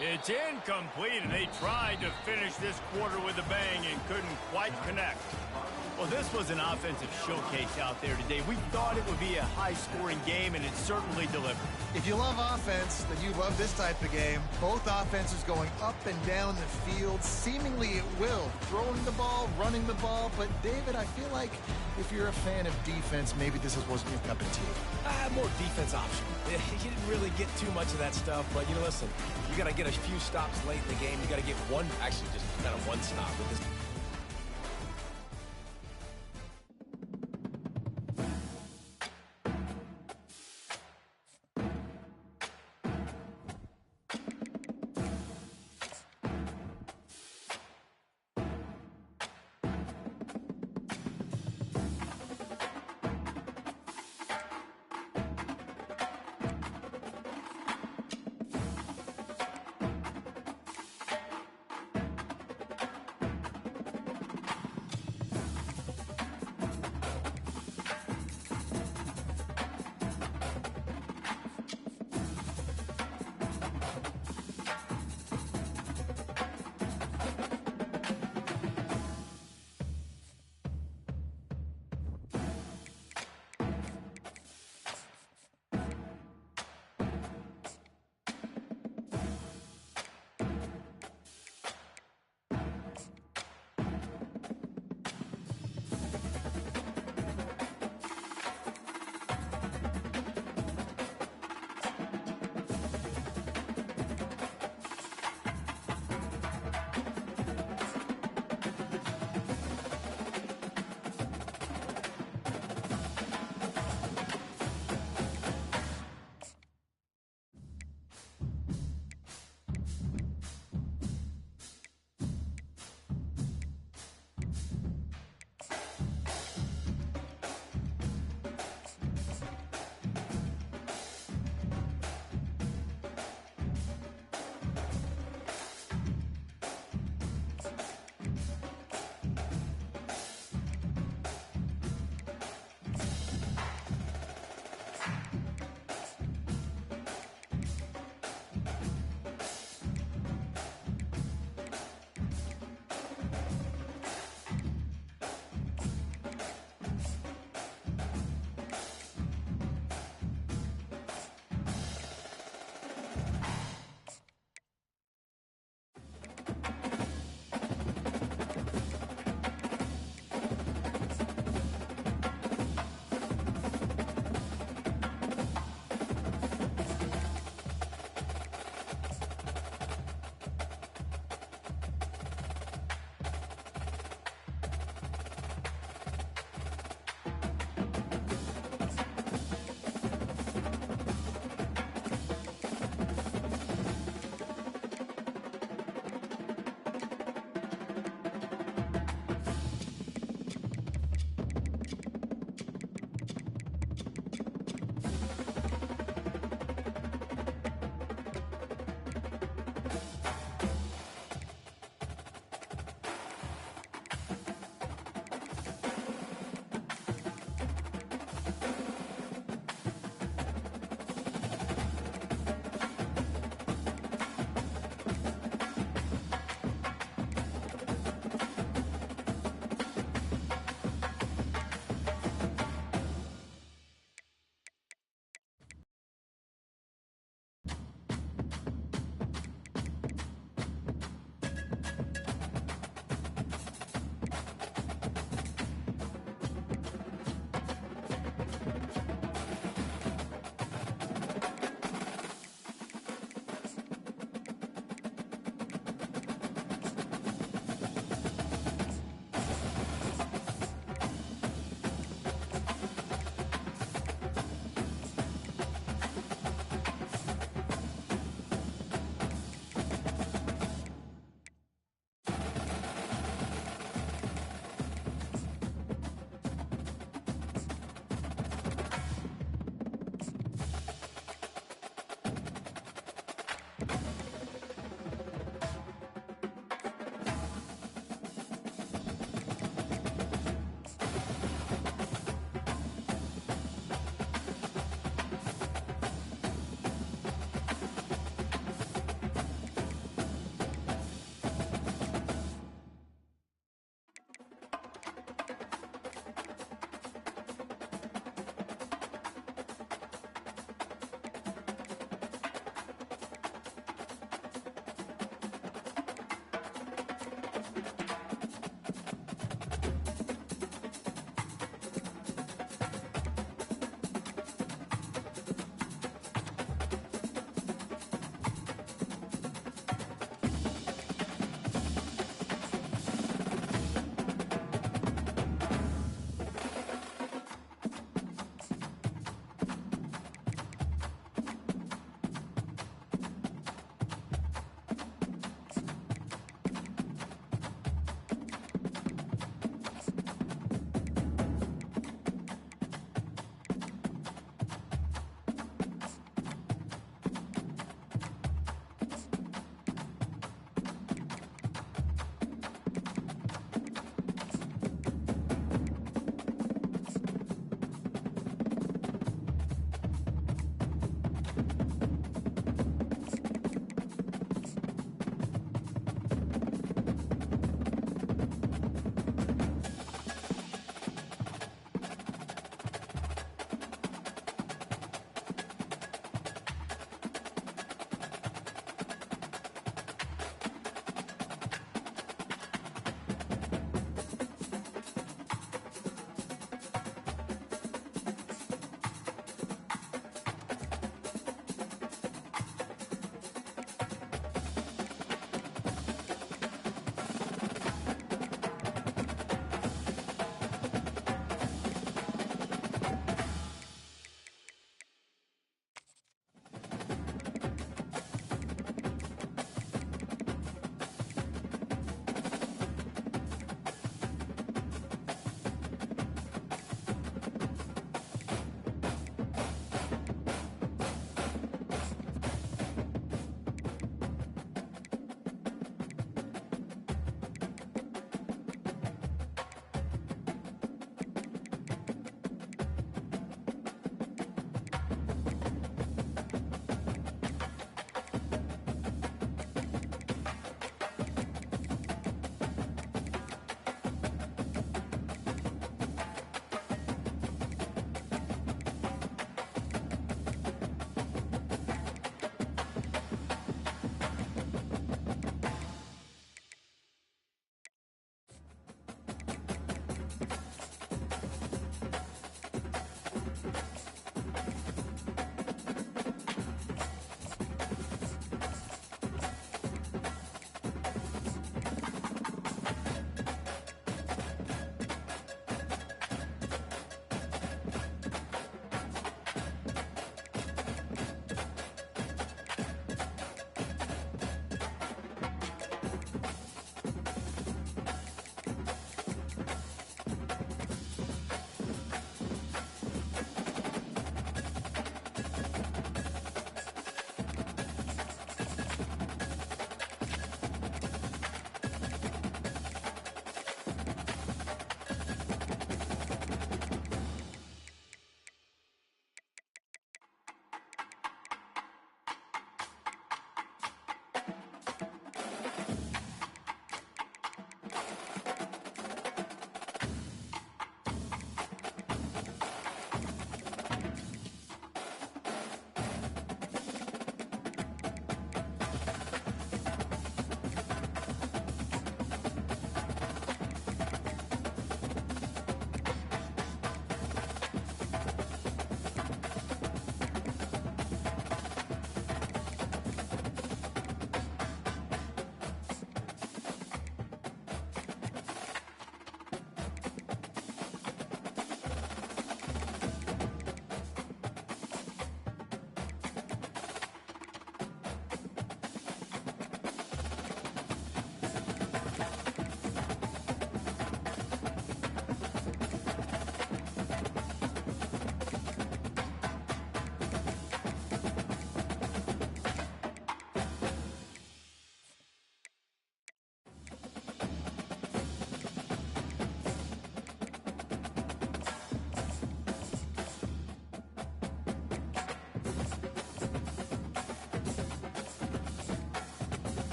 It's incomplete, and they tried to finish this quarter with a bang and couldn't quite connect. Well, this was an offensive showcase out there today. We thought it would be a high-scoring game, and it certainly delivered. If you love offense, then you love this type of game. Both offenses going up and down the field, seemingly at will. Throwing the ball, running the ball. But, David, I feel like if you're a fan of defense, maybe this wasn't your cup of tea. More defense option. You didn't really get too much of that stuff, but, listen, you got to get a few stops late in the game. You got to get one, actually just kind of one stop with this.